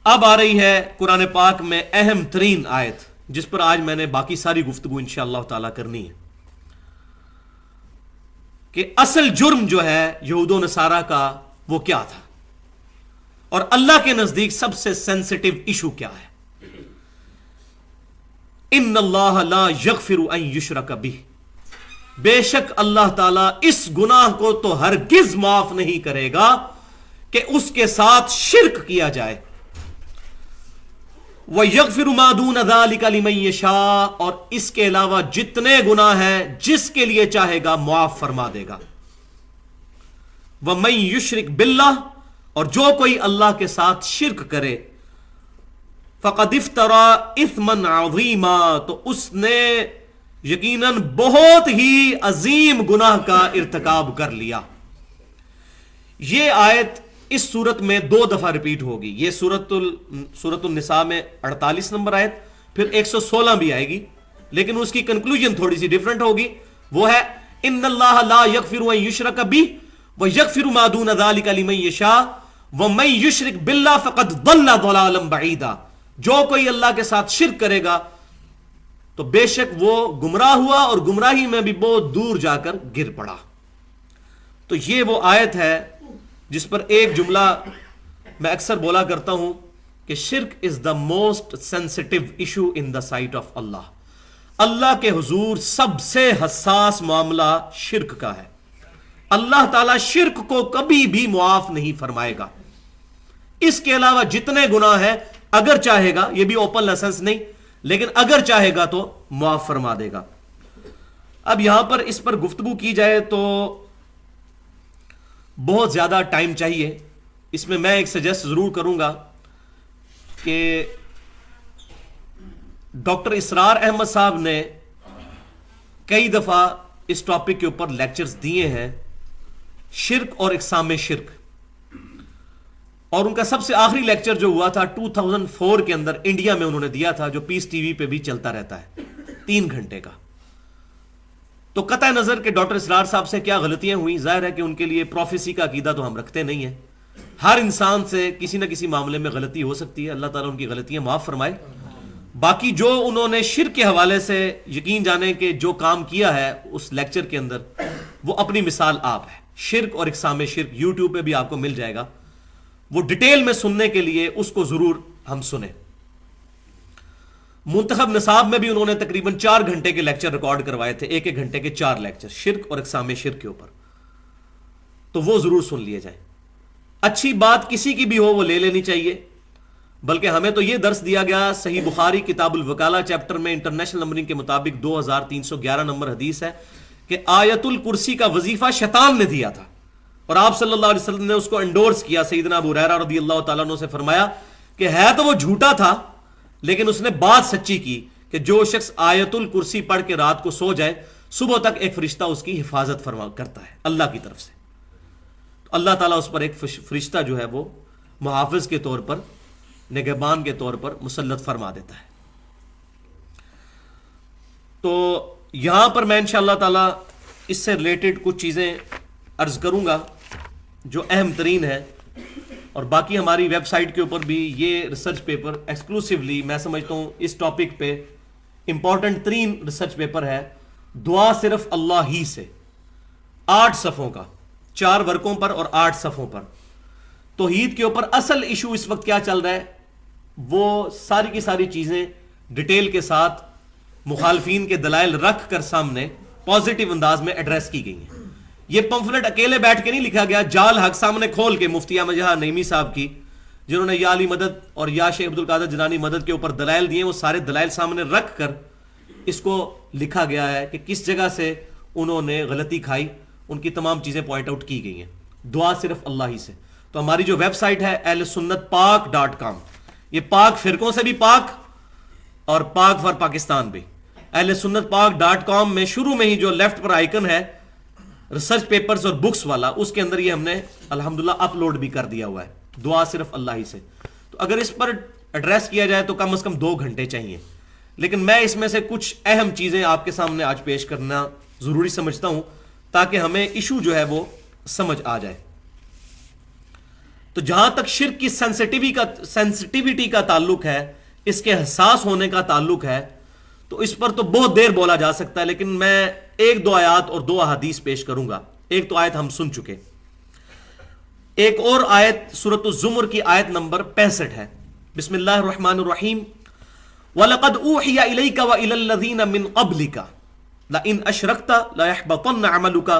اب آ رہی ہے قرآن پاک میں اہم ترین آیت، جس پر آج میں نے باقی ساری گفتگو انشاءاللہ تعالی کرنی ہے، کہ اصل جرم جو ہے یہود و نصارہ کا وہ کیا تھا، اور اللہ کے نزدیک سب سے سینسٹیو ایشو کیا ہے۔ ان اللہ لا یغفر ان یشرک بہ، بے شک اللہ تعالیٰ اس گناہ کو تو ہرگز معاف نہیں کرے گا کہ اس کے ساتھ شرک کیا جائے، وَيَغْفِرُ مَا دُونَ ذَلِكَ لِمَن يَشَاءُ، اور اس کے علاوہ جتنے گناہ ہیں جس کے لیے چاہے گا معاف فرما دے گا۔ وَمَن يُشْرِكْ بِاللَّهِ، اور جو کوئی اللہ کے ساتھ شرک کرے، فَقَدِ افْتَرَى إِثْمًا عَظِيمًا، تو اس نے یقیناً بہت ہی عظیم گناہ کا ارتکاب کر لیا۔ یہ آیت اس صورت میں 2 دفعہ ریپیٹ ہوگی، یہ سورۃ النساء میں 48 نمبر آیت، پھر 116 بھی آئے گی، لیکن اس کی کنکلوژن تھوڑی سی ڈیفرنٹ ہوگی، وہ ہے ان اللہ لا یغفر ان یشرک بہ ویغفر ما دون ذلک لمن یشاء ومن یشرک باللہ فقد ضل ضلالا بعیدا، جو کوئی اللہ کے ساتھ شرک کرے گا تو بے شک وہ گمراہ ہوا، اور گمراہی میں بھی بہت دور جا کر گر پڑا۔ تو یہ وہ آیت ہے جس پر ایک جملہ میں اکثر بولا کرتا ہوں کہ شرک is the most sensitive issue in the sight of اللہ، اللہ کے حضور سب سے حساس معاملہ شرک کا ہے۔ اللہ تعالیٰ شرک کو کبھی بھی معاف نہیں فرمائے گا، اس کے علاوہ جتنے گناہ ہیں اگر چاہے گا، یہ بھی اوپن لائسنس نہیں، لیکن اگر چاہے گا تو معاف فرما دے گا۔ اب یہاں پر اس پر گفتگو کی جائے تو بہت زیادہ ٹائم چاہیے، اس میں میں ایک سجیسٹ ضرور کروں گا کہ ڈاکٹر اسرار احمد صاحب نے کئی دفعہ اس ٹاپک کے اوپر لیکچرز دیے ہیں، شرک اور اقسام شرک، اور ان کا سب سے آخری لیکچر جو ہوا تھا 2004 کے اندر انڈیا میں انہوں نے دیا تھا، جو پیس ٹی وی پہ بھی چلتا رہتا ہے، 3 گھنٹے کا۔ تو قطع نظر کہ ڈاکٹر اسرار صاحب سے کیا غلطیاں ہوئیں، ظاہر ہے کہ ان کے لیے پروفیسی کا عقیدہ تو ہم رکھتے نہیں ہیں، ہر انسان سے کسی نہ کسی معاملے میں غلطی ہو سکتی ہے، اللہ تعالیٰ ان کی غلطیاں معاف فرمائے۔ باقی جو انہوں نے شرک کے حوالے سے یقین جانے کہ جو کام کیا ہے اس لیکچر کے اندر، وہ اپنی مثال آپ ہے۔ شرک اور اقسام شرک یوٹیوب پہ بھی آپ کو مل جائے گا، وہ ڈیٹیل میں سننے کے لیے اس کو ضرور ہم سنیں۔ منتخب نصاب میں بھی انہوں نے تقریباً 4 گھنٹے کے لیکچر ریکارڈ کروائے تھے، 1 گھنٹے کے 4 لیکچر شرک اور اقسام شرک کے اوپر، تو وہ ضرور سن لیے جائیں۔ اچھی بات کسی کی بھی ہو وہ لے لینی چاہیے، بلکہ ہمیں تو یہ درس دیا گیا، صحیح بخاری کتاب الوکالہ چیپٹر میں انٹرنیشنل نمبرنگ کے مطابق 2311 نمبر حدیث ہے کہ آیت الکرسی کا وظیفہ شیطان نے دیا تھا، اور آپ صلی اللہ علیہ وسلم نے اس کو انڈورس کیا۔ سیدنا ابو ہریرہ رضی اللہ تعالیٰ عنہ سے فرمایا کہ ہے تو وہ جھوٹا تھا، لیکن اس نے بات سچی کی کہ جو شخص آیت الکرسی پڑھ کے رات کو سو جائے، صبح تک ایک فرشتہ اس کی حفاظت فرما کرتا ہے اللہ کی طرف سے۔ تو اللہ تعالیٰ اس پر ایک فرشتہ جو ہے وہ محافظ کے طور پر، نگہبان کے طور پر مسلط فرما دیتا ہے۔ تو یہاں پر میں انشاءاللہ تعالیٰ اس سے ریلیٹڈ کچھ چیزیں عرض کروں گا جو اہم ترین ہے، اور باقی ہماری ویب سائٹ کے اوپر بھی یہ ریسرچ پیپر ایکسکلوسیولی میں سمجھتا ہوں اس ٹاپک پہ امپورٹنٹ ترین ریسرچ پیپر ہے، دعا صرف اللہ ہی سے، 8 صفحوں کا، 4 ورقوں پر اور 8 صفحوں پر۔ توحید کے اوپر اصل ایشو اس وقت کیا چل رہا ہے، وہ ساری کی ساری چیزیں ڈیٹیل کے ساتھ مخالفین کے دلائل رکھ کر سامنے پازیٹیو انداز میں ایڈریس کی گئی ہیں۔ یہ پمفلٹ اکیلے بیٹھ کے نہیں لکھا گیا، جال حق سامنے کھول کے مفتی احمد جہاں نعیمی صاحب کی، جنہوں نے یا علی مدد اور یا شیخ عبد القادر جیلانی مدد کے اوپر دلائل دیے، وہ سارے دلائل سامنے رکھ کر اس کو لکھا گیا ہے کہ کس جگہ سے انہوں نے غلطی کھائی، ان کی تمام چیزیں پوائنٹ آؤٹ کی گئی ہیں۔ دعا صرف اللہ ہی سے۔ تو ہماری جو ویب سائٹ ہے ahlsunnatpak.com، یہ پاک فرقوں سے بھی پاک اور پاک فار پاکستان بھی، ahlsunnatpak.com میں شروع میں ہی جو لیفٹ پر آئیکن ہے ریسرچ پیپرز اور بکس والا، اس کے اندر یہ ہم نے الحمدللہ اپلوڈ بھی کر دیا ہوا ہے، دعا صرف اللہ ہی سے۔ تو اگر اس پر ایڈریس کیا جائے تو کم از کم 2 گھنٹے چاہیے، لیکن میں اس میں سے کچھ اہم چیزیں آپ کے سامنے آج پیش کرنا ضروری سمجھتا ہوں تاکہ ہمیں ایشو جو ہے وہ سمجھ آ جائے۔ تو جہاں تک شرک کی سینسٹیوٹی کا تعلق ہے، اس کے حساس ہونے کا تعلق ہے، تو اس پر تو بہت دیر بولا جا سکتا ہے، لیکن میں ایک دو آیات اور دو احادیث پیش کروں گا۔ ایک تو آیت ہم سن چکے، ایک اور آیت سورۃ الزمر کی آیت نمبر 65 ہے۔ بسم اللہ الرحمن الرحیم، وَلَقَدْ أُوحِيَ إِلَيْكَ وَإِلَى الَّذِينَ مِنْ قَبْلِكَ لَئِنْ أَشْرَكْتَ لَيَحْبَطَنَّ عَمَلُكَ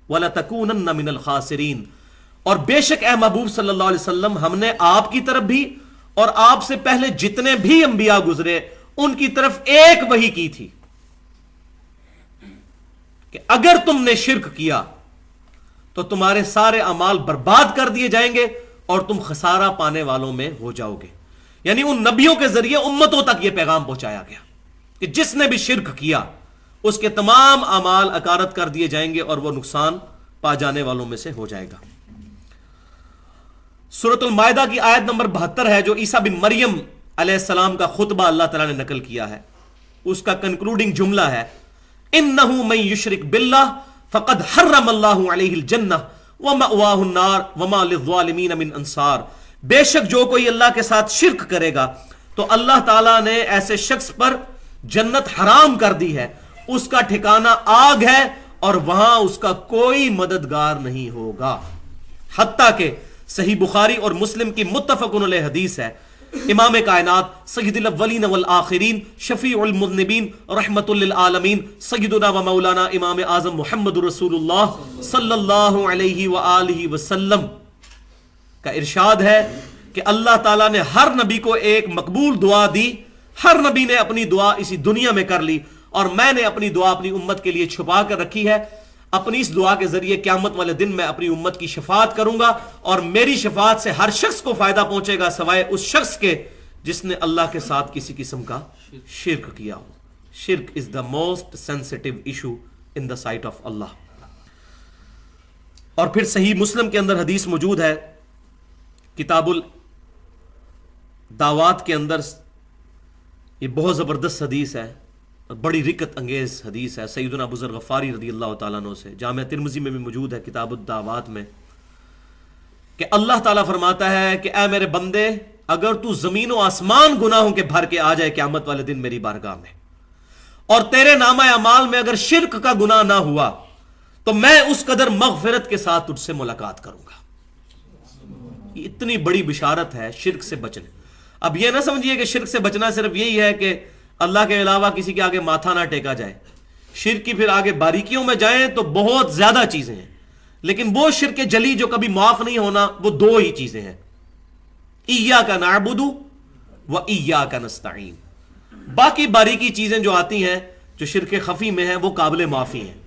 وَلَتَكُونَنَّ مِنَ الْخَاسِرِينَ، اور بے شک اے محبوب صلی اللہ علیہ وسلم، ہم نے آپ کی طرف بھی اور آپ سے پہلے جتنے بھی انبیاء گزرے ان کی طرف ایک وحی کی تھی کہ اگر تم نے شرک کیا تو تمہارے سارے اعمال برباد کر دیے جائیں گے اور تم خسارہ پانے والوں میں ہو جاؤ گے۔ یعنی ان نبیوں کے ذریعے امتوں تک یہ پیغام پہنچایا گیا کہ جس نے بھی شرک کیا اس کے تمام اعمال اکارت کر دیے جائیں گے اور وہ نقصان پا جانے والوں میں سے ہو جائے گا۔ سورۃ المائدہ کی آیت نمبر 72 ہے، جو عیسیٰ بن مریم علیہ السلام کا خطبہ اللہ تعالیٰ نے نقل کیا ہے۔ اس کا کنکلوڈنگ جملہ ہے، اِنَّهُ مَن يُشْرِكْ بِاللَّهِ فَقَدْ حَرَّمَ اللَّهُ عَلَيْهِ الْجَنَّةَ وَمَأْوَاهُ النَّارُ وَمَا لِلظَّالِمِينَ مِنْ أَنصَارٍ، بے شک جو کوئی اللہ کے ساتھ شرک کرے گا تو اللہ تعالیٰ نے ایسے شخص پر جنت حرام کر دی ہے، اس کا ٹھکانہ آگ ہے اور وہاں اس کا کوئی مددگار نہیں ہوگا۔ حتیٰ کہ صحیح بخاری اور مسلم کی متفق علیہ حدیث ہے، امام کائنات سید الاولین والآخرین شفیع المذنبین رحمت للعالمین سیدنا و مولانا امام اعظم محمد رسول اللہ صلی اللہ علیہ وآلہ وسلم کا ارشاد ہے کہ اللہ تعالیٰ نے ہر نبی کو ایک مقبول دعا دی، ہر نبی نے اپنی دعا اسی دنیا میں کر لی، اور میں نے اپنی دعا اپنی امت کے لیے چھپا کر رکھی ہے۔ اپنی اس دعا کے ذریعے قیامت والے دن میں اپنی امت کی شفاعت کروں گا، اور میری شفاعت سے ہر شخص کو فائدہ پہنچے گا سوائے اس شخص کے جس نے اللہ کے ساتھ کسی قسم کا شرک کیا ہو۔ شرک is the most sensitive issue in the sight of اللہ۔ اور پھر صحیح مسلم کے اندر حدیث موجود ہے، کتاب الدعوات کے اندر، یہ بہت زبردست حدیث ہے، بڑی رکت انگیز حدیث ہے، سیدنا ابو ذر غفاری رضی اللہ تعالیٰ عنہ سے، جامعہ ترمذی میں بھی موجود ہے کتاب الدعوات میں، کہ اللہ تعالیٰ فرماتا ہے کہ اے میرے بندے، اگر تو زمین و آسمان گناہوں کے بھر کے آ جائے قیامت والے دن میری بارگاہ میں، اور تیرے نامہ اعمال میں اگر شرک کا گناہ نہ ہوا تو میں اس قدر مغفرت کے ساتھ تجھ سے ملاقات کروں گا۔ یہ اتنی بڑی بشارت ہے شرک سے بچنے۔ اب یہ نہ سمجھیے کہ شرک سے بچنا صرف یہی ہے کہ اللہ کے علاوہ کسی کے آگے ماتھا نہ ٹیکا جائے۔ شرک کی پھر آگے باریکیوں میں جائیں تو بہت زیادہ چیزیں ہیں، لیکن وہ شرک جلی جو کبھی معاف نہیں ہونا، وہ دو ہی چیزیں ہیں، ایاک نعبد و ایاک نستعین۔ باقی باریکی چیزیں جو آتی ہیں جو شرک خفی میں ہیں وہ قابل معافی ہیں،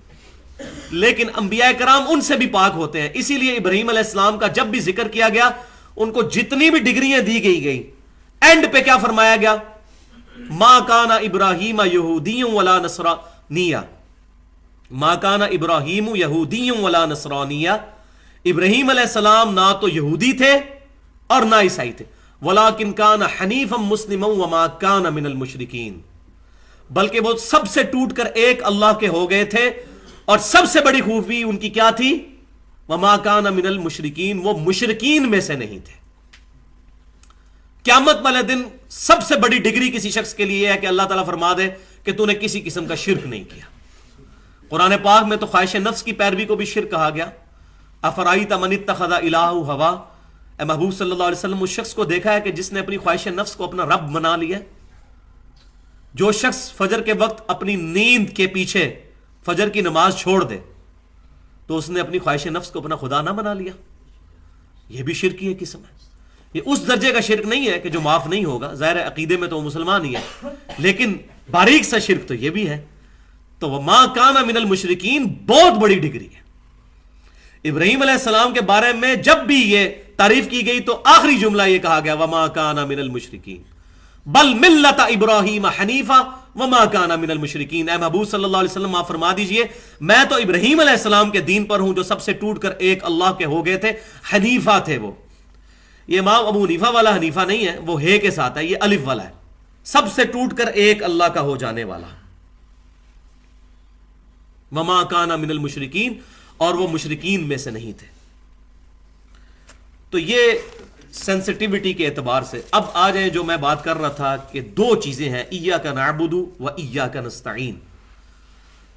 لیکن انبیاء کرام ان سے بھی پاک ہوتے ہیں۔ اسی لیے ابراہیم علیہ السلام کا جب بھی ذکر کیا گیا، ان کو جتنی بھی ڈگریاں دی گئی اینڈ پہ کیا فرمایا گیا؟ ما کان ابراہیم یہودی ولا نصرانی، ما کان ابراہیم یہودی ولا نصرانی، ابراہیم علیہ السلام نہ تو یہودی تھے اور نہ عیسائی تھے، ولکن کان حنیفا مسلما وما کان من المشرکین، بلکہ وہ سب سے ٹوٹ کر ایک اللہ کے ہو گئے تھے، اور سب سے بڑی خوبی ان کی کیا تھی؟ وما کان من المشرکین، وہ مشرکین میں سے نہیں تھے۔ قیامت والے دن سب سے بڑی ڈگری کسی شخص کے لیے ہے کہ اللہ تعالیٰ فرما دے کہ تو نے کسی قسم کا شرک نہیں کیا۔ قرآن پاک میں تو خواہش نفس کی پیروی کو بھی شرک کہا گیا۔ افرائیت من اتخذ الہہ ہوا، اے محبوب صلی اللہ علیہ وسلم اس شخص کو دیکھا ہے کہ جس نے اپنی خواہش نفس کو اپنا رب بنا لیا۔ جو شخص فجر کے وقت اپنی نیند کے پیچھے فجر کی نماز چھوڑ دے تو اس نے اپنی خواہش نفس کو اپنا خدا نہ بنا لیا۔ یہ بھی شرک کی ایک قسم ہے۔ یہ اس درجے کا شرک نہیں ہے کہ جو معاف نہیں ہوگا، ظاہر عقیدے میں تو وہ مسلمان ہی ہے، لیکن باریک سا شرک تو یہ بھی ہے۔ تو وما کان من المشرکین بہت بڑی ڈگری ہے۔ ابراہیم علیہ السلام کے بارے میں جب بھی یہ تعریف کی گئی تو آخری جملہ یہ کہا گیا وما کان من المشرکین بل ملت ابراہیم حنیفا وما کان من المشرکین۔ اے محبوب صلی اللہ علیہ وسلم آپ فرما دیجئے میں تو ابراہیم علیہ السلام کے دین پر ہوں جو سب سے ٹوٹ کر ایک اللہ کے ہو گئے تھے، حنیفہ تھے وہ۔ یہ امام ابو حنیفہ والا حنیفہ نہیں ہے، وہ ہے کے ساتھ ہے، یہ الف والا ہے، سب سے ٹوٹ کر ایک اللہ کا ہو جانے والا۔ وما کان من المشرکین، اور وہ مشرکین میں سے نہیں تھے۔ تو یہ سینسٹیوٹی کے اعتبار سے اب آ جائیں جو میں بات کر رہا تھا کہ دو چیزیں ہیں، ایاک نعبد و ایاک نستعین.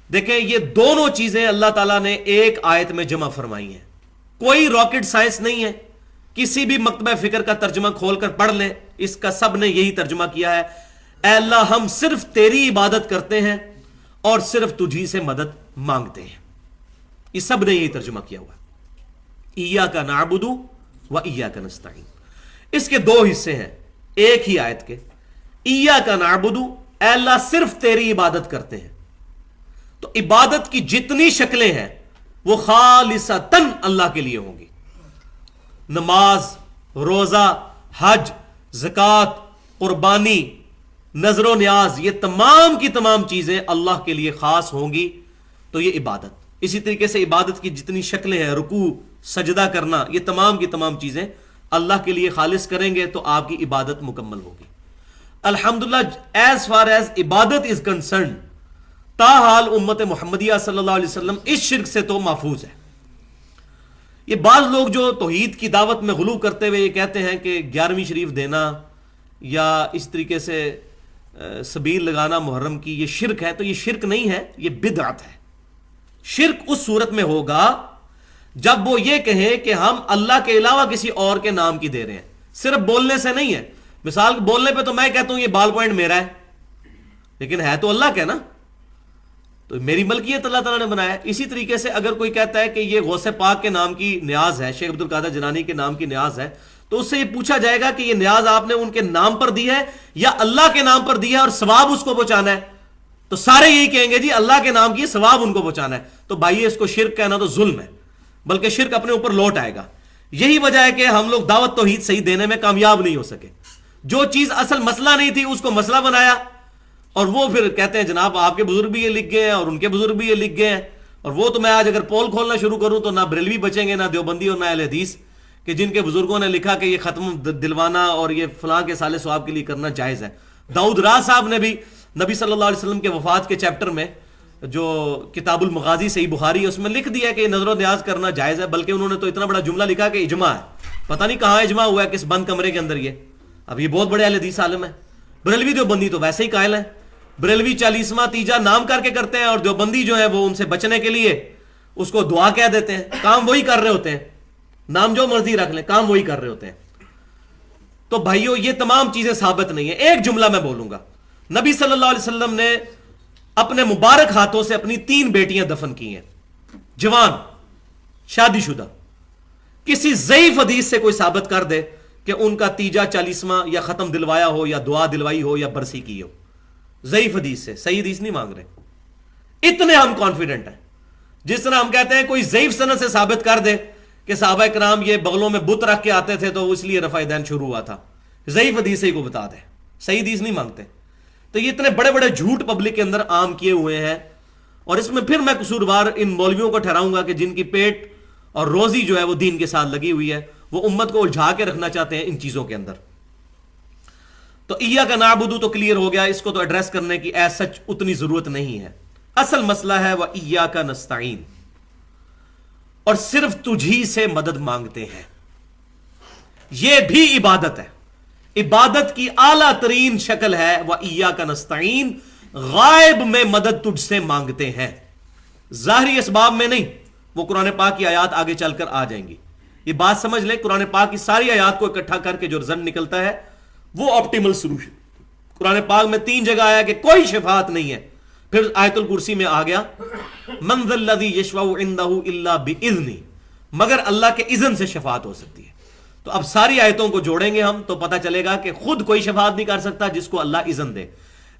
دیکھیں یہ دونوں چیزیں اللہ تعالیٰ نے ایک آیت میں جمع فرمائی ہیں. کوئی راکٹ سائنس نہیں ہے، کسی بھی مکتبہ فکر کا ترجمہ کھول کر پڑھ لیں، اس کا سب نے یہی ترجمہ کیا ہے، اے اللہ ہم صرف تیری عبادت کرتے ہیں اور صرف تجھی سے مدد مانگتے ہیں. یہ سب نے یہی ترجمہ کیا ہوا. ایاک نعبد و ایاک نستعین. اس کے دو حصے ہیں ایک ہی آیت کے. ایاک نعبد، اے اللہ صرف تیری عبادت کرتے ہیں. تو عبادت کی جتنی شکلیں ہیں وہ خالصتاً اللہ کے لیے ہوں گی. نماز، روزہ، حج، زکوٰۃ، قربانی، نذر و نیاز، یہ تمام کی تمام چیزیں اللہ کے لیے خاص ہوں گی. تو یہ عبادت. اسی طریقے سے عبادت کی جتنی شکلیں ہیں، رکوع، سجدہ کرنا، یہ تمام کی تمام چیزیں اللہ کے لیے خالص کریں گے تو آپ کی عبادت مکمل ہوگی. الحمدللہ ایز فار ایز عبادت از کنسرنڈ، تاحال امت محمدیہ صلی اللہ علیہ وسلم اس شرک سے تو محفوظ ہے. یہ بعض لوگ جو توحید کی دعوت میں غلو کرتے ہوئے یہ کہتے ہیں کہ 11ویں شریف دینا یا اس طریقے سے سبیل لگانا محرم کی یہ شرک ہے، تو یہ شرک نہیں ہے، یہ بدعت ہے. شرک اس صورت میں ہوگا جب وہ یہ کہیں کہ ہم اللہ کے علاوہ کسی اور کے نام کی دے رہے ہیں. صرف بولنے سے نہیں ہے. مثال بولنے پہ تو میں کہتا ہوں یہ بال پوائنٹ میرا ہے، لیکن ہے تو اللہ کا نا، تو میری ملکیت اللہ تعالیٰ نے بنایا ہے. اسی طریقے سے اگر کوئی کہتا ہے کہ یہ غوث پاک کے نام کی نیاز ہے، شیخ عبد القادر جیلانی کے نام کی نیاز ہے، تو اس سے یہ پوچھا جائے گا کہ یہ نیاز آپ نے ان کے نام پر دی ہے یا اللہ کے نام پر دی ہے اور ثواب اس کو پہنچانا ہے؟ تو سارے یہی کہیں گے جی اللہ کے نام کی ثواب ان کو پہنچانا ہے. تو بھائی اس کو شرک کہنا تو ظلم ہے، بلکہ شرک اپنے اوپر لوٹ آئے گا. یہی وجہ ہے کہ ہم لوگ دعوت توحید صحیح دینے میں کامیاب نہیں ہو سکے. جو چیز اصل مسئلہ نہیں تھی اس کو مسئلہ بنایا، اور وہ پھر کہتے ہیں جناب آپ کے بزرگ بھی یہ لکھ گئے ہیں اور ان کے بزرگ بھی یہ لکھ گئے ہیں. اور وہ تو میں آج اگر پول کھولنا شروع کروں تو نہ بریلوی بچیں گے، نہ دیوبندی اور نہ اہل حدیث، کہ جن کے بزرگوں نے لکھا کہ یہ ختم دلوانا اور یہ فلاں کے سال ثواب کے لیے کرنا جائز ہے. داؤد راہ صاحب نے بھی نبی صلی اللہ علیہ وسلم کے وفات کے چیپٹر میں جو کتاب المغازی صحیح بخاری ہے اس میں لکھ دیا کہ یہ نظر و نیاز کرنا جائز ہے. بلکہ انہوں نے تو اتنا بڑا جملہ لکھا کہ اجماع ہے. پتہ نہیں کہاں اجماع ہوا ہے، کس بند کمرے کے اندر. یہ اب یہ بہت بڑے اہل حدیث عالم ہے. بریلوی دیوبندی تو ویسے ہی قائل ہیں. بریلوی 40واں تیجا نام کر کے کرتے ہیں، اور دیوبندی جو ہے وہ ان سے بچنے کے لیے اس کو دعا کہہ دیتے ہیں. کام وہی کر رہے ہوتے ہیں، نام جو مرضی رکھ لیں، کام وہی کر رہے ہوتے ہیں. تو بھائیو یہ تمام چیزیں ثابت نہیں ہیں. ایک جملہ میں بولوں گا. نبی صلی اللہ علیہ وسلم نے اپنے مبارک ہاتھوں سے اپنی 3 بیٹیاں دفن کی ہیں، جوان، شادی شدہ. کسی ضعیف حدیث سے کوئی ثابت کر دے کہ ان کا تیجا 40واں یا ختم دلوایا ہو یا دعا دلوائی ہو یا برسی کی ہو. ضعیف حدیث سے، صحیح حدیث نہیں مانگ رہے. اتنے ہم کانفیڈنٹ ہیں. جس طرح ہم کہتے ہیں کوئی ضعیف سند سے ثابت کر دے کہ صحابہ کرام یہ بغلوں میں بت رکھ کے آتے تھے تو اس لیے رفع دین شروع ہوا تھا. ضعیف حدیث سے ہی کو بتا دے، صحیح حدیث نہیں مانگتے. تو یہ اتنے بڑے بڑے جھوٹ پبلک کے اندر عام کیے ہوئے ہیں. اور اس میں پھر میں قصوروار ان مولویوں کو ٹھہراؤں گا کہ جن کی پیٹ اور روزی جو ہے وہ دین کے ساتھ لگی ہوئی ہے، وہ امت کو الجھا کے رکھنا چاہتے ہیں ان چیزوں کے اندر. تو ایاک نعبد تو کلیئر ہو گیا، اس کو تو ایڈریس کرنے کی ایز سچ اتنی ضرورت نہیں ہے. اصل مسئلہ ہے وہ ایاک نستعین، اور صرف تجھی سے مدد مانگتے ہیں. یہ بھی عبادت ہے. عبادت کی اعلیٰ ترین شکل ہے وہ ایاک نستعین، غائب میں مدد تجھ سے مانگتے ہیں، ظاہری اسباب میں نہیں. وہ قرآن پاک کی آیات آگے چل کر آ جائیں گی. یہ بات سمجھ لیں، قرآن پاک کی ساری آیات کو اکٹھا کر کے جو رزلٹ نکلتا ہے وہ آپٹیمل سولوشن. قرآن پاک میں 3 جگہ آیا کہ کوئی شفاعت نہیں ہے. پھر آیت الکرسی میں آ گیا من ذا الذی یشفع عندہ الا باذنہ، مگر اللہ کے اذن سے شفاعت ہو سکتی ہے. تو اب ساری آیتوں کو جوڑیں گے ہم تو پتہ چلے گا کہ خود کوئی شفاعت نہیں کر سکتا جس کو اللہ اذن دے.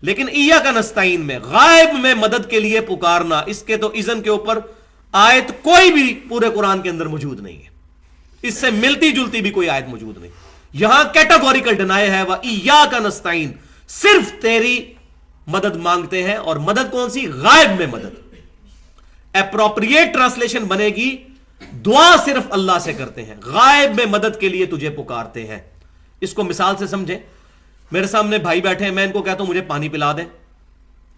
لیکن ایاک نستعین میں غائب میں مدد کے لیے پکارنا، اس کے تو اذن کے اوپر آیت کوئی بھی پورے قرآن کے اندر موجود نہیں ہے. اس سے ملتی جلتی بھی کوئی آیت موجود نہیں. یہاں کیٹاگوریکل ڈینائی ہے وَإِيَّاكَ نَسْتَعِينُ، صرف تیری مدد مانگتے ہیں. اور مدد کون سی؟ غائب میں مدد. اپروپریٹ ٹرانسلیشن بنے گی دعا صرف اللہ سے کرتے ہیں، غائب میں مدد کے لیے تجھے پکارتے ہیں. اس کو مثال سے سمجھیں. میرے سامنے بھائی بیٹھے ہیں، میں ان کو کہتا ہوں مجھے پانی پلا دیں،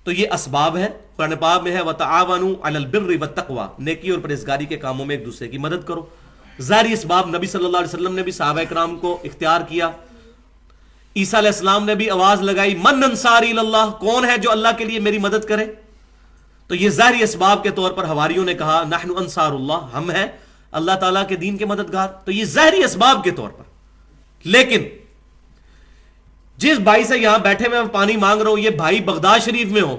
تو یہ اسباب ہے. قرآن پاک میں ہے وَتَعَاوَنُوا عَلَى الْبِرِّ وَالتَّقْوَى، نیکی اور پرہیزگاری کے کاموں میں ایک دوسرے کی مدد کرو. ظاہری اسباب نبی صلی اللہ علیہ وسلم نے بھی صحابہ کرام کو اختیار کیا. عیسیٰ علیہ السلام نے بھی آواز لگائی من انصاری اللہ, کون ہے جو اللہ کے لیے میری مدد کرے. تو یہ ظاہری اسباب کے طور پر حواریوں نے کہا نحن انصار اللہ, ہم ہیں اللہ تعالیٰ کے دین کے مددگار. تو یہ ظاہری اسباب کے طور پر. لیکن جس بھائی سے یہاں بیٹھے میں پانی مانگ رہا ہوں, یہ بھائی بغداد شریف میں ہو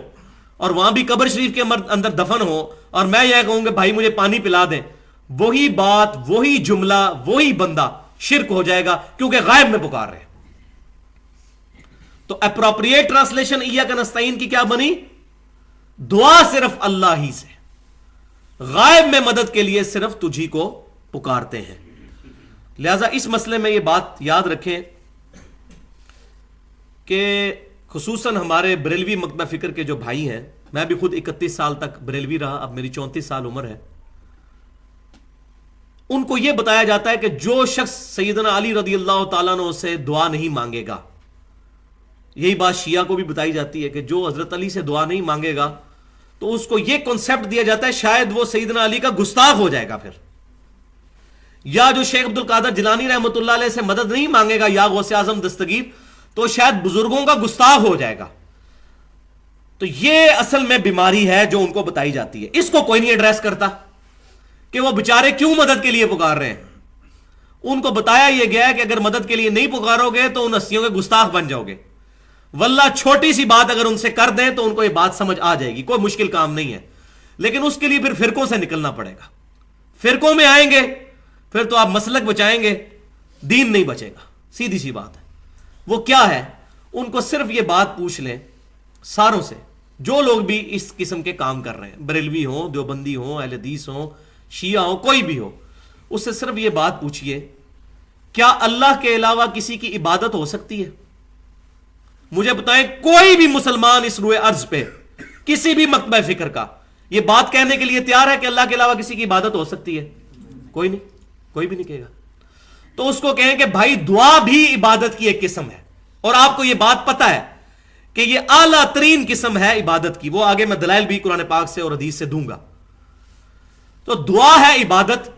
اور وہاں بھی قبر شریف کے اندر دفن ہو, اور میں یہ کہوں کہ بھائی مجھے پانی پلا دیں, وہی بات, وہی جملہ, وہی بندہ شرک ہو جائے گا, کیونکہ غائب میں پکار رہے ہیں. تو اپروپریٹ ٹرانسلیشن ایاک نستعین کی کیا بنی؟ دعا صرف اللہ ہی سے, غائب میں مدد کے لیے صرف تجھی کو پکارتے ہیں. لہذا اس مسئلے میں یہ بات یاد رکھیں کہ خصوصاً ہمارے بریلوی مکتبہ فکر کے جو بھائی ہیں, میں بھی خود 31 سال تک بریلوی رہا, اب میری 34 سال عمر ہے, ان کو یہ بتایا جاتا ہے کہ جو شخص سیدنا علی رضی اللہ تعالیٰ عنہ سے دعا نہیں مانگے گا, یہی بات شیعہ کو بھی بتائی جاتی ہے کہ جو حضرت علی سے دعا نہیں مانگے گا تو اس کو یہ کنسپٹ دیا جاتا ہے شاید وہ سیدنا علی کا گستاخ ہو جائے گا پھر, یا جو شیخ عبد القادر جیلانی رحمۃ اللہ علیہ سے مدد نہیں مانگے گا یا غوث اعظم دستگیر, تو شاید بزرگوں کا گستاخ ہو جائے گا. تو یہ اصل میں بیماری ہے جو ان کو بتائی جاتی ہے. اس کو کوئی نہیں ایڈریس کرتا کہ وہ بیچارے کیوں مدد کے لیے پکار رہے ہیں. ان کو بتایا یہ گیا ہے کہ اگر مدد کے لیے نہیں پکارو گے تو ان ہستیوں کے گستاخ بن جاؤ گے. واللہ چھوٹی سی بات اگر ان سے کر دیں تو ان کو یہ بات سمجھ آ جائے گی, کوئی مشکل کام نہیں ہے. لیکن اس کے لیے پھر فرقوں سے نکلنا پڑے گا. فرقوں میں آئیں گے پھر تو آپ مسلک بچائیں گے, دین نہیں بچے گا. سیدھی سی بات ہے. وہ کیا ہے, ان کو صرف یہ بات پوچھ لیں ساروں سے, جو لوگ بھی اس قسم کے کام کر رہے ہیں, بریلوی ہوں, دیوبندی ہوں, اہل حدیث ہوں, شیعہ ہوں, کوئی بھی ہو, اس سے صرف یہ بات پوچھئے کیا اللہ کے علاوہ کسی کی عبادت ہو سکتی ہے؟ مجھے بتائیں کوئی بھی مسلمان اس روئے ارض پہ کسی بھی مکتبہ فکر کا یہ بات کہنے کے لیے تیار ہے کہ اللہ کے علاوہ کسی کی عبادت ہو سکتی ہے؟ کوئی نہیں, کوئی بھی نہیں کہے گا. تو اس کو کہیں کہ بھائی دعا بھی عبادت کی ایک قسم ہے, اور آپ کو یہ بات پتہ ہے کہ یہ اعلیٰ ترین قسم ہے عبادت کی. وہ آگے میں دلائل بھی قرآن پاک سے اور حدیث سے دوں گا. تو دعا ہے عبادت,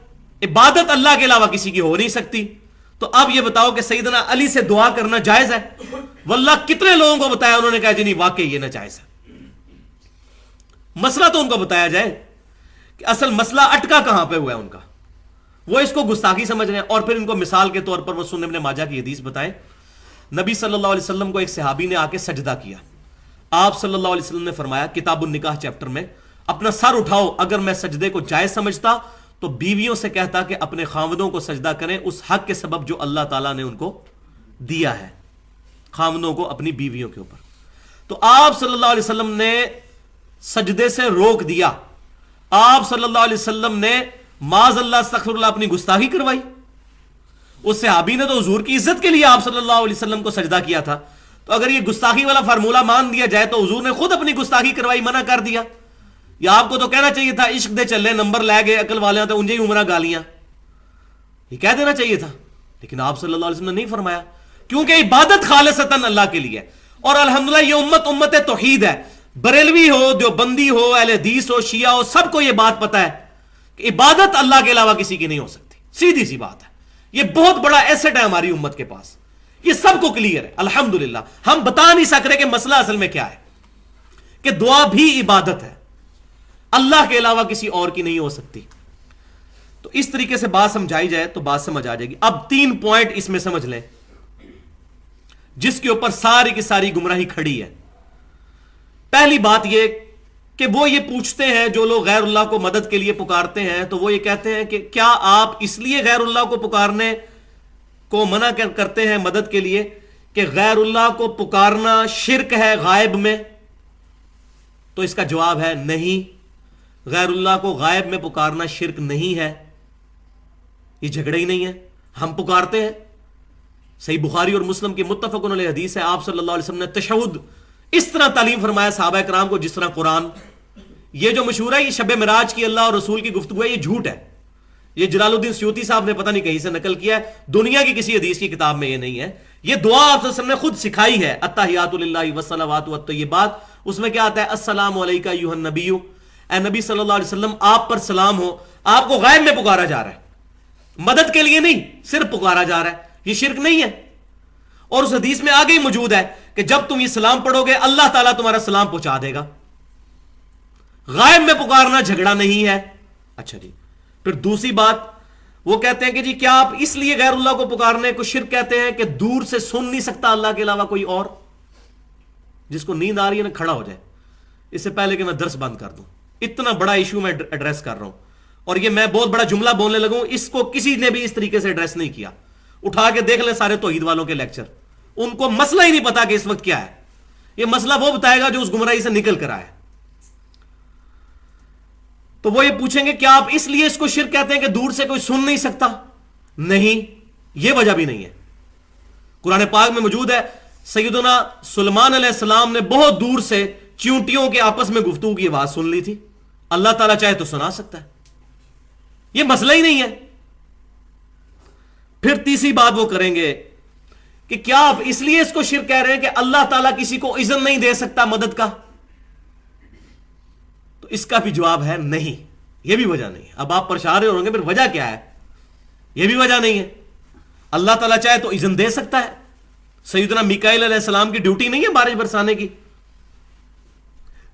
عبادت اللہ کے علاوہ کسی کی ہو نہیں سکتی. تو اب یہ بتاؤ کہ سیدنا علی سے دعا کرنا جائز ہے؟ واللہ کتنے لوگوں کو بتایا, انہوں نے کہا جی نہیں واقعی یہ ناجائز ہے. مسئلہ تو ان کو بتایا جائے کہ اصل مسئلہ اٹکا کہاں پہ ہوا ہے ان کا. وہ اس کو گستاخی سمجھ رہے ہیں, اور پھر ان کو مثال کے طور پر وہ سنن ابن ماجہ کی حدیث بتائیں. نبی صلی اللہ علیہ وسلم کو ایک صحابی نے آ کے سجدہ کیا. آپ صلی اللہ علیہ وسلم نے فرمایا کتاب النکاح چیپٹر میں, اپنا سر اٹھاؤ, اگر میں سجدے کو جائز سمجھتا تو بیویوں سے کہتا کہ اپنے خاوندوں کو سجدہ کریں اس حق کے سبب جو اللہ تعالیٰ نے ان کو دیا ہے, خاوندوں کو اپنی بیویوں کے اوپر. تو آپ صلی اللہ علیہ وسلم نے سجدے سے روک دیا. آپ صلی اللہ علیہ وسلم نے معاذ اللہ استغفر اللہ اپنی گستاخی کروائی. اس صحابی نے تو حضور کی عزت کے لیے آپ صلی اللہ علیہ وسلم کو سجدہ کیا تھا. تو اگر یہ گستاخی والا فارمولہ مان دیا جائے تو حضور نے خود اپنی گستاخی کروائی, منع کر دیا. یا آپ کو تو کہنا چاہیے تھا عشق دے چلے نمبر لے گئے عقل والے تو انجے ہی عمرہ گالیاں, یہ کہہ دینا چاہیے تھا. لیکن آپ صلی اللہ علیہ وسلم نے نہیں فرمایا, کیونکہ عبادت خالصتاً اللہ کے لیے. اور الحمدللہ یہ امت توحید ہے. بریلوی ہو, دیوبندی ہو, اہل حدیث ہو, شیعہ ہو, سب کو یہ بات پتہ ہے کہ عبادت اللہ کے علاوہ کسی کی نہیں ہو سکتی. سیدھی سی بات ہے. یہ بہت بڑا ایسٹ ہے ہماری امت کے پاس, یہ سب کو کلیئر ہے الحمدللہ. ہم بتا نہیں سک رہے کہ مسئلہ اصل میں کیا ہے, کہ دعا بھی عبادت ہے, اللہ کے علاوہ کسی اور کی نہیں ہو سکتی. تو اس طریقے سے بات سمجھائی جائے تو بات سمجھ آ جائے گی. اب 3 پوائنٹ اس میں سمجھ لیں جس کے اوپر ساری کی ساری گمراہی کھڑی ہے. پہلی بات یہ کہ وہ یہ پوچھتے ہیں, جو لوگ غیر اللہ کو مدد کے لیے پکارتے ہیں, تو وہ یہ کہتے ہیں کہ کیا آپ اس لیے غیر اللہ کو پکارنے کو منع کرتے ہیں مدد کے لیے کہ غیر اللہ کو پکارنا شرک ہے غائب میں؟ تو اس کا جواب ہے نہیں, غیر اللہ کو غائب میں پکارنا شرک نہیں ہے. یہ جھگڑا ہی نہیں ہے, ہم پکارتے ہیں. صحیح بخاری اور مسلم کی متفق علیہ حدیث ہے, آپ صلی اللہ علیہ وسلم نے تشہد اس طرح تعلیم فرمایا صحابہ کرام کو جس طرح قرآن. یہ جو مشہور ہے یہ شب معراج کی اللہ اور رسول کی گفتگو ہے, یہ جھوٹ ہے. یہ جلال الدین سیوطی صاحب نے پتہ نہیں کہیں سے نقل کیا ہے, دنیا کی کسی حدیث کی کتاب میں یہ نہیں ہے. یہ دعا آپ صلی اللہ علیہ وسلم نے خود سکھائی ہے, التحیات للہ والصلوات والطیبات. اس میں کیا آتا ہے, السلام علیکہ ایھا النبی, اے نبی صلی اللہ علیہ وسلم آپ پر سلام ہو. آپ کو غائب میں پکارا جا رہا ہے, مدد کے لیے نہیں، صرف پکارا جا رہا ہے، یہ شرک نہیں ہے۔ اور اس حدیث میں آگے ہی موجود ہے کہ جب تم یہ سلام پڑھو گے اللہ تعالیٰ تمہارا سلام پہنچا دے گا۔ غائب میں پکارنا جھگڑا نہیں ہے۔ اچھا جی، پھر دوسری بات وہ کہتے ہیں کہ جی کیا آپ اس لیے غیر اللہ کو پکارنے کو شرک کہتے ہیں کہ دور سے سن نہیں سکتا اللہ کے علاوہ کوئی اور؟ جس کو نیند آ رہی ہے نا کھڑا ہو جائے، اس سے پہلے کہ میں درس بند کر دوں، اتنا بڑا ایشو میں ایڈریس کر رہا ہوں، اور یہ میں بہت بڑا جملہ بولنے لگوں، اس کو کسی نے بھی اس طریقے سے ایڈریس نہیں کیا۔ اٹھا کے دیکھ لیں سارے توحید والوں کے لیکچر، ان کو مسئلہ ہی نہیں پتا کہ اس وقت کیا ہے۔ یہ مسئلہ وہ بتائے گا جو اس گمراہی سے نکل کر آیا۔ تو وہ یہ پوچھیں گے کیا آپ اس لیے اس کو شرک کہتے ہیں کہ دور سے کوئی سن نہیں سکتا؟ نہیں، یہ وجہ بھی نہیں ہے۔ قرآن پاک میں موجود ہے سیدنا سلیمان علیہ السلام نے بہت دور سے چیونٹیوں کے آپس میں گفتگو کی آواز سن لی تھی، اللہ تعالیٰ چاہے تو سنا سکتا ہے، یہ مسئلہ ہی نہیں ہے۔ پھر تیسری بات وہ کریں گے کہ کیا آپ اس لیے اس کو شرک کہہ رہے ہیں کہ اللہ تعالیٰ کسی کو اذن نہیں دے سکتا مدد کا؟ تو اس کا بھی جواب ہے نہیں، یہ بھی وجہ نہیں ہے۔ اب آپ پریشان ہوں گے پھر وجہ کیا ہے؟ یہ بھی وجہ نہیں ہے۔ اللہ تعالیٰ چاہے تو اذن دے سکتا ہے۔ سیدنا میکائیل علیہ السلام کی ڈیوٹی نہیں ہے بارش برسانے کی،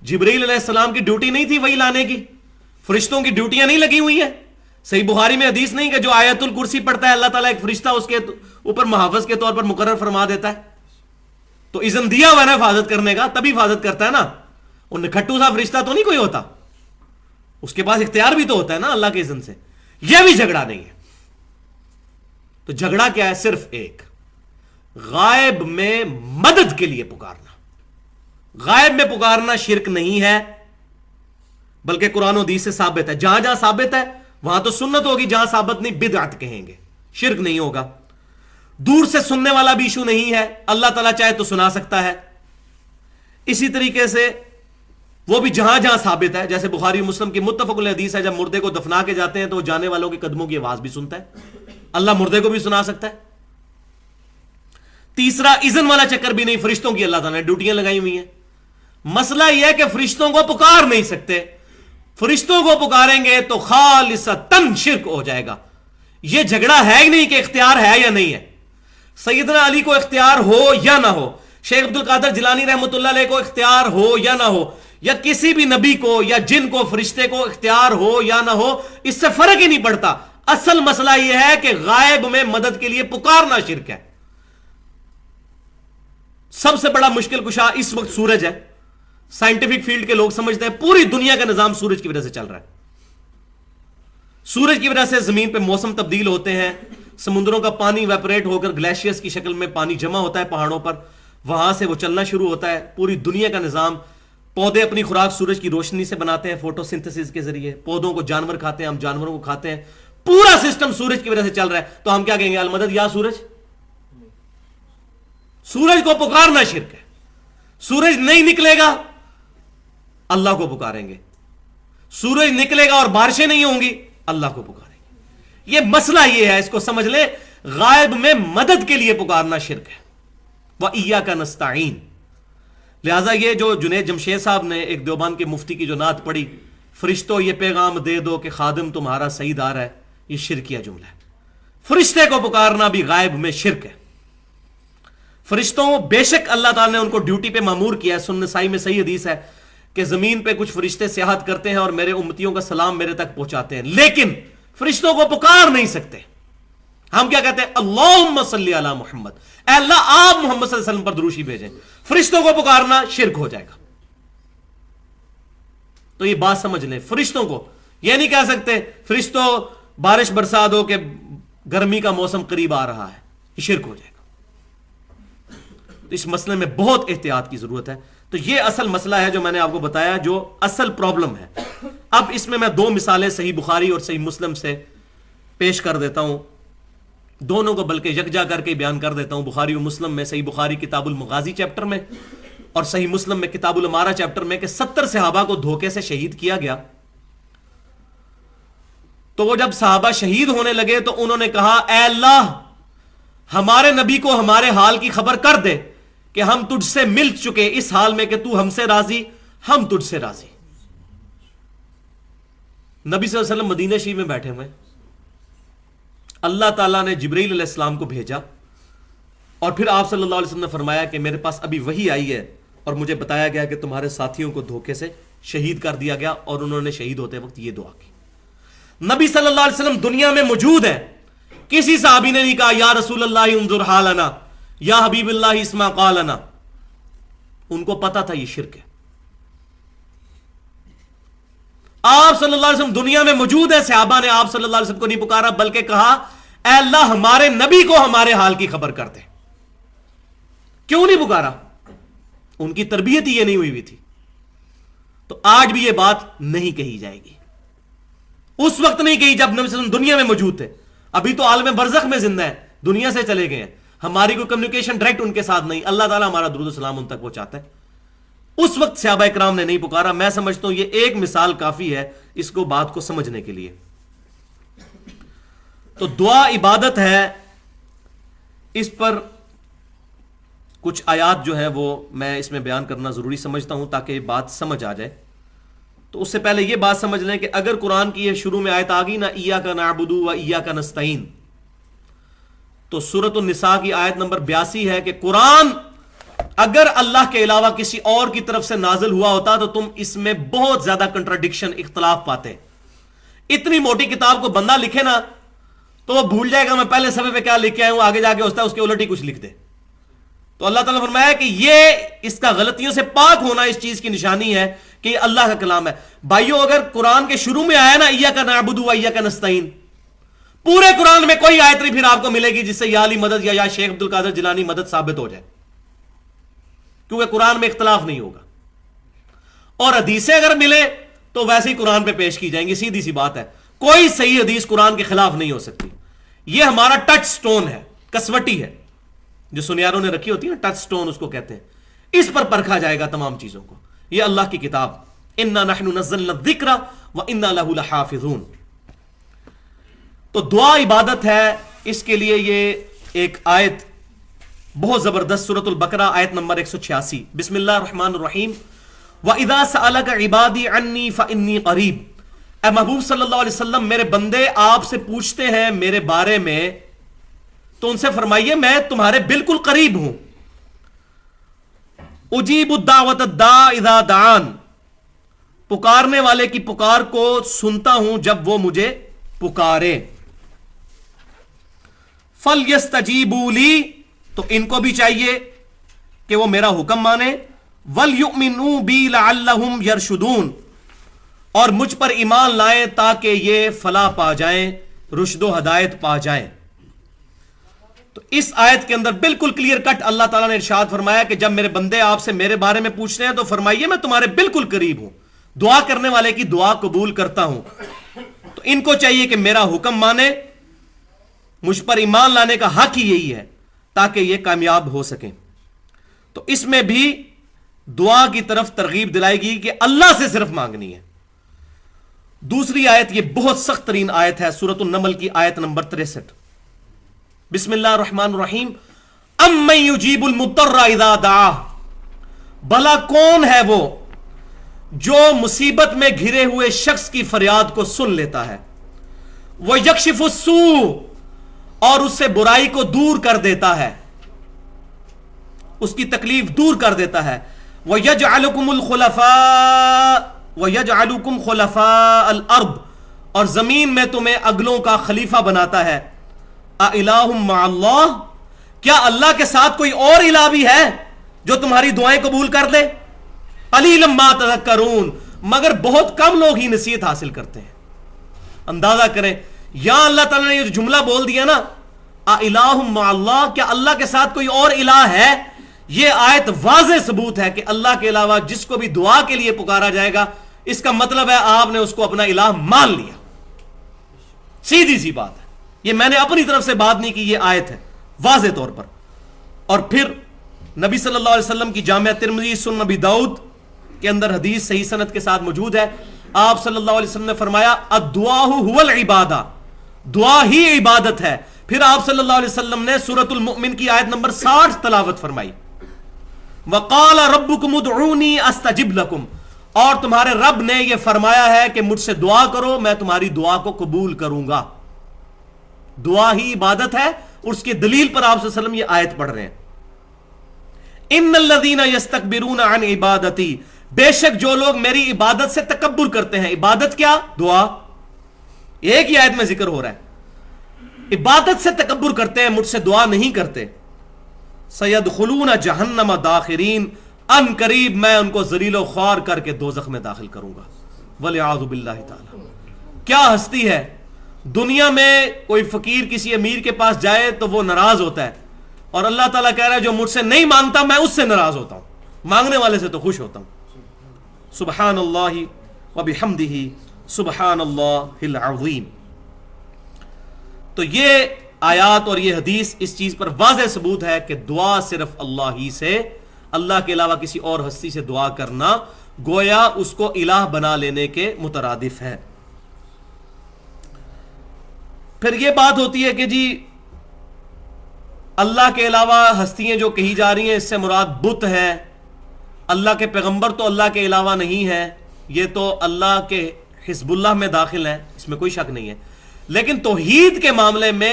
جبرائیل علیہ السلام کی ڈیوٹی نہیں تھی وہی لانے کی، فرشتوں کی ڈیوٹیاں نہیں لگی ہوئی ہیں؟ صحیح بخاری میں حدیث نہیں کہ جو آیت الکرسی پڑھتا ہے اللہ تعالیٰ ایک فرشتہ اس کے اوپر محافظ کے طور پر مقرر فرما دیتا ہے؟ تو اذن دیا ہوا نا حفاظت کرنے کا، تبھی حفاظت کرتا ہے نا۔ اور نکھٹو سا فرشتہ تو نہیں کوئی ہوتا، اس کے پاس اختیار بھی تو ہوتا ہے نا اللہ کے اذن سے۔ یہ بھی جھگڑا نہیں ہے۔ تو جھگڑا کیا ہے؟ صرف ایک، غائب میں مدد کے لیے پکارنا۔ غائب میں پکارنا شرک نہیں ہے، بلکہ قرآن و حدیث سے ثابت ہے۔ جہاں جہاں ثابت ہے وہاں تو سنت ہوگی، جہاں ثابت نہیں بدعت کہیں گے، شرک نہیں ہوگا۔ دور سے سننے والا بھی ایشو نہیں ہے، اللہ تعالیٰ چاہے تو سنا سکتا ہے۔ اسی طریقے سے وہ بھی جہاں جہاں ثابت ہے، جیسے بخاری و مسلم کی متفق علیہ حدیث ہے جب مردے کو دفنا کے جاتے ہیں تو وہ جانے والوں کے قدموں کی آواز بھی سنتا ہے، اللہ مردے کو بھی سنا سکتا ہے۔ تیسرا، اذن والا چکر بھی نہیں، فرشتوں کی اللہ تعالیٰ نے ڈیوٹیاں لگائی ہوئی ہیں۔ مسئلہ یہ ہے کہ فرشتوں کو پکار نہیں سکتے، فرشتوں کو پکاریں گے تو خالصتاً شرک ہو جائے گا۔ یہ جھگڑا ہے ہی نہیں کہ اختیار ہے یا نہیں ہے، سیدنا علی کو اختیار ہو یا نہ ہو، شیخ عبد القادر جیلانی رحمۃ اللہ علیہ کو اختیار ہو یا نہ ہو، یا کسی بھی نبی کو یا جن کو فرشتے کو اختیار ہو یا نہ ہو، اس سے فرق ہی نہیں پڑتا۔ اصل مسئلہ یہ ہے کہ غائب میں مدد کے لیے پکارنا شرک ہے۔ سب سے بڑا مشکل کشا اس وقت سورج ہے۔ سائنٹیفک فیلڈ کے لوگ سمجھتے ہیں پوری دنیا کا نظام سورج کی وجہ سے چل رہا ہے۔ سورج کی وجہ سے زمین پہ موسم تبدیل ہوتے ہیں، سمندروں کا پانی ویپریٹ ہو کر گلیشیئرز کی شکل میں پانی جمع ہوتا ہے پہاڑوں پر، وہاں سے وہ چلنا شروع ہوتا ہے۔ پوری دنیا کا نظام، پودے اپنی خوراک سورج کی روشنی سے بناتے ہیں فوٹو سنتھسس کے ذریعے، پودوں کو جانور کھاتے ہیں، ہم جانوروں کو کھاتے ہیں، پورا سسٹم سورج کی وجہ سے چل رہا ہے۔ تو ہم کیا کہیں گے؟ المدد یا سورج؟ سورج کو پکارنا شرک ہے۔ سورج نہیں نکلے گا اللہ کو پکاریں گے، سورج نکلے گا اور بارشیں نہیں ہوں گی اللہ کو پکاریں گے۔ یہ مسئلہ یہ ہے، اس کو سمجھ لیں، غائب میں مدد کے لیے پکارنا شرک ہے۔ وَإِيَّاكَ نَسْتَعِينُ۔ لہٰذا یہ جو جنید جمشید صاحب نے ایک دیوبند کے مفتی کی جو نعت پڑھی، فرشتوں یہ پیغام دے دو کہ خادم تمہارا سعید آ رہا ہے، یہ شرکیہ جملہ ہے۔ فرشتے کو پکارنا بھی غائب میں شرک ہے۔ فرشتوں بے شک اللہ تعالیٰ نے ان کو ڈیوٹی پہ مامور کیا ہے، سنن نسائی میں صحیح حدیث ہے کہ زمین پہ کچھ فرشتے سیاحت کرتے ہیں اور میرے امتیوں کا سلام میرے تک پہنچاتے ہیں، لیکن فرشتوں کو پکار نہیں سکتے۔ ہم کیا کہتے ہیں؟ اللہم صلی علی محمد، اے اللہ آپ محمد صلی اللہ علیہ وسلم پر دروشی بھیجیں۔ فرشتوں کو پکارنا شرک ہو جائے گا۔ تو یہ بات سمجھ لیں، فرشتوں کو یہ نہیں کہہ سکتے فرشتوں بارش برسا دو کہ گرمی کا موسم قریب آ رہا ہے، یہ شرک ہو جائے گا۔ تو اس مسئلے میں بہت احتیاط کی ضرورت ہے۔ تو یہ اصل مسئلہ ہے جو میں نے آپ کو بتایا، جو اصل پرابلم ہے۔ اب اس میں دو مثالیں صحیح بخاری اور صحیح مسلم سے پیش کر دیتا ہوں، دونوں کو بلکہ یکجا کر کے بیان کر دیتا ہوں۔ بخاری و مسلم میں، صحیح بخاری کتاب المغازی چیپٹر میں اور صحیح مسلم میں کتاب الامارہ چیپٹر میں، کہ 70 صحابہ کو دھوکے سے شہید کیا گیا۔ تو وہ جب صحابہ شہید ہونے لگے تو انہوں نے کہا اے اللہ ہمارے نبی کو ہمارے حال کی خبر کر دے کہ ہم تجھ سے مل چکے اس حال میں کہ تو ہم سے راضی، ہم تجھ سے راضی۔ نبی صلی اللہ علیہ وسلم مدینہ شریف میں بیٹھے ہوئے، اللہ تعالیٰ نے جبریل علیہ السلام کو بھیجا اور پھر آپ صلی اللہ علیہ وسلم نے فرمایا کہ میرے پاس ابھی وحی آئی ہے اور مجھے بتایا گیا کہ تمہارے ساتھیوں کو دھوکے سے شہید کر دیا گیا، اور انہوں نے شہید ہوتے وقت یہ دعا کی۔ نبی صلی اللہ علیہ وسلم دنیا میں موجود ہے، کسی صحابی نے نہیں کہا یا رسول اللہ انظر حالنا یا حبیب اللہ اسمع قالنا، ان کو پتا تھا یہ شرک ہے۔ آپ صلی اللہ علیہ وسلم دنیا میں موجود ہے، صحابہ نے آپ صلی اللہ علیہ وسلم کو نہیں پکارا بلکہ کہا اے اللہ ہمارے نبی کو ہمارے حال کی خبر کر دے۔ کیوں نہیں پکارا؟ ان کی تربیت ہی یہ نہیں ہوئی تھی۔ تو آج بھی یہ بات نہیں کہی جائے گی، اس وقت نہیں کہی جب نبی صلی اللہ علیہ وسلم دنیا میں موجود تھے۔ ابھی تو عالم برزخ میں زندہ ہے، دنیا سے چلے گئے ہیں، ہماری کوئی کمیونیکیشن ڈائریکٹ ان کے ساتھ نہیں، اللہ تعالیٰ ہمارا درود و سلام ان تک پہنچاتا ہے۔ اس وقت صحابہ کرام نے نہیں پکارا۔ میں سمجھتا ہوں یہ ایک مثال کافی ہے اس کو بات کو سمجھنے کے لیے۔ تو دعا عبادت ہے، اس پر کچھ آیات جو ہے وہ میں اس میں بیان کرنا ضروری سمجھتا ہوں تاکہ یہ بات سمجھ آ جائے۔ تو اس سے پہلے یہ بات سمجھ لیں کہ اگر قرآن کی یہ شروع میں آیت آ گئی نا ایاک نعبد و ایاک نستعین، تو سورۃ النساء کی آیت نمبر 82 ہے کہ قرآن اگر اللہ کے علاوہ کسی اور کی طرف سے نازل ہوا ہوتا تو تم اس میں بہت زیادہ کنٹراڈکشن، اختلاف پاتے۔ اتنی موٹی کتاب کو بندہ لکھے نا تو وہ بھول جائے گا میں پہلے صفحے پہ کیا لکھ کے آیا ہوں، آگے جا کے ہوتا ہے اس کے الٹ ہی کچھ لکھ دے۔ تو اللہ تعالیٰ نے فرمایا کہ یہ اس کا غلطیوں سے پاک ہونا اس چیز کی نشانی ہے کہ یہ اللہ کا کلام ہے۔ بھائیو اگر قرآن کے شروع میں آیا نا ایاک نعبد و ایاک نستعین، پورے قرآن میں کوئی آیت نہیں پھر آپ کو ملے گی جس سے یا علی مدد یا شیخ عبد القادر جیلانی مدد ثابت ہو جائے، کیونکہ قرآن میں اختلاف نہیں ہوگا۔ اور حدیثیں اگر ملے تو ویسے ہی قرآن پہ پیش کی جائیں گی، سیدھی سی بات ہے۔ کوئی صحیح حدیث قرآن کے خلاف نہیں ہو سکتی۔ یہ ہمارا ٹچ سٹون ہے، کسوٹی ہے جو سنیاروں نے رکھی ہوتی ہے نا، ٹچ سٹون اس کو کہتے ہیں۔ اس پر پرکھا جائے گا تمام چیزوں کو۔ یہ اللہ کی کتاب، انا نحن نزلنا الذکر وانا لہ لحافظون۔ تو دعا عبادت ہے، اس کے لیے یہ ایک آیت بہت زبردست سورۃ البقرہ آیت نمبر 186، بسم اللہ الرحمن الرحیم وَإِذَا سَأَلَكَ عِبَادِي عَنِّي فَإِنِّي قَرِيب۔ اے محبوب صلی اللہ علیہ وسلم میرے بندے آپ سے پوچھتے ہیں میرے بارے میں تو ان سے فرمائیے میں تمہارے بالکل قریب ہوں۔ اجیب الدعوۃ الداع اذا دعان، پکارنے والے کی پکار کو سنتا ہوں جب وہ مجھے پکارے۔ فَلْيَسْتَجِيبُوا لِي، تو ان کو بھی چاہیے کہ وہ میرا حکم مانے، وَلْيُؤْمِنُوا بِي لَعَلَّهُمْ يَرْشُدُونَ، اور مجھ پر ایمان لائیں تاکہ یہ فلاح پا جائیں، رشد و ہدایت پا جائیں۔ تو اس آیت کے اندر بالکل کلیئر کٹ اللہ تعالیٰ نے ارشاد فرمایا کہ جب میرے بندے آپ سے میرے بارے میں پوچھتے ہیں تو فرمائیے میں تمہارے بالکل قریب ہوں، دعا کرنے والے کی دعا قبول کرتا ہوں۔ تو ان کو چاہیے کہ میرا حکم مانے، مجھ پر ایمان لانے کا حق ہی یہی ہے تاکہ یہ کامیاب ہو سکیں۔ تو اس میں بھی دعا کی طرف ترغیب دلائی گئی کہ اللہ سے صرف مانگنی ہے۔ دوسری آیت یہ بہت سخت ترین آیت ہے، سورۃ النمل کی آیت نمبر 63، بسم اللہ الرحمن الرحیم امن یجیب المضطر اذا دعاہ، بھلا کون ہے وہ جو مصیبت میں گھرے ہوئے شخص کی فریاد کو سن لیتا ہے، وَيَكْشِفُ السُّوءَ، اور اس سے برائی کو دور کر دیتا ہے، اس کی تکلیف دور کر دیتا ہے، وَيَجْعَلُكُمُ الْخُلَفَاءَ وَيَجْعَلُكُمْ خُلَفَاءَ الْأَرْضِ، اور زمین میں تمہیں اگلوں کا خلیفہ بناتا ہے۔ اَإِلَٰهٌ مَّعَ اللَّهِ، کیا اللہ کے ساتھ کوئی اور الہ بھی ہے جو تمہاری دعائیں قبول کر دے؟ قَلِيلًا مَّا تَذَكَّرُونَ، مگر بہت کم لوگ ہی نصیحت حاصل کرتے ہیں۔ اندازہ کریں یہاں اللہ تعالیٰ نے یہ جملہ بول دیا نا اِلَٰهٌ مَّعَ اللَّهِ، کیا اللہ کے ساتھ کوئی اور الہ ہے؟ یہ آیت واضح ثبوت ہے کہ اللہ کے علاوہ جس کو بھی دعا کے لیے پکارا جائے گا اس کا مطلب ہے آپ نے اس کو اپنا الہ مان لیا۔ سیدھی سی بات ہے، یہ میں نے اپنی طرف سے بات نہیں کی، یہ آیت ہے واضح طور پر۔ اور پھر نبی صلی اللہ علیہ وسلم کی جامعہ ترمذی سنن نبی داؤد کے اندر حدیث صحیح سند کے ساتھ موجود ہے، آپ صلی اللہ علیہ وسلم نے فرمایا الدعاء هو العبادہ، دعا ہی عبادت ہے۔ پھر آپ صلی اللہ علیہ وسلم نے سورۃ المؤمن کی آیت نمبر 60 تلاوت فرمائی، وقال ربکم ادعونی استجب لکم، اور تمہارے رب نے یہ فرمایا ہے کہ مجھ سے دعا کرو میں تمہاری دعا کو قبول کروں گا۔ دعا ہی عبادت ہے، اور اس کی دلیل پر آپ صلی اللہ علیہ وسلم یہ آیت پڑھ رہے ہیں، ان الذین یستکبرون عن عبادتی، بے شک جو لوگ میری عبادت سے تکبر کرتے ہیں. عبادت کیا؟ دعا. ایک ہی آیت میں ذکر ہو رہا ہے. عبادت سے تکبر کرتے ہیں، مجھ سے دعا نہیں کرتے. سیدخلون جہنم داخرین، ان قریب میں ان کو ذلیل و خوار کر کے دوزخ میں داخل کروں گا. والعیاذ باللہ تعالی. کیا ہستی ہے دنیا میں، کوئی فقیر کسی امیر کے پاس جائے تو وہ ناراض ہوتا ہے، اور اللہ تعالیٰ کہہ رہا ہے جو مجھ سے نہیں مانگتا میں اس سے ناراض ہوتا ہوں، مانگنے والے سے تو خوش ہوتا ہوں. سبحان اللہ وبحمدہ سبحان اللہ العظیم. تو یہ آیات اور یہ حدیث اس چیز پر واضح ثبوت ہے کہ دعا صرف اللہ ہی سے، اللہ کے علاوہ کسی اور ہستی سے دعا کرنا گویا اس کو الہ بنا لینے کے مترادف ہے. پھر یہ بات ہوتی ہے کہ جی اللہ کے علاوہ ہستیاں جو کہی جا رہی ہیں اس سے مراد بت ہے، اللہ کے پیغمبر تو اللہ کے علاوہ نہیں ہے، یہ تو اللہ کے حزب اللہ میں داخل ہیں، اس میں کوئی شک نہیں ہے. لیکن توحید کے معاملے میں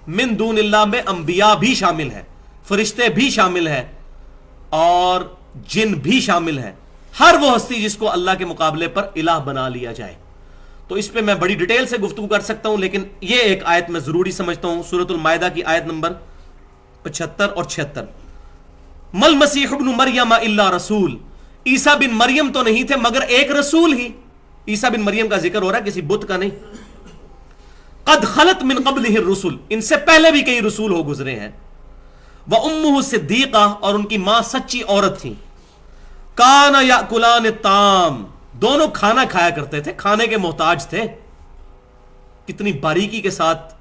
من دون اللہ میں انبیاء بھی شامل ہیں، فرشتے بھی شامل ہیں، اور جن بھی شامل ہیں. ہر وہ ہستی جس کو اللہ کے مقابلے پر الہ بنا لیا جائے. تو اس پہ میں بڑی ڈیٹیل سے گفتگو کر سکتا ہوں، لیکن یہ ایک آیت میں ضروری سمجھتا ہوں، سورۃ المائدہ کی آیت نمبر 75 اور 76. مل مسیح ابن مریم الا رسول، عیسیٰ بن مریم تو نہیں تھے مگر ایک رسول ہی. عیسیٰ بن مریم کا ذکر ہو رہا ہے، کسی بت کا نہیں. قد خلت من قبلہ الرسل، ان سے پہلے بھی کئی رسول ہو گزرے ہیں. وامہ صدیقہ، اور ان کی ماں سچی عورت تھی. کانا یاکلان الطعام، دونوں کھانا کھایا کرتے تھے، کھانے کے محتاج تھے. کتنی باریکی کے ساتھ،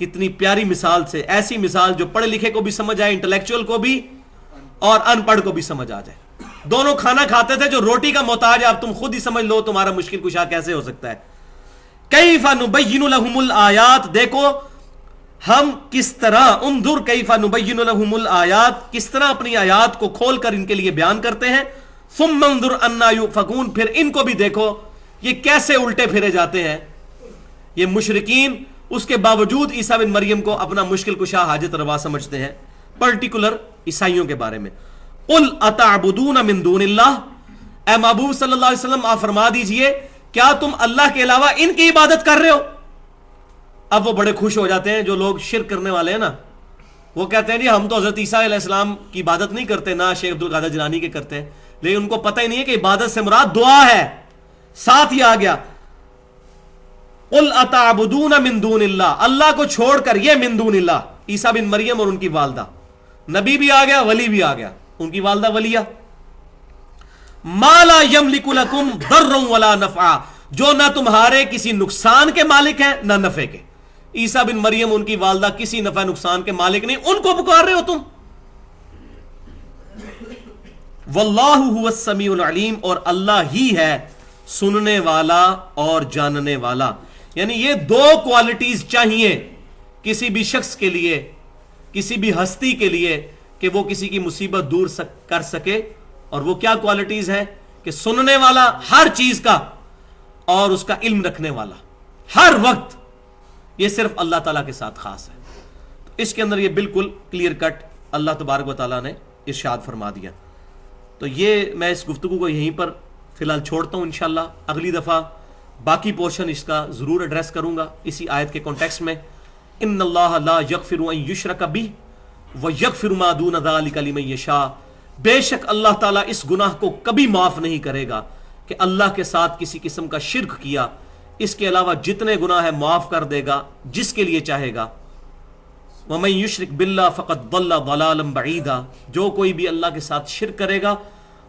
کتنی پیاری مثال سے، ایسی مثال جو پڑھے لکھے کو بھی سمجھ آئے، انٹلیکچوئل کو بھی اور ان پڑھ کو بھی سمجھ آ جائے. دونوں کھانا کھاتے تھے، جو روٹی کا محتاج ہے اب تم خود ہی سمجھ لو تمہارا مشکل کشا کیسے ہو سکتا ہے. کیف نبین لہم الآیات، دیکھو ہم کس طرح، انظر کیف نبین لہم الآیات، کس طرح اپنی آیات کو کھول کر ان کے لیے بیان کرتے ہیں. ثم انظر انا یؤفکون، پھر ان کو بھی دیکھو یہ کیسے الٹے پھرے جاتے ہیں. یہ مشرکین اس کے باوجود عیسیٰ بن مریم کو اپنا مشکل کشا حاجت روا سمجھتے ہیں، پرٹیکولر عیسائیوں کے بارے میں. قل اتعبدون من دون اللہ، اے محبوب صلی اللہ علیہ وسلم آپ فرما دیجئے کیا تم اللہ کے علاوہ ان کی عبادت کر رہے ہو؟ اب وہ بڑے خوش ہو جاتے ہیں جو لوگ شرک کرنے والے ہیں نا، وہ کہتے ہیں جی ہم تو حضرت عیسیٰ علیہ السلام کی عبادت نہیں کرتے، نہ شیخ عبد القادر جیلانی کے کرتے ہیں، لیکن ان کو پتہ ہی نہیں ہے کہ عبادت سے مراد دعا ہے. ساتھ ہی آ گیا قل اتعبدون من دون اللہ، اللہ کو چھوڑ کر، یہ من دون اللہ عیسیٰ بن مریم اور ان کی والدہ، نبی بھی آ گیا ولی بھی آ گیا، ان کی والدہ ولیہ. ما لا یملک لکم ضرا ولا نفعا، جو نہ تمہارے کسی نقصان کے مالک ہیں نہ نفع کے. عیسیٰ بن مریم ان کی والدہ کسی نفع نقصان کے مالک نہیں، ان کو پکار رہے ہو تم. واللہ هو السمیع العلیم، اور اللہ ہی ہے سننے والا اور جاننے والا. یعنی یہ دو کوالٹیز چاہیے کسی بھی شخص کے لیے، کسی بھی ہستی کے لیے، کہ وہ کسی کی مصیبت دور کر سکے. اور وہ کیا کوالٹیز ہیں؟ کہ سننے والا ہر چیز کا، اور اس کا علم رکھنے والا ہر وقت. یہ صرف اللہ تعالیٰ کے ساتھ خاص ہے. اس کے اندر یہ بالکل کلیئر کٹ اللہ تبارک و تعالیٰ نے ارشاد فرما دیا. تو یہ میں اس گفتگو کو یہیں پر فی الحال چھوڑتا ہوں. انشاءاللہ اگلی دفعہ باقی پورشن اس کا ضرور ایڈریس کروں گا اسی آیت کے کانٹیکسٹ میں. ان اللہ لا یغفر ان یشرک بہ ویغفر ما دون ذلک لمن یشاء، بے شک اللہ تعالیٰ اس گناہ کو کبھی معاف نہیں کرے گا کہ اللہ کے ساتھ کسی قسم کا شرک کیا، اس کے علاوہ جتنے گناہ ہیں معاف کر دے گا جس کے لیے چاہے گا. وَمَن يُشْرِكْ بِاللَّهِ فَقَدْ ضَلَّ ضَلَالًا بَعِيدًا، جو کوئی بھی اللہ کے ساتھ شرک کرے گا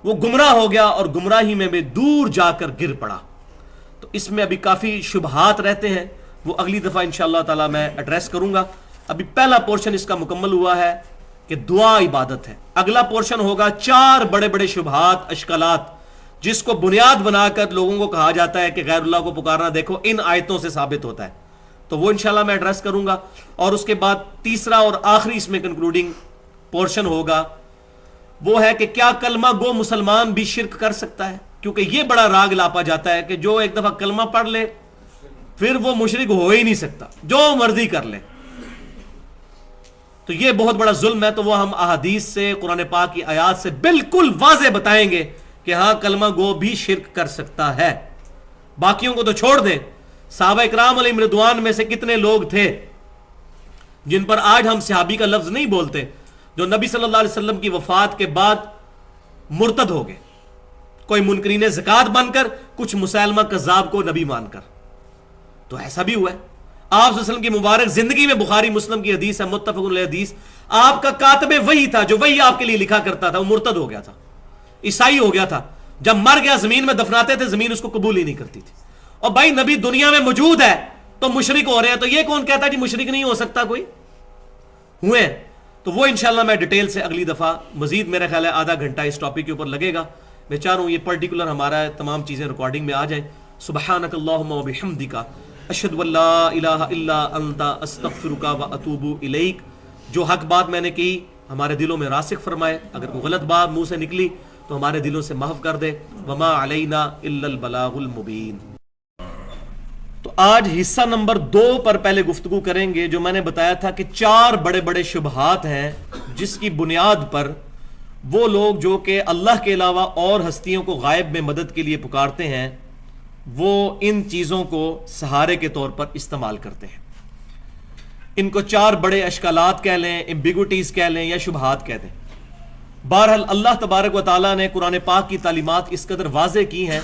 وہ گمراہ ہو گیا اور گمراہی میں بھی دور جا کر گر پڑا. تو اس میں ابھی کافی شبہات رہتے ہیں، وہ اگلی دفعہ انشاءاللہ تعالی میں ایڈریس کروں گا. ابھی پہلا پورشن اس کا مکمل ہوا ہے کہ دعا عبادت ہے. اگلا پورشن ہوگا 4 بڑے بڑے شبہات، اشکالات، جس کو بنیاد بنا کر لوگوں کو کہا جاتا ہے کہ غیر اللہ کو پکارنا دیکھو ان آیتوں سے ثابت ہوتا ہے. تو وہ انشاءاللہ میں ایڈریس کروں گا. اور اس کے بعد تیسرا اور آخری اس میں کنکلوڈنگ پورشن ہوگا، وہ ہے کہ کیا کلمہ گو مسلمان بھی شرک کر سکتا ہے؟ کیونکہ یہ بڑا راگ لاپا جاتا ہے کہ جو ایک دفعہ کلمہ پڑھ لے پھر وہ مشرک ہو ہی نہیں سکتا، جو مرضی کر لے. تو یہ بہت بڑا ظلم ہے. تو وہ ہم احادیث سے، قرآن پاک کی آیات سے بالکل واضح بتائیں گے کہ ہاں کلمہ گو بھی شرک کر سکتا ہے. باقیوں کو تو چھوڑ دیں، صحابہ اکرام علیہم رضوان میں سے کتنے لوگ تھے جن پر آج ہم صحابی کا لفظ نہیں بولتے، جو نبی صلی اللہ علیہ وسلم کی وفات کے بعد مرتد ہو گئے، کوئی منکرین زکات بن کر، کچھ مسلمہ کذاب کو نبی مان کر. تو ایسا بھی ہوا ہے. آپ صلی اللہ علیہ وسلم کی مبارک زندگی میں، بخاری مسلم کی حدیث ہے، متفق علیہ حدیث، آپ کا کاتب وحی تھا جو وحی آپ کے لیے لکھا کرتا تھا، وہ مرتد ہو گیا تھا، عیسائی ہو گیا تھا. جب مر گیا زمین میں دفناتے تھے، زمین اس کو قبول ہی نہیں کرتی تھی. اور بھائی نبی دنیا میں موجود ہے تو مشرک ہو رہے ہیں، تو یہ کون کہتا ہے کہ مشرک نہیں ہو سکتا کوئی؟ ہوئے. تو وہ انشاءاللہ میں ڈیٹیل سے اگلی دفعہ مزید، میرا خیال ہے آدھا گھنٹہ اس ٹاپک کے اوپر لگے گا. میں چاہ رہا ہوں یہ پرٹیکولر ہمارا تمام چیزیں ریکارڈنگ میں آ جائیں. سبحانک اللہم و بحمدک، اشہد ان لا الہ الا انت، استغفرک و اتوب الیک. جو حق بات میں نے کی ہمارے دلوں میں راسخ فرمائے، اگر کوئی غلط بات منہ سے نکلی تو ہمارے دلوں سے محو کر دے. وما علینا الا البلاغ المبین. تو آج حصہ نمبر 2 پر پہلے گفتگو کریں گے. جو میں نے بتایا تھا کہ 4 بڑے بڑے شبہات ہیں جس کی بنیاد پر وہ لوگ جو کہ اللہ کے علاوہ اور ہستیوں کو غائب میں مدد کے لیے پکارتے ہیں، وہ ان چیزوں کو سہارے کے طور پر استعمال کرتے ہیں. ان کو 4 بڑے اشکالات کہہ لیں، ایمبیگوٹیز کہہ لیں، یا شبہات کہہ دیں. بہرحال اللہ تبارک و تعالیٰ نے قرآن پاک کی تعلیمات اس قدر واضح کی ہیں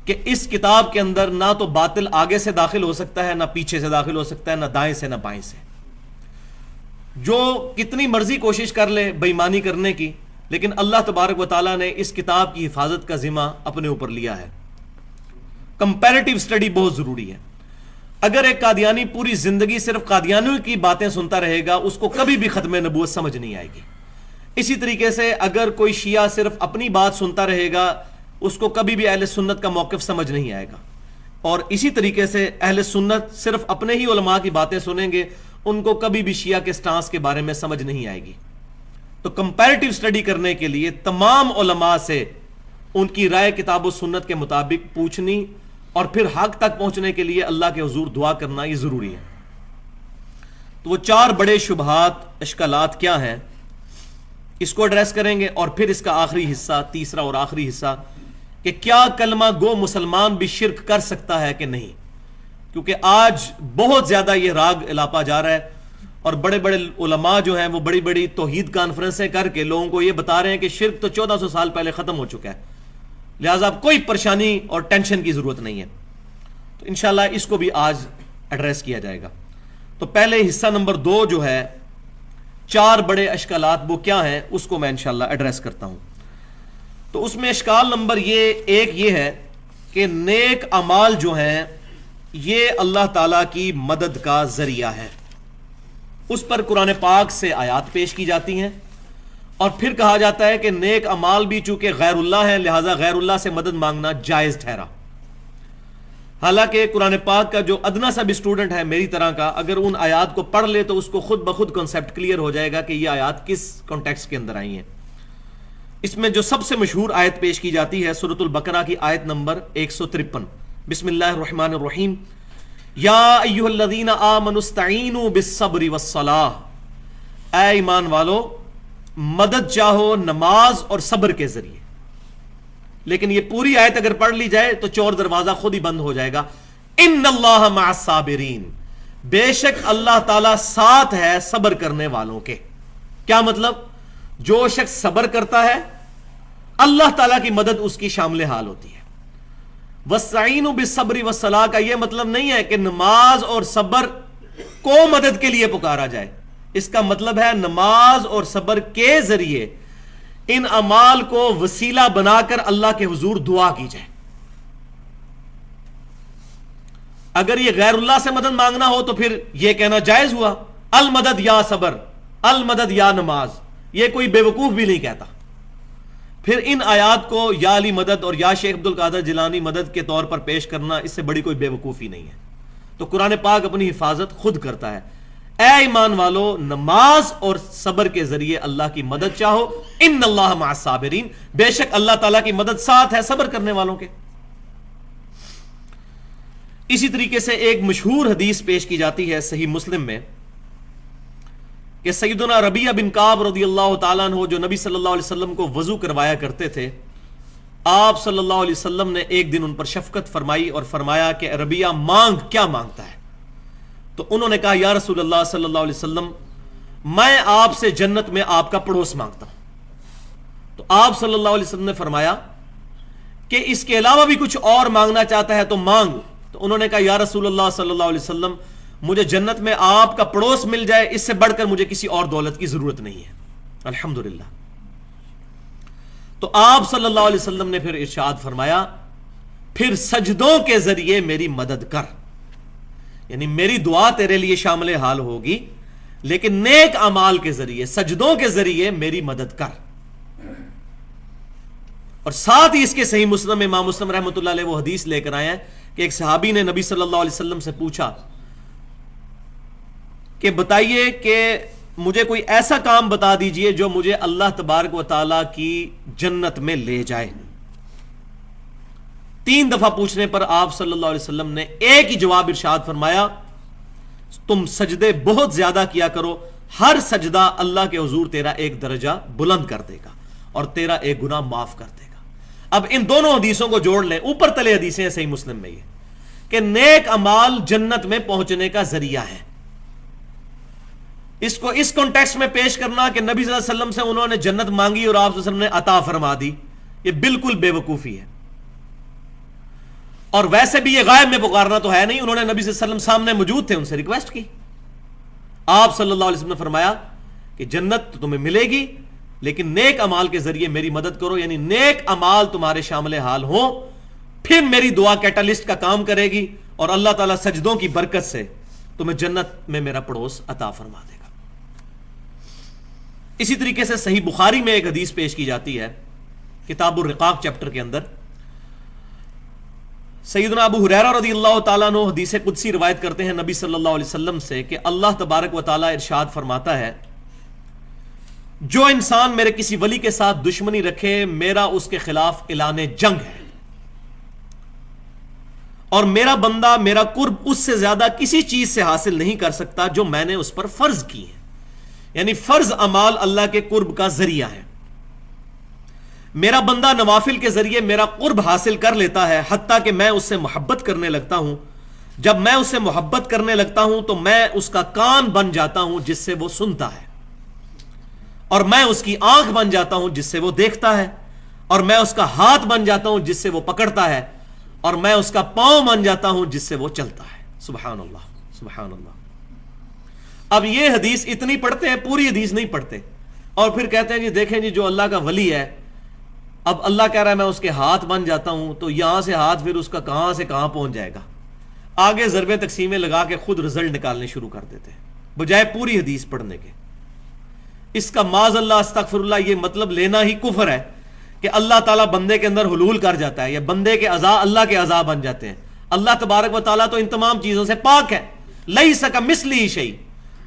کہ اس کتاب کے اندر نہ تو باطل آگے سے داخل ہو سکتا ہے، نہ پیچھے سے داخل ہو سکتا ہے، نہ دائیں سے نہ بائیں سے. جو کتنی مرضی کوشش کر لے بے ایمانی کرنے کی، لیکن اللہ تبارک و تعالیٰ نے اس کتاب کی حفاظت کا ذمہ اپنے اوپر لیا ہے. کمپیریٹیو سٹڈی بہت ضروری ہے. اگر ایک قادیانی پوری زندگی صرف قادیانیوں کی باتیں سنتا رہے گا، اس کو کبھی بھی ختم نبوت سمجھ نہیں آئے گی. اسی طریقے سے اگر کوئی شیعہ صرف اپنی بات سنتا رہے گا، اس کو کبھی بھی اہل سنت کا موقف سمجھ نہیں آئے گا. اور اسی طریقے سے اہل سنت صرف اپنے ہی علماء کی باتیں سنیں گے، ان کو کبھی بھی شیعہ کے سٹانس کے بارے میں سمجھ نہیں آئے گی. تو کمپیریٹیو سٹڈی کرنے کے لیے تمام علماء سے ان کی رائے کتاب و سنت کے مطابق پوچھنی، اور پھر حق تک پہنچنے کے لیے اللہ کے حضور دعا کرنا یہ ضروری ہے. تو وہ 4 بڑے شبہات، اشکالات کیا ہیں، اس کو ایڈریس کریں گے. اور پھر اس کا آخری حصہ، تیسرا اور آخری حصہ، کہ کیا کلمہ گو مسلمان بھی شرک کر سکتا ہے کہ نہیں. کیونکہ آج بہت زیادہ یہ راگ الاپا جا رہا ہے، اور بڑے بڑے علماء جو ہیں وہ بڑی بڑی توحید کانفرنسیں کر کے لوگوں کو یہ بتا رہے ہیں کہ شرک تو 1400 سال پہلے ختم ہو چکا ہے، لہٰذا اب کوئی پریشانی اور ٹینشن کی ضرورت نہیں ہے. تو انشاءاللہ اس کو بھی آج ایڈریس کیا جائے گا. تو پہلے حصہ نمبر 2 جو ہے 4 بڑے اشکالات وہ کیا ہیں، اس کو میں انشاءاللہ ایڈریس کرتا ہوں. تو اس میں اشکال نمبر 1 یہ ہے کہ نیک اعمال جو ہیں یہ اللہ تعالیٰ کی مدد کا ذریعہ ہے. اس پر قرآن پاک سے آیات پیش کی جاتی ہیں، اور پھر کہا جاتا ہے کہ نیک اعمال بھی چونکہ غیر اللہ ہیں، لہٰذا غیر اللہ سے مدد مانگنا جائز ٹھہرا. حالانکہ قرآن پاک کا جو ادنا سا بھی اسٹوڈنٹ ہے میری طرح کا، اگر ان آیات کو پڑھ لے تو اس کو خود بخود کنسیپٹ کلیئر ہو جائے گا کہ یہ آیات کس کانٹیکسٹ کے اندر آئی ہیں. اس میں جو سب سے مشہور آیت پیش کی جاتی ہے سورۃ البقرہ کی آیت نمبر 153. بسم اللہ الرحمن الرحیم. یا ایھا الذین آمنوا استعینوا بالصبر والصلاۃ. اے ایمان والو، مدد چاہو نماز اور صبر کے ذریعے. لیکن یہ پوری آیت اگر پڑھ لی جائے تو چور دروازہ خود ہی بند ہو جائے گا. ان اللہ مع الصابرین، بے شک اللہ تعالیٰ ساتھ ہے صبر کرنے والوں کے. کیا مطلب؟ جو شخص صبر کرتا ہے اللہ تعالیٰ کی مدد اس کی شامل حال ہوتی ہے. وَاسْتَعِینُوا بِالصَّبْرِ وَالصَّلَاةِ کا یہ مطلب نہیں ہے کہ نماز اور صبر کو مدد کے لیے پکارا جائے. اس کا مطلب ہے نماز اور صبر کے ذریعے ان اعمال کو وسیلہ بنا کر اللہ کے حضور دعا کی جائے. اگر یہ غیر اللہ سے مدد مانگنا ہو تو پھر یہ کہنا جائز ہوا، المدد یا صبر، المدد یا نماز. یہ کوئی بیوقوف بھی نہیں کہتا. پھر ان آیات کو یا علی مدد اور یا شیخ عبد القادر جیلانی مدد کے طور پر پیش کرنا اس سے بڑی کوئی بیوقوفی نہیں ہے. تو قرآن پاک اپنی حفاظت خود کرتا ہے. اے ایمان والو، نماز اور صبر کے ذریعے اللہ کی مدد چاہو. ان اللہ مع الصابرین، بے شک اللہ تعالیٰ کی مدد ساتھ ہے صبر کرنے والوں کے. اسی طریقے سے ایک مشہور حدیث پیش کی جاتی ہے صحیح مسلم میں کہ سیدنا ربیعہ بن کعب رضی اللہ تعالیٰ عنہ جو نبی صلی اللہ علیہ وسلم کو وضو کروایا کرتے تھے، آپ صلی اللہ علیہ وسلم نے ایک دن ان پر شفقت فرمائی اور فرمایا کہ ربیعہ مانگ، کیا مانگتا ہے؟ تو انہوں نے کہا یا رسول اللہ صلی اللہ علیہ وسلم میں آپ سے جنت میں آپ کا پڑوس مانگتا ہوں۔ تو آپ صلی اللہ علیہ وسلم نے فرمایا کہ اس کے علاوہ بھی کچھ اور مانگنا چاہتا ہے تو مانگ۔ تو انہوں نے کہا یا رسول اللہ صلی اللہ علیہ وسلم مجھے جنت میں آپ کا پڑوس مل جائے، اس سے بڑھ کر مجھے کسی اور دولت کی ضرورت نہیں ہے۔ الحمدللہ۔ تو آپ صلی اللہ علیہ وسلم نے پھر ارشاد فرمایا پھر سجدوں کے ذریعے میری مدد کر، یعنی میری دعا تیرے لیے شامل حال ہوگی لیکن نیک اعمال کے ذریعے، سجدوں کے ذریعے میری مدد کر۔ اور ساتھ ہی اس کے صحیح مسلم، امام مسلم رحمۃ اللہ علیہ وہ حدیث لے کر آئے ہیں کہ ایک صحابی نے نبی صلی اللہ علیہ وسلم سے پوچھا کہ بتائیے کہ مجھے کوئی ایسا کام بتا دیجئے جو مجھے اللہ تبارک و تعالیٰ کی جنت میں لے جائے۔ 3 دفعہ پوچھنے پر آپ صلی اللہ علیہ وسلم نے ایک ہی جواب ارشاد فرمایا تم سجدے بہت زیادہ کیا کرو، ہر سجدہ اللہ کے حضور تیرا ایک درجہ بلند کر دے گا اور تیرا ایک گناہ معاف کر دے گا۔ اب ان دونوں حدیثوں کو جوڑ لیں، اوپر تلے حدیثیں ہیں صحیح مسلم میں یہ کہ نیک اعمال جنت میں پہنچنے کا ذریعہ ہے۔ اس کو اس کانٹیکسٹ میں پیش کرنا کہ نبی صلی اللہ علیہ وسلم سے انہوں نے جنت مانگی اور آپ صلی اللہ علیہ وسلم نے عطا فرما دی، یہ بالکل بے وقوفی ہے۔ اور ویسے بھی یہ غائب میں پکارنا تو ہے نہیں، انہوں نے نبی صلی اللہ علیہ وسلم سامنے موجود تھے، ان سے ریکویسٹ کی۔ آپ صلی اللہ علیہ وسلم نے فرمایا کہ جنت تو تمہیں ملے گی لیکن نیک اعمال کے ذریعے میری مدد کرو، یعنی نیک اعمال تمہارے شامل حال ہوں، پھر میری دعا کیٹالسٹ کا کام کرے گی اور اللہ تعالیٰ سجدوں کی برکت سے تمہیں جنت میں میرا پڑوس عطا فرما دے گا۔ اسی طریقے سے صحیح بخاری میں ایک حدیث پیش کی جاتی ہے کتاب الرقاق چیپٹر کے اندر، سیدنا ابو ہریرہ رضی اللہ تعالیٰ عنہ حدیث قدسی روایت کرتے ہیں نبی صلی اللہ علیہ وسلم سے کہ اللہ تبارک و تعالیٰ ارشاد فرماتا ہے جو انسان میرے کسی ولی کے ساتھ دشمنی رکھے میرا اس کے خلاف اعلان جنگ ہے، اور میرا بندہ میرا قرب اس سے زیادہ کسی چیز سے حاصل نہیں کر سکتا جو میں نے اس پر فرض کی ہے، یعنی فرض اعمال اللہ کے قرب کا ذریعہ ہے۔ میرا بندہ نوافل کے ذریعے میرا قرب حاصل کر لیتا ہے حتیٰ کہ میں اس سے محبت کرنے لگتا ہوں، جب میں اس سے محبت کرنے لگتا ہوں تو میں اس کا کان بن جاتا ہوں جس سے وہ سنتا ہے، اور میں اس کی آنکھ بن جاتا ہوں جس سے وہ دیکھتا ہے، اور میں اس کا ہاتھ بن جاتا ہوں جس سے وہ پکڑتا ہے، اور میں اس کا پاؤں بن جاتا ہوں جس سے وہ چلتا ہے۔ سبحان اللہ، سبحان اللہ۔ اب یہ حدیث اتنی پڑھتے ہیں، پوری حدیث نہیں پڑھتے، اور پھر کہتے ہیں جی دیکھیں جی جو اللہ کا ولی ہے، اب اللہ کہہ رہا ہے میں اس کے ہاتھ بن جاتا ہوں، تو یہاں سے ہاتھ پھر اس کا کہاں سے کہاں پہنچ جائے گا، آگے ضربیں تقسیمیں لگا کے خود رزلٹ نکالنے شروع کر دیتے ہیں بجائے پوری حدیث پڑھنے کے۔ اس کا معاذ اللہ استغفر اللہ یہ مطلب لینا ہی کفر ہے کہ اللہ تعالیٰ بندے کے اندر حلول کر جاتا ہے یا بندے کے اعضاء اللہ کے اعضاء بن جاتے ہیں۔ اللہ تبارک و تعالیٰ تو ان تمام چیزوں سے پاک ہے، لیس کمثلہ شیء۔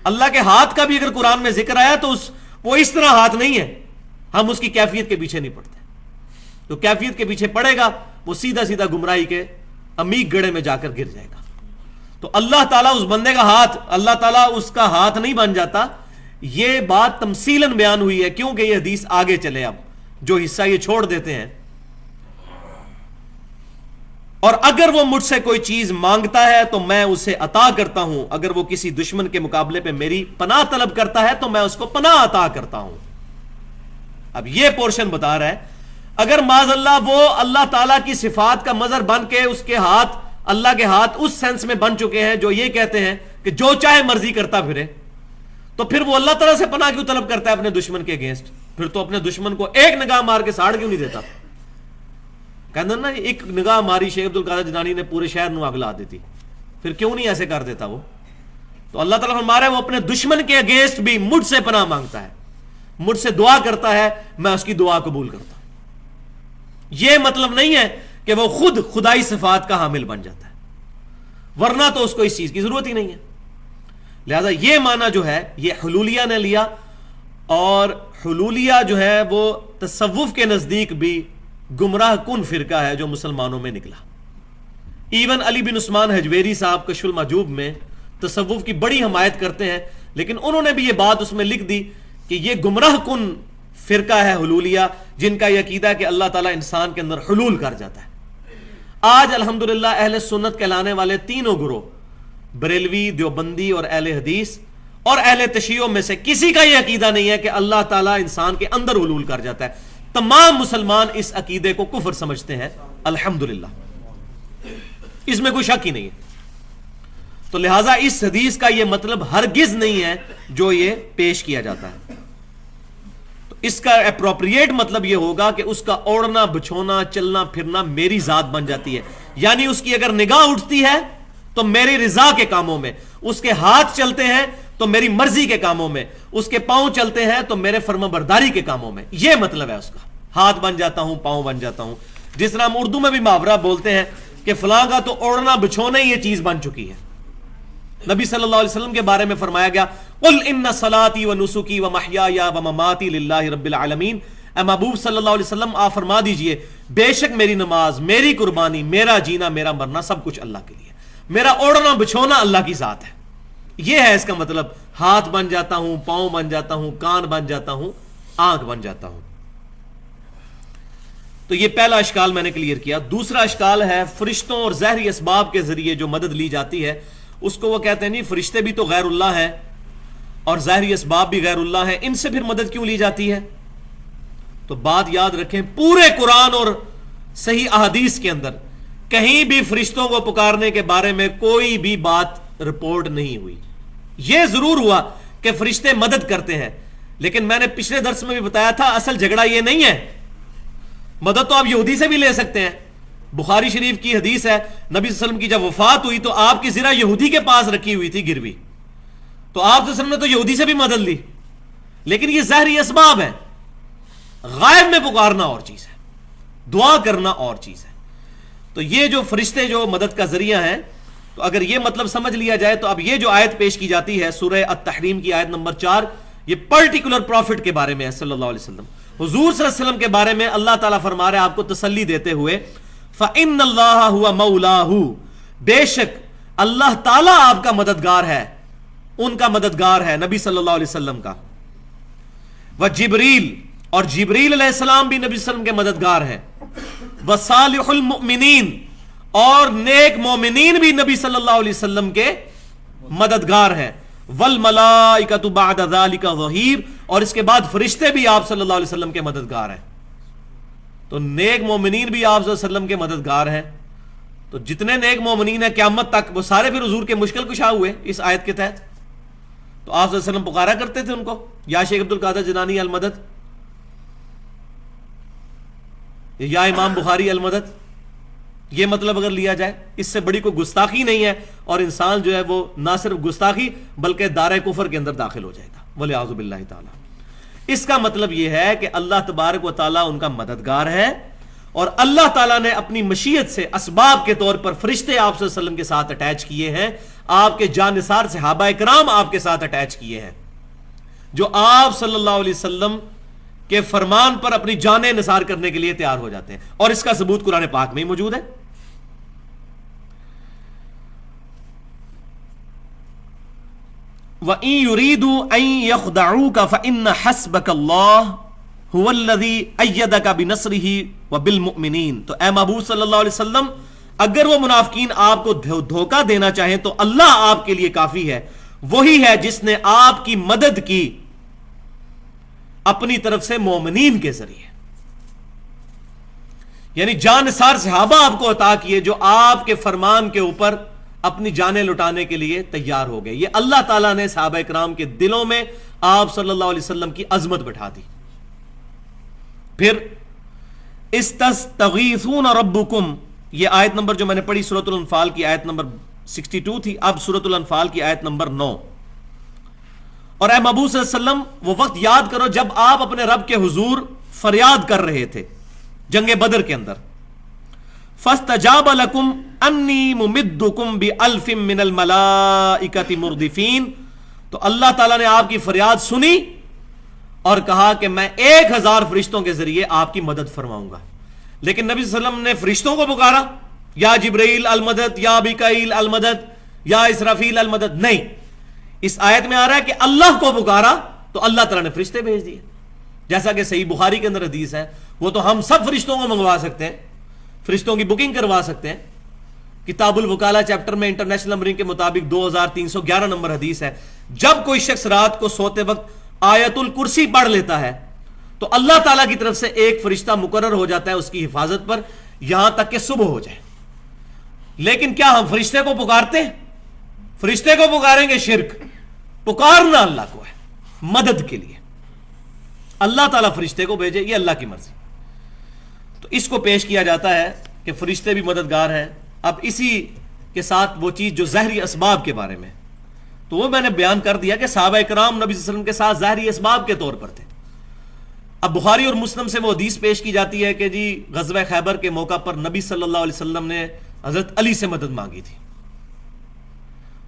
اللہ کے ہاتھ کا بھی اگر قرآن میں ذکر آیا تو وہ اس طرح ہاتھ نہیں ہے، ہم اس کی کیفیت کے پیچھے نہیں پڑتے، تو کیفیت کے پیچھے پڑے گا وہ سیدھا سیدھا گمراہی کے عمیق گڑھے میں جا کر گر جائے گا۔ تو اللہ تعالیٰ اس بندے کا ہاتھ، اللہ تعالیٰ اس کا ہاتھ نہیں بن جاتا، یہ بات تمثیلاً بیان ہوئی ہے کیونکہ یہ حدیث آگے چلے۔ اب جو حصہ یہ چھوڑ دیتے ہیں، اور اگر وہ مجھ سے کوئی چیز مانگتا ہے تو میں اسے عطا کرتا ہوں، اگر وہ کسی دشمن کے مقابلے پہ میری پناہ طلب کرتا ہے تو میں اس کو پناہ عطا کرتا ہوں۔ اب یہ پورشن بتا رہا ہے اگر معاذ اللہ وہ اللہ تعالیٰ کی صفات کا مظہر بن کے اس کے ہاتھ، اللہ کے ہاتھ اس سینس میں بن چکے ہیں جو یہ کہتے ہیں کہ جو چاہے مرضی کرتا پھرے، تو پھر وہ اللہ تعالیٰ سے پناہ کیوں طلب کرتا ہے اپنے دشمن کے اگینسٹ؟ پھر تو اپنے دشمن کو ایک نگاہ مار کے ساڑ کیوں نہیں دیتا؟ کہتے ہیں نا ایک نگاہ ماری شیخ عبدالقادر جیلانی نے پورے شہر نو اگلا دیتی، پھر کیوں نہیں ایسے کر دیتا وہ؟ تو اللہ تعالیٰ فرما رہا ہے وہ اپنے دشمن کے اگینسٹ بھی مجھ سے پناہ مانگتا ہے، مجھ سے دعا کرتا ہے، میں اس کی دعا قبول کرتا ہوں۔ یہ مطلب نہیں ہے کہ وہ خود خدائی صفات کا حامل بن جاتا ہے، ورنہ تو اس کو اس چیز کی ضرورت ہی نہیں ہے۔ لہذا یہ معنی جو ہے یہ حلولیہ نے لیا، اور حلولیہ جو ہے وہ تصوف کے نزدیک بھی گمراہ کن فرقہ ہے جو مسلمانوں میں نکلا۔ ایون علی بن عثمان حجویری صاحب کشف المحجوب میں تصوف کی بڑی حمایت کرتے ہیں، لیکن انہوں نے بھی یہ بات اس میں لکھ دی کہ یہ گمراہ کن فرقہ ہے حلولیہ، جن کا یہ عقیدہ ہے کہ اللہ تعالیٰ انسان کے اندر حلول کر جاتا ہے۔ آج الحمدللہ اہل سنت کہلانے والے تینوں گروہ، بریلوی، دیوبندی اور اہل حدیث اور اہل تشیع میں سے کسی کا یہ عقیدہ نہیں ہے کہ اللہ تعالیٰ انسان کے اندر حلول کر جاتا ہے۔ تمام مسلمان اس عقیدے کو کفر سمجھتے ہیں الحمدللہ، اس میں کوئی شک ہی نہیں ہے۔ تو لہٰذا اس حدیث کا یہ مطلب ہرگز نہیں ہے جو یہ پیش کیا جاتا ہے۔ تو اس کا اپروپریٹ مطلب یہ ہوگا کہ اس کا اوڑھنا بچھونا چلنا پھرنا میری ذات بن جاتی ہے، یعنی اس کی اگر نگاہ اٹھتی ہے تو میری رضا کے کاموں میں، اس کے ہاتھ چلتے ہیں تو میری مرضی کے کاموں میں، اس کے پاؤں چلتے ہیں تو میرے فرما برداری کے کاموں میں، یہ مطلب ہے اس کا۔ ہاتھ بن جاتا ہوں، پاؤں بن جاتا ہوں، جس طرح ہم اردو میں بھی محاورہ بولتے ہیں کہ فلاں کا تو اوڑھنا بچھونا ہی یہ چیز بن چکی ہے۔ نبی صلی اللہ علیہ وسلم کے بارے میں فرمایا گیا قل ان صلاتي ونسكي ومحياي ومماتي لله رب العالمین، اے محبوب صلی اللہ علیہ وسلم آپ فرما دیجئے بے شک میری نماز، میری قربانی، میرا جینا، میرا مرنا سب کچھ اللہ کے لیے، میرا اوڑھنا بچھونا اللہ کی ذات ہے۔ یہ ہے اس کا مطلب، ہاتھ بن جاتا ہوں، پاؤں بن جاتا ہوں، کان بن جاتا ہوں، آنکھ بن جاتا ہوں۔ تو یہ پہلا اشکال میں نے کلیئر کیا۔ دوسرا اشکال ہے فرشتوں اور ظاہری اسباب کے ذریعے جو مدد لی جاتی ہے، اس کو وہ کہتے ہیں نہیں فرشتے بھی تو غیر اللہ ہیں اور ظاہری اسباب بھی غیر اللہ ہیں، ان سے پھر مدد کیوں لی جاتی ہے؟ تو بات یاد رکھیں، پورے قرآن اور صحیح احادیث کے اندر کہیں بھی فرشتوں کو پکارنے کے بارے میں کوئی بھی بات رپورٹ نہیں ہوئی۔ یہ ضرور ہوا کہ فرشتے مدد کرتے ہیں، لیکن میں نے پچھلے درس میں بھی بتایا تھا اصل جھگڑا یہ نہیں ہے۔ مدد تو آپ یہودی سے بھی لے سکتے ہیں، بخاری شریف کی حدیث ہے نبی صلی اللہ علیہ وسلم کی جب وفات ہوئی تو آپ کی زرہ یہودی کے پاس رکھی ہوئی تھی گروی، تو آپ صلی اللہ علیہ وسلم نے تو یہودی سے بھی مدد لی، لیکن یہ ظاہری اسباب ہے، غائب میں پکارنا اور چیز ہے، دعا کرنا اور چیز ہے۔ تو یہ جو فرشتے جو مدد کا ذریعہ ہیں، تو اگر یہ مطلب سمجھ لیا جائے تو اب یہ جو آیت پیش کی جاتی ہے سورہ التحریم کی آیت نمبر 4، یہ پرٹیکولر پروفٹ کے بارے میں ہے صلی اللہ علیہ وسلم، حضور صلی اللہ علیہ وسلم کے بارے میں اللہ تعالیٰ فرما رہے ہیں آپ کو تسلی دیتے ہوئے فَإِنَّ اللَّهَ هُوَ مَوْلَاهُ، بے شک اللہ تعالیٰ آپ کا مددگار ہے، ان کا مددگار ہے نبی صلی اللہ علیہ وسلم کا۔ وَجِبْرِيل، اور جبریل علیہ السلام بھی نبی صلی اللہ علیہ وسلم کے مددگار ہیں۔ وَصَالِحُ الْمُؤْمِنِينَ، اور نیک مومنین بھی نبی صلی اللہ علیہ وسلم کے مددگار ہیں۔ وَالْمَلَائِكَةُ بَعْدَ ذَلِكَ ظَهِيرٌ، اور اس کے بعد فرشتے بھی آپ صلی اللہ علیہ وسلم کے مددگار ہیں۔ تو نیک مومنین بھی آپ صلی اللہ علیہ وسلم کے مددگار ہیں، تو جتنے نیک مومنین ہیں قیامت تک وہ سارے پھر حضور کے مشکل کشا ہوئے اس آیت کے تحت۔ تو آپ صلی اللہ علیہ وسلم پکارا کرتے تھے ان کو، یا شیخ عبد القادر جیلانی المدد، یا امام بخاری المدد، یہ مطلب اگر لیا جائے اس سے بڑی کوئی گستاخی نہیں ہے، اور انسان جو ہے وہ نہ صرف گستاخی بلکہ دار کفر کے اندر داخل ہو جائے گا، وَلِعَوْذُ بِاللَّهِ تعالی۔ اس کا مطلب یہ ہے کہ اللہ تبارک و تعالیٰ ان کا مددگار ہے، اور اللہ تعالیٰ نے اپنی مشیت سے اسباب کے طور پر فرشتے آپ صلی اللہ علیہ وسلم کے ساتھ اٹیچ کیے ہیں، آپ کے جانثار صحابہ کرام آپ کے ساتھ اٹیچ کیے ہیں، جو آپ صلی اللہ علیہ وسلم کے فرمان پر اپنی جانیں نثار کرنے کے لیے تیار ہو جاتے ہیں، اور اس کا ثبوت قرآن پاک میں ہی موجود ہے۔ وَإِن يُرِيدُوا أَن يَخْدَعُوكَ فَإِنَّ حَسْبَكَ اللَّهُ هُوَ الَّذِي أَيَّدَكَ بِنَصْرِهِ وَبِالْمُؤْمِنِينَ۔ تو اے محبوب صلی اللہ علیہ وسلم، اگر وہ منافقین آپ کو دھوکہ دینا چاہیں تو اللہ آپ کے لیے کافی ہے، وہی ہے جس نے آپ کی مدد کی اپنی طرف سے مومنین کے ذریعے، یعنی جانثار صحابہ آپ کو عطا کیے جو آپ کے فرمان کے اوپر اپنی جانیں لٹانے کے لیے تیار ہو گئے۔ یہ اللہ تعالیٰ نے صحابہ اکرام کے دلوں میں آپ صلی اللہ علیہ وسلم کی عظمت بٹھا دی۔ پھر استستغیثون ربکم، یہ آیت نمبر جو میں نے پڑھی سورۃ الانفال کی آیت نمبر 62 تھی، اب سورۃ الانفال کی آیت نمبر 9۔ اور اے محبوب صلی اللہ علیہ وسلم وہ وقت یاد کرو جب آپ اپنے رب کے حضور فریاد کر رہے تھے جنگ بدر کے اندر، فَاسْتَجَابَ لَكُمْ أَنِّي مُمِدُّكُمْ بِأَلْفٍ مِّنَ الْمَلَائِكَةِ مُرْدِفِينَ، تو اللہ تعالیٰ نے آپ کی فریاد سنی اور کہا کہ میں 1000 فرشتوں کے ذریعے آپ کی مدد فرماؤں گا۔ لیکن نبی صلی اللہ علیہ وسلم نے فرشتوں کو پکارا، یا جبرائیل المدد، یا میکائیل المدد، یا اسرافیل المدد، نہیں. اس آیت میں آ رہا ہے کہ اللہ کو پکارا تو اللہ تعالیٰ نے فرشتے بھیج دیے. جیسا کہ صحیح بخاری کے اندر حدیث ہے، وہ تو ہم سب فرشتوں کو منگوا سکتے ہیں، فرشتوں کی بکنگ کروا سکتے ہیں. کتاب الوکالہ چیپٹر میں انٹرنیشنل نمبرنگ کے مطابق 2311 نمبر حدیث ہے، جب کوئی شخص رات کو سوتے وقت آیت الکرسی پڑھ لیتا ہے تو اللہ تعالیٰ کی طرف سے ایک فرشتہ مقرر ہو جاتا ہے اس کی حفاظت پر یہاں تک کہ صبح ہو جائے. لیکن کیا ہم فرشتے کو پکارتے ہیں؟ فرشتے کو پکاریں گے شرک. پکارنا اللہ کو ہے مدد کے لیے. اللہ تعالیٰ فرشتے کو بھیجے، یہ اللہ کی مرضی. تو اس کو پیش کیا جاتا ہے کہ فرشتے بھی مددگار ہیں. اب اسی کے ساتھ وہ چیز جو ظاہری اسباب کے بارے میں، تو وہ میں نے بیان کر دیا کہ صحابہ کرام نبی صلی اللہ علیہ وسلم کے ساتھ ظاہری اسباب کے طور پر تھے. اب بخاری اور مسلم سے وہ حدیث پیش کی جاتی ہے کہ جی غزوہ خیبر کے موقع پر نبی صلی اللہ علیہ وسلم نے حضرت علی سے مدد مانگی تھی.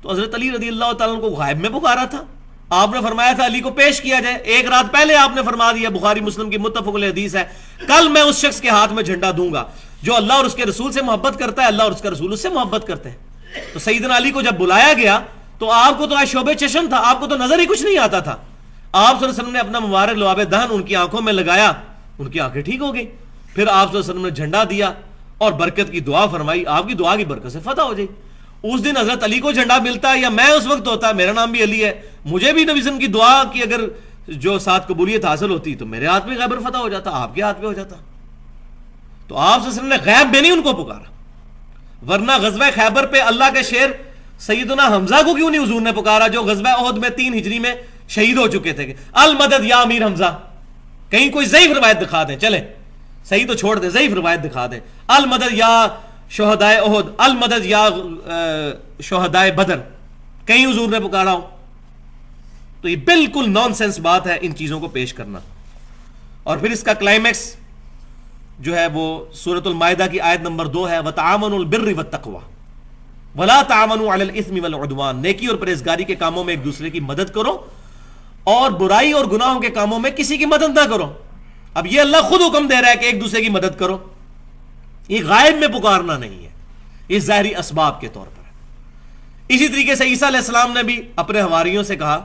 تو حضرت علی رضی اللہ تعالیٰ کو غائب میں پکارا تھا. آپ نے فرمایا تھا علی کو پیش کیا جائے. ایک رات پہلے آپ نے فرما دیا، بخاری مسلم کی متفق علیہ حدیث ہے، کل میں اس شخص کے ہاتھ میں جھنڈا دوں گا جو اللہ اور اس کے رسول سے محبت کرتا ہے، اللہ اور اس کا رسول اس سے محبت کرتے ہیں. تو سیدنا علی کو جب بلایا گیا تو آپ کو تو شعبے چشم تھا، آپ کو تو نظر ہی کچھ نہیں آتا تھا. آپ صلی اللہ علیہ وسلم نے اپنا مبارک لعاب دہن ان کی آنکھوں میں لگایا، ان کی آنکھیں ٹھیک ہو گئی. پھر آپ صلی اللہ علیہ وسلم نے جھنڈا دیا اور برکت کی دعا فرمائی، آپ کی دعا کی برکت سے فتح ہو جائے. اس دن حضرت علی کو جھنڈا ملتا ہے یا میں اس وقت ہوتا، میرا نام بھی علی ہے، مجھے بھی نبی صلی اللہ علیہ وسلم کی دعا کی اگر جو ساتھ قبولیت حاصل ہوتی تو میرے ہاتھ میں خیبر فتح ہو جاتا، آپ کے ہاتھ میں ہو جاتا. تو آپ صلی اللہ علیہ وسلم نے غیب میں نہیں ان کو پکارا. ورنہ غزوہ خیبر پہ اللہ کے شیر سیدنا حمزہ کو کیوں نہیں حضور نے پکارا جو غزوہ احد میں 3 ہجری میں شہید ہو چکے تھے؟ المدد یا امیر حمزہ. کہیں کوئی ضعیف روایت دکھا دیں، چلیں صحیح تو چھوڑ دیں، ضعیف روایت دکھا دیں. المدد یا شہدائے احد، المدد یا شہدائے بدر، کہیں حضور نے پکارا ہو؟ تو یہ بالکل نان سینس بات ہے ان چیزوں کو پیش کرنا. اور پھر اس کا کلائمیکس جو ہے وہ سورۃ المائدہ کی آیت نمبر 2 ہے، وَتَعَامَنُوا الْبِرِّ وَالتَّقْوَى وَلَا تَعَامَنُوا عَلَى الْإِثْمِ وَالْعُدْوَانِ. نیکی اور پرہیزگاری کے کاموں میں ایک دوسرے کی مدد کرو اور برائی اور گناہوں کے کاموں میں کسی کی مدد نہ کرو. اب یہ اللہ خود حکم دے رہا ہے کہ ایک دوسرے کی مدد کرو. یہ غائب میں پکارنا نہیں ہے، یہ ظاہری اسباب کے طور پر ہے. اسی طریقے سے عیسیٰ علیہ السلام نے بھی اپنے حواریوں سے کہا،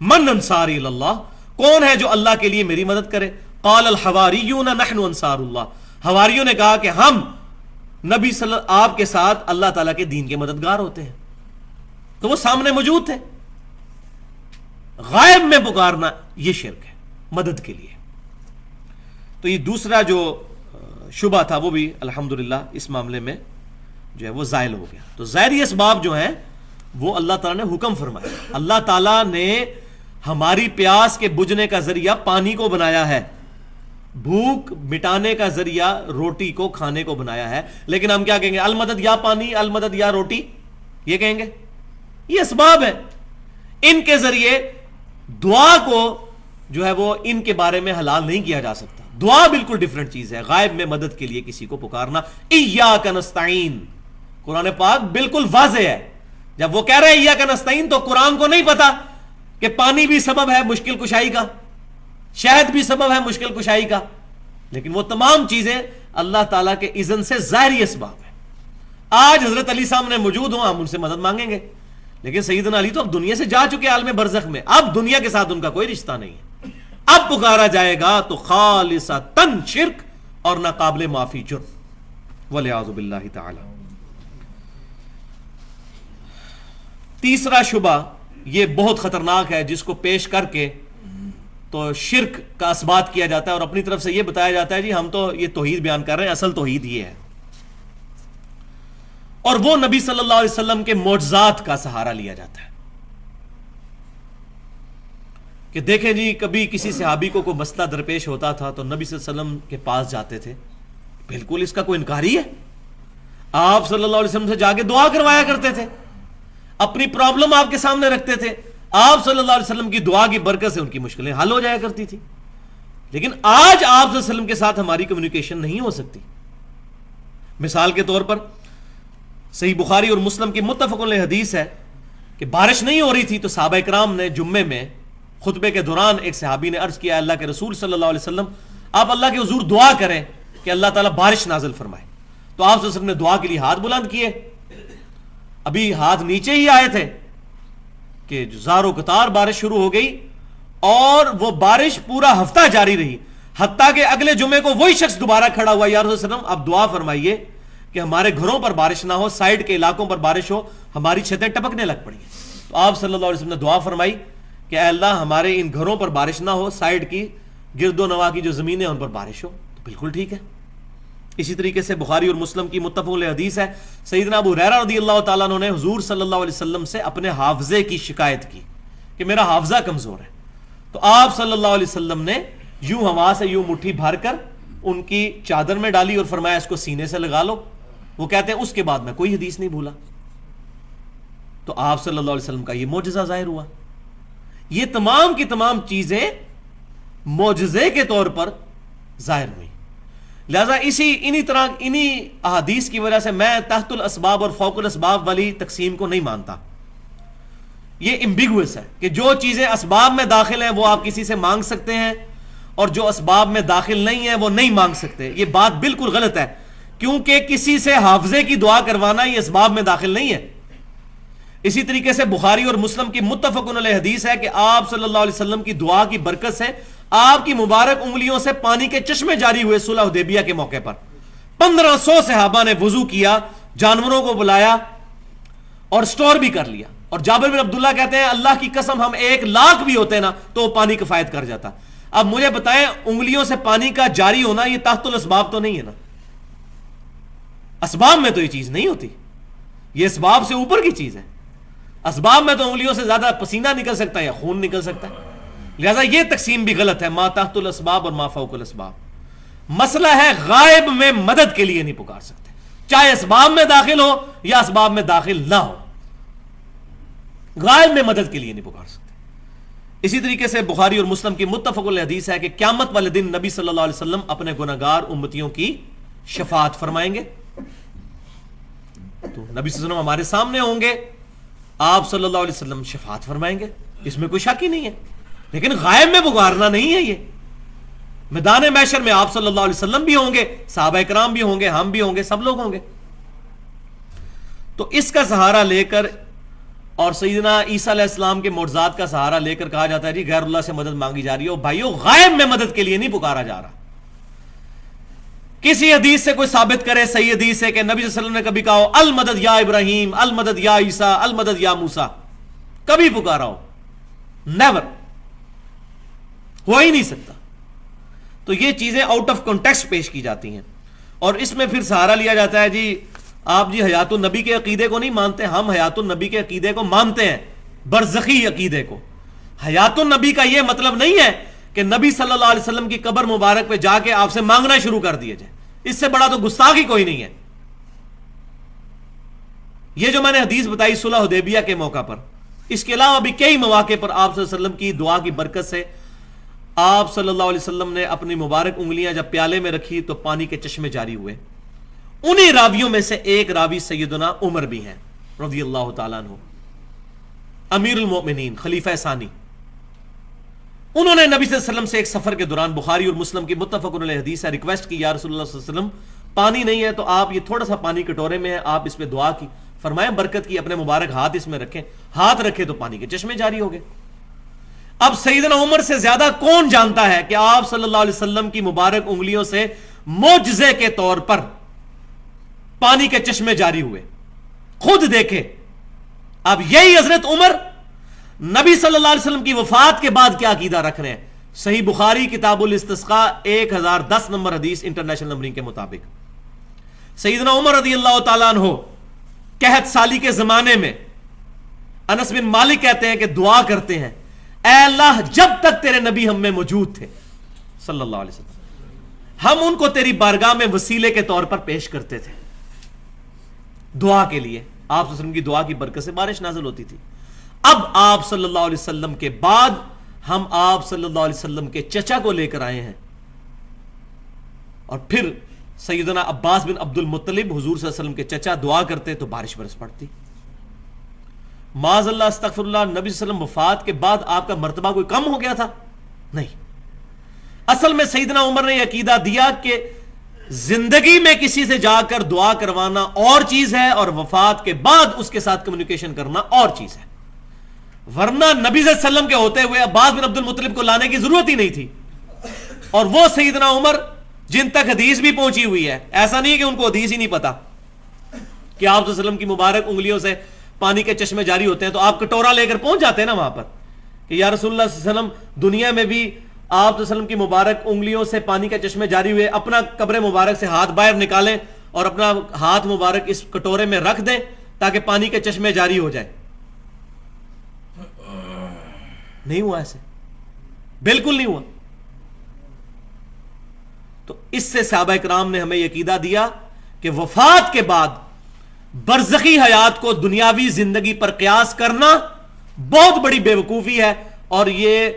من انصاری اللہ، کون ہے جو اللہ کے لیے میری مدد کرے؟ قال الحواریون نحن انصار اللہ. حواریوں نے کہا کہ ہم نبی صلی اللہ آپ کے ساتھ اللہ تعالیٰ کے دین کے مددگار ہوتے ہیں. تو وہ سامنے موجود تھے. غائب میں پکارنا یہ شرک ہے مدد کے لیے. تو یہ دوسرا جو شبہ تھا وہ بھی الحمدللہ اس معاملے میں جو ہے وہ زائل ہو گیا. تو ظاہری اسباب جو ہیں وہ اللہ تعالیٰ نے حکم فرمایا. اللہ تعالیٰ نے ہماری پیاس کے بجھنے کا ذریعہ پانی کو بنایا ہے، بھوک مٹانے کا ذریعہ روٹی کو کھانے کو بنایا ہے. لیکن ہم کیا کہیں گے؟ المدد یا پانی، المدد یا روٹی، یہ کہیں گے. یہ اسباب ہیں، ان کے ذریعے دعا کو جو ہے وہ ان کے بارے میں حلال نہیں کیا جا سکتا. دعا بالکل ڈیفرنٹ چیز ہے. غائب میں مدد کے لیے کسی کو پکارنا، ایاک نستعین، قرآن پاک بالکل واضح ہے. جب وہ کہہ رہے ہیں ایاک نستعین تو قرآن کو نہیں پتا کہ پانی بھی سبب ہے مشکل کشائی کا، شہد بھی سبب ہے مشکل کشائی کا. لیکن وہ تمام چیزیں اللہ تعالیٰ کے اذن سے ظاہری اسباب ہیں. آج حضرت علی سامنے موجود ہوں، ہم ان سے مدد مانگیں گے. لیکن سیدنا علی تو اب دنیا سے جا چکے عالم برزخ میں، اب دنیا کے ساتھ ان کا کوئی رشتہ نہیں ہے. اب پکارا جائے گا تو خالصتاً شرک اور ناقابل معافی جرم، والعیاذ باللہ تعالی. تیسرا شبہ یہ بہت خطرناک ہے، جس کو پیش کر کے تو شرک کا اثبات کیا جاتا ہے اور اپنی طرف سے یہ بتایا جاتا ہے جی ہم تو یہ توحید بیان کر رہے ہیں، اصل توحید یہ ہے. اور وہ نبی صلی اللہ علیہ وسلم کے معجزات کا سہارا لیا جاتا ہے کہ دیکھیں جی کبھی کسی صحابی کو کوئی مسئلہ درپیش ہوتا تھا تو نبی صلی اللہ علیہ وسلم کے پاس جاتے تھے. بالکل اس کا کوئی انکار ہی ہے. آپ صلی اللہ علیہ وسلم سے جا کے دعا کروایا کرتے تھے، اپنی پرابلم آپ کے سامنے رکھتے تھے. آپ صلی اللہ علیہ وسلم کی دعا کی برکت سے ان کی مشکلیں حل ہو جایا کرتی تھی. لیکن آج آپ صلی اللہ علیہ وسلم کے ساتھ ہماری کمیونیکیشن نہیں ہو سکتی. مثال کے طور پر صحیح بخاری اور مسلم کی متفق علیہ حدیث ہے کہ بارش نہیں ہو رہی تھی تو صحابہ کرام نے جمعے میں خطبے کے دوران ایک صحابی نے عرض کیا، اللہ کے رسول صلی اللہ علیہ وسلم آپ اللہ کے حضور دعا کریں کہ اللہ تعالیٰ بارش نازل فرمائے. تو آپ صلی اللہ علیہ وسلم نے دعا کے لیے ہاتھ بلند کیے. ابھی ہاتھ نیچے ہی آئے تھے کہ زارو قطار بارش شروع ہو گئی اور وہ بارش پورا ہفتہ جاری رہی, حتیٰ کہ اگلے جمعے کو وہی شخص دوبارہ کھڑا ہوا, یا رسول اللہ علیہ وسلم آپ دعا فرمائیے کہ ہمارے گھروں پر بارش نہ ہو, سائڈ کے علاقوں پر بارش ہو, ہماری چھتیں ٹپکنے لگ پڑی. تو آپ صلی اللہ علیہ وسلم نے دعا فرمائی کہ اے اللہ ہمارے ان گھروں پر بارش نہ ہو, سائڈ کی گرد و نواح کی جو زمینیں ان پر بارش ہو. تو بالکل ٹھیک ہے. اسی طریقے سے بخاری اور مسلم کی متفق علیہ حدیث ہے, سیدنا ابو ہریرہ رضی اللہ تعالیٰ عنہ نے حضور صلی اللہ علیہ وسلم سے اپنے حافظے کی شکایت کی کہ میرا حافظہ کمزور ہے. تو آپ صلی اللہ علیہ وسلم نے یوں ہوا سے یوں مٹھی بھر کر ان کی چادر میں ڈالی اور فرمایا اس کو سینے سے لگا لو. وہ کہتے ہیں اس کے بعد میں کوئی حدیث نہیں بھولا. تو آپ صلی اللہ علیہ وسلم کا یہ معجزہ ظاہر ہوا. یہ تمام کی تمام چیزیں معجزے کے طور پر ظاہر ہوئی. لہذا انہی احادیث کی وجہ سے میں تحت الاسباب اور فوق الاسباب والی تقسیم کو نہیں مانتا. یہ امبیگوس ہے کہ جو چیزیں اسباب میں داخل ہیں وہ آپ کسی سے مانگ سکتے ہیں اور جو اسباب میں داخل نہیں ہیں وہ نہیں مانگ سکتے. یہ بات بالکل غلط ہے, کیونکہ کسی سے حافظے کی دعا کروانا یہ اسباب میں داخل نہیں ہے. اسی طریقے سے بخاری اور مسلم کی متفق علیہ حدیث ہے کہ آپ صلی اللہ علیہ وسلم کی دعا کی برکت سے آپ کی مبارک انگلیوں سے پانی کے چشمے جاری ہوئے. صلح حدیبیہ کے موقع پر 1500 صحابہ نے وضو کیا, جانوروں کو بلایا اور سٹور بھی کر لیا. اور جابر بن عبداللہ کہتے ہیں اللہ کی قسم ہم 1,00,000 بھی ہوتے نا تو وہ پانی کفایت کر جاتا. اب مجھے بتائیں انگلیوں سے پانی کا جاری ہونا یہ تحت الاسباب تو نہیں ہے نا؟ اسباب میں تو یہ چیز نہیں ہوتی, یہ اسباب سے اوپر کی چیز ہے. اسباب میں تو انگلیوں سے زیادہ پسینہ نکل سکتا ہے یا خون نکل سکتا ہے. لہذا یہ تقسیم بھی غلط ہے, ما تحت الاسباب اور ما فوق الاسباب. مسئلہ ہے غائب میں مدد کے لیے نہیں پکار سکتے, چاہے اسباب میں داخل ہو یا اسباب میں داخل نہ ہو, غائب میں مدد کے لیے نہیں پکار سکتے. اسی طریقے سے بخاری اور مسلم کی متفق علیہ حدیث ہے کہ قیامت والے دن نبی صلی اللہ علیہ وسلم اپنے گناہگار امتیوں کی شفاعت فرمائیں گے. تو نبی صلی اللہ علیہ وسلم ہمارے سامنے ہوں گے, آپ صلی اللہ علیہ وسلم شفاعت فرمائیں گے, اس میں کوئی شک ہی نہیں ہے. لیکن غائب میں پکارنا نہیں ہے. یہ میدان محشر میں آپ صلی اللہ علیہ وسلم بھی ہوں گے, صحابہ کرام بھی ہوں گے, ہم بھی ہوں گے, سب لوگ ہوں گے. تو اس کا سہارا لے کر اور سیدنا عیسیٰ علیہ السلام کے معجزات کا سہارا لے کر کہا جاتا ہے جی غیر اللہ سے مدد مانگی جا رہی ہے. بھائیو غائب میں مدد کے لیے نہیں پکارا جا رہا. کسی حدیث سے کوئی ثابت کرے, صحیح حدیث ہے کہ نبی صلی اللہ علیہ وسلم نے کبھی کہا ہو المدد یا ابراہیم, المدد یا عیسیٰ, المدد یا موسیٰ, کبھی پکارا ہو؟ نیور, ہو ہی نہیں سکتا. تو یہ چیزیں آؤٹ آف کانٹیکسٹ پیش کی جاتی ہیں اور اس میں پھر سہارا لیا جاتا ہے جی آپ جی حیات النبی کے عقیدے کو نہیں مانتے. ہم حیات النبی کے عقیدے کو مانتے ہیں, برزخی عقیدے کو. حیات النبی کا یہ مطلب نہیں ہے کہ نبی صلی اللہ علیہ وسلم کی قبر مبارک پہ جا کے آپ سے مانگنا شروع کر دیا جائے. اس سے بڑا تو گستاخی کوئی نہیں ہے. یہ جو میں نے حدیث بتائی صلح حدیبیہ کے موقع پر, اس کے علاوہ بھی کئی مواقع پر آپ صلی اللہ علیہ وسلم کی دعا کی برکت سے آپ صلی اللہ علیہ وسلم نے اپنی مبارک انگلیاں جب پیالے میں رکھی تو پانی کے چشمے جاری ہوئے. انہی راویوں میں سے ایک راوی سیدنا عمر بھی ہیں رضی اللہ تعالیٰ عنہ, امیر المؤمنین, خلیفہ ثانی. انہوں نے نبی صلی اللہ علیہ وسلم سے ایک سفر کے دوران, بخاری اور مسلم کی متفق علیہ حدیث ہے, ریکویسٹ کی یا رسول اللہ صلی اللہ علیہ وسلم پانی نہیں ہے تو آپ یہ تھوڑا سا پانی کٹورے میں ہے, آپ اس پہ دعا کی فرمائیں, برکت کی, اپنے مبارک ہاتھ اس میں رکھیں. ہاتھ رکھے تو پانی کے چشمے جاری ہو گئے. اب سیدنا عمر سے زیادہ کون جانتا ہے کہ آپ صلی اللہ علیہ وسلم کی مبارک انگلیوں سے معجزے کے طور پر پانی کے چشمے جاری ہوئے؟ خود دیکھے. اب یہی حضرت عمر نبی صلی اللہ علیہ وسلم کی وفات کے بعد کیا عقیدہ رکھ رہے ہیں. صحیح بخاری کتاب الاستسقاء 1010 نمبر حدیث انٹرنیشنل نمبرنگ کے مطابق سیدنا عمر رضی اللہ تعالیٰ عنہ قحط سالی کے زمانے میں انس بن مالک کہتے ہیں کہ دعا کرتے ہیں, اے اللہ جب تک تیرے نبی ہم میں موجود تھے صلی اللہ علیہ وسلم, ہم ان کو تیری بارگاہ میں وسیلے کے طور پر پیش کرتے تھے دعا کے لیے. آپ صلی اللہ علیہ وسلم کی دعا کی برکت سے بارش نازل ہوتی تھی. اب آپ صلی اللہ علیہ وسلم کے بعد ہم آپ صلی اللہ علیہ وسلم کے چچا کو لے کر آئے ہیں, اور پھر سیدنا عباس بن عبد المطلب حضور صلی اللہ علیہ وسلم کے چچا دعا کرتے تو بارش برس پڑتی. معاذ اللہ استغفر اللہ, نبی صلی اللہ علیہ وسلم وفات کے بعد آپ کا مرتبہ کوئی کم ہو گیا تھا؟ نہیں. اصل میں سیدنا عمر نے یہ عقیدہ دیا کہ زندگی میں کسی سے جا کر دعا کروانا اور چیز ہے، اور وفات کے بعد اس کے ساتھ کمیونیکیشن کرنا اور چیز ہے. ورنہ نبی صلی اللہ علیہ وسلم کے ہوتے ہوئے عباس بن عبد المطلب کو لانے کی ضرورت ہی نہیں تھی، اور وہ سیدنا عمر جن تک حدیث بھی پہنچی ہوئی ہے، ایسا نہیں کہ ان کو حدیث ہی نہیں پتا کہ آپ صلی اللہ علیہ وسلم کی مبارک انگلیوں سے پانی کے چشمے جاری ہوتے ہیں، تو آپ کٹورا لے کر پہنچ جاتے ہیں نا وہاں پر کہ یا رسول اللہ صلی اللہ علیہ وسلم، دنیا میں بھی آپ صلی اللہ علیہ وسلم کی مبارک انگلیوں سے پانی کے چشمے جاری ہوئے، اپنا قبر مبارک سے ہاتھ باہر نکالیں اور اپنا ہاتھ مبارک اس کٹورے میں رکھ دیں تاکہ پانی کے چشمے جاری ہو جائے. نہیں ہوا ایسے، بالکل نہیں ہوا. تو اس سے صحابہ کرام نے ہمیں یہ عقیدہ دیا کہ وفات کے بعد برزخی حیات کو دنیاوی زندگی پر قیاس کرنا بہت بڑی بے وقوفی ہے، اور یہ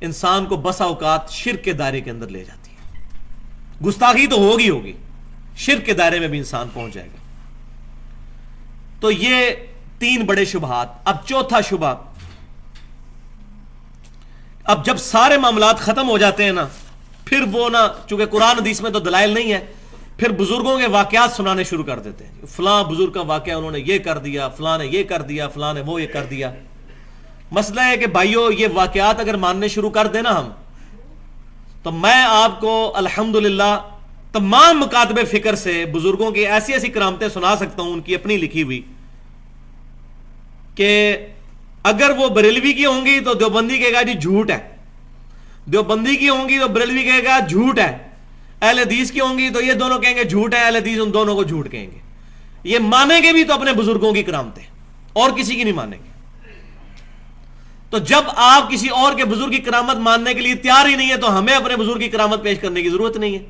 انسان کو بسا اوقات شرک کے دائرے کے اندر لے جاتی ہے. گستاخی تو ہوگی، شرک کے دائرے میں بھی انسان پہنچ جائے گا. تو یہ 3 بڑے شبہات. اب چوتھا شبہ، اب جب سارے معاملات ختم ہو جاتے ہیں نا، پھر وہ نا، چونکہ قرآن حدیث میں تو دلائل نہیں ہے، پھر بزرگوں کے واقعات سنانے شروع کر دیتے ہیں. فلاں بزرگ کا واقعہ انہوں نے یہ کر دیا، فلاں نے یہ کر دیا، فلاں نے وہ یہ کر دیا. مسئلہ ہے کہ بھائیو، یہ واقعات اگر ماننے شروع کر دیں نا ہم، تو میں آپ کو الحمدللہ تمام مکاتب فکر سے بزرگوں کی ایسی ایسی کرامتیں سنا سکتا ہوں، ان کی اپنی لکھی ہوئی، کہ اگر وہ بریلوی کی ہوں گی تو دیوبندی کہے گا جی جھوٹ ہے، دیوبندی کی ہوں گی تو بریلوی کہے گا جھوٹ ہے، اہل حدیث کی ہوں گی تو یہ دونوں کہیں گے جھوٹ ہے، اہل حدیث ان دونوں کو جھوٹ کہیں گے. یہ مانیں گے بھی تو اپنے بزرگوں کی کرامتیں، اور کسی کی نہیں مانیں گے. تو جب آپ کسی اور کے بزرگ کی کرامت ماننے کے لیے تیار ہی نہیں ہے، تو ہمیں اپنے بزرگ کی کرامت پیش کرنے کی ضرورت نہیں ہے.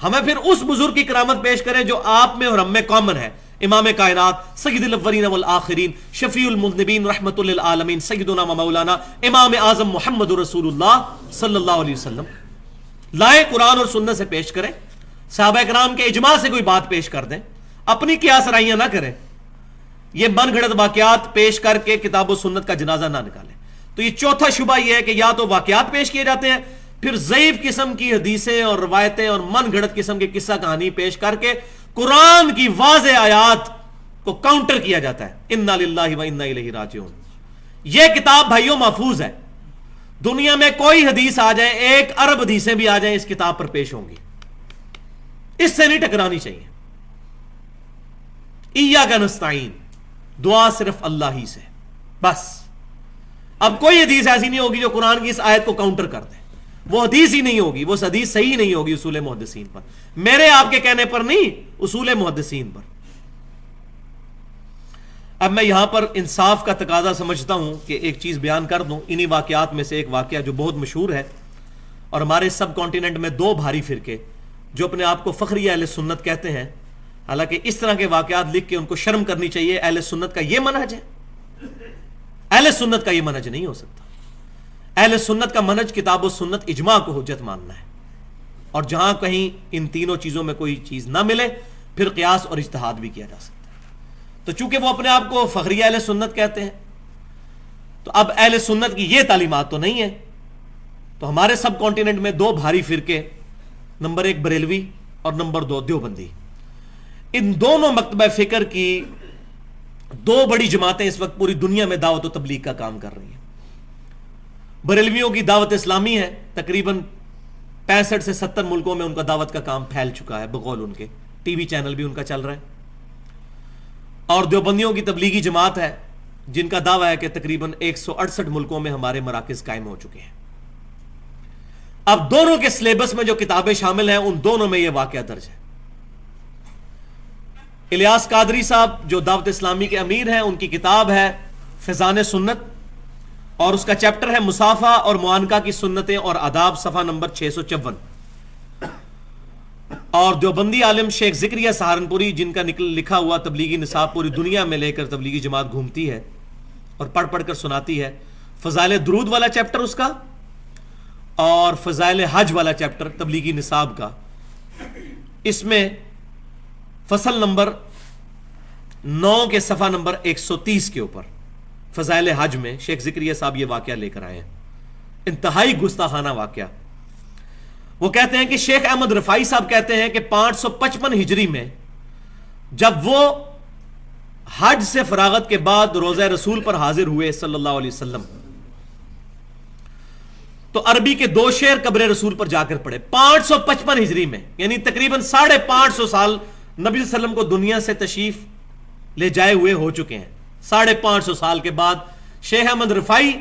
ہمیں پھر اس بزرگ کی کرامت پیش کریں جو آپ میں اور ہم میں کامن ہے. امام کائنات، سید الاولین والآخرین، شفیع المذنبین، رحمت للعالمین، سیدنا و مولانا امام اعظم محمد رسول اللہ صلی اللہ علیہ وسلم. لائیں قرآن اور سنت سے پیش کریں، صحابہ کرام کے اجماع سے کوئی بات پیش کر دیں، اپنی قیاس رائیاں نہ کریں. یہ من گھڑت واقعات پیش کر کے کتاب و سنت کا جنازہ نہ نکالیں. تو یہ چوتھا شبہ یہ ہے کہ یا تو واقعات پیش کیے جاتے ہیں، پھر ضعیف قسم کی حدیثیں اور روایتیں اور من گھڑت قسم کے قصہ کہانی پیش کر کے قرآن کی واضح آیات کو کاؤنٹر کیا جاتا ہے. انا للہ و انا الیہ راجعون. یہ کتاب بھائیوں محفوظ ہے. دنیا میں کوئی حدیث آ جائے، 1 ارب حدیثیں بھی آ جائیں، اس کتاب پر پیش ہوں گی. اس سے نہیں ٹکرانی چاہیے. ایاک نستعین، دعا صرف اللہ ہی سے، بس. اب کوئی حدیث ایسی نہیں ہوگی جو قرآن کی اس آیت کو کاؤنٹر کر دے. وہ حدیث ہی نہیں ہوگی، وہ حدیث صحیح نہیں ہوگی اصول محدثین پر، میرے آپ کے کہنے پر نہیں، اصول محدثین پر. اب میں یہاں پر انصاف کا تقاضا سمجھتا ہوں کہ ایک چیز بیان کر دوں. انہی واقعات میں سے ایک واقعہ جو بہت مشہور ہے، اور ہمارے سب کانٹیننٹ میں 2 بھاری فرقے جو اپنے آپ کو فخری اہل سنت کہتے ہیں، حالانکہ اس طرح کے واقعات لکھ کے ان کو شرم کرنی چاہیے. اہل سنت کا یہ منہج ہے؟ اہل سنت کا یہ منہج نہیں ہو سکتا. اہل سنت کا منہج کتاب و سنت اجماع کو حجت ماننا ہے، اور جہاں کہیں ان تینوں چیزوں میں کوئی چیز نہ ملے پھر قیاس اور اجتہاد بھی کیا جا سکتا ہے. تو چونکہ وہ اپنے آپ کو فخری اہل سنت کہتے ہیں، تو اب اہل سنت کی یہ تعلیمات تو نہیں ہے. تو ہمارے سب کانٹیننٹ میں 2 بھاری فرقے، نمبر 1 بریلوی اور نمبر 2 دیوبندی. ان دونوں مکتبہ فکر کی 2 بڑی جماعتیں اس وقت پوری دنیا میں دعوت و تبلیغ کا کام کر رہی ہیں. بریلویوں کی دعوت اسلامی ہے، تقریباً 65 سے 70 ملکوں میں ان کا دعوت کا کام پھیل چکا ہے بقول ان کے، ٹی وی چینل بھی ان کا چل رہا ہے. اور دیوبندیوں کی تبلیغی جماعت ہے جن کا دعویٰ ہے کہ تقریباً 168 ملکوں میں ہمارے مراکز قائم ہو چکے ہیں. اب دونوں کے سلیبس میں جو کتابیں شامل ہیں ان دونوں میں یہ واقعہ درج ہے. الیاس قادری صاحب جو دعوت اسلامی کے امیر ہیں، ان کی کتاب ہے فیضان سنت، اور اس کا چیپٹر ہے مصافحہ اور معانقہ کی سنتیں اور آداب، صفحہ نمبر 654. اور دیوبندی عالم شیخ ذکریہ سہارنپوری جن کا لکھا ہوا تبلیغی نصاب پوری دنیا میں لے کر تبلیغی جماعت گھومتی ہے اور پڑھ پڑھ کر سناتی ہے، فضائل درود والا چیپٹر اس کا، اور فضائل حج والا چیپٹر تبلیغی نصاب کا. اس میں فصل نمبر 9 کے صفحہ نمبر 130 کے اوپر فضائل حج میں شیخ ذکریہ صاحب یہ واقعہ لے کر آئے ہیں. انتہائی گستاخانہ واقعہ. وہ کہتے ہیں کہ شیخ احمد رفائی صاحب کہتے ہیں کہ 555 ہجری میں جب وہ حج سے فراغت کے بعد روضہ رسول پر حاضر ہوئے صلی اللہ علیہ وسلم، تو عربی کے 2 شعر قبر رسول پر جا کر پڑھے 555 ہجری میں، یعنی تقریباً 550 سال نبی صلی اللہ علیہ وسلم کو دنیا سے تشریف لے جائے ہوئے ہو چکے ہیں۔ 550 سال کے بعد شیخ احمد رفائی،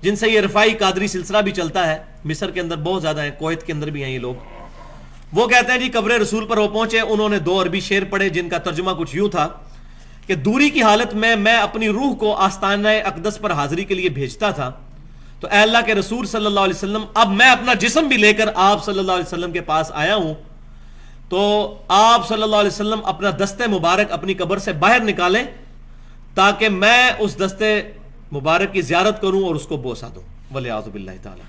جن سے یہ رفائی قادری سلسلہ بھی چلتا ہے، مصر کے اندر بہت زیادہ ہیں، کویت کے اندر بھی ہیں یہ لوگ، وہ کہتے ہیں جی قبر رسول پر وہ پہنچے، انہوں نے 2 عربی شعر پڑھے جن کا ترجمہ کچھ یوں تھا کہ دوری کی حالت میں اپنی روح کو آستانہ اقدس پر حاضری کے لیے بھیجتا تھا، تو اے اللہ کے رسول صلی اللہ علیہ وسلم، اب میں اپنا جسم بھی لے کر آپ صلی اللہ علیہ وسلم کے پاس آیا ہوں، تو آپ صلی اللہ علیہ وسلم اپنا دستے مبارک اپنی قبر سے باہر نکالیں تاکہ میں اس دستے مبارک کی زیارت کروں اور اس کو بوسہ دوں، ولیعوذ باللہ تعالی۔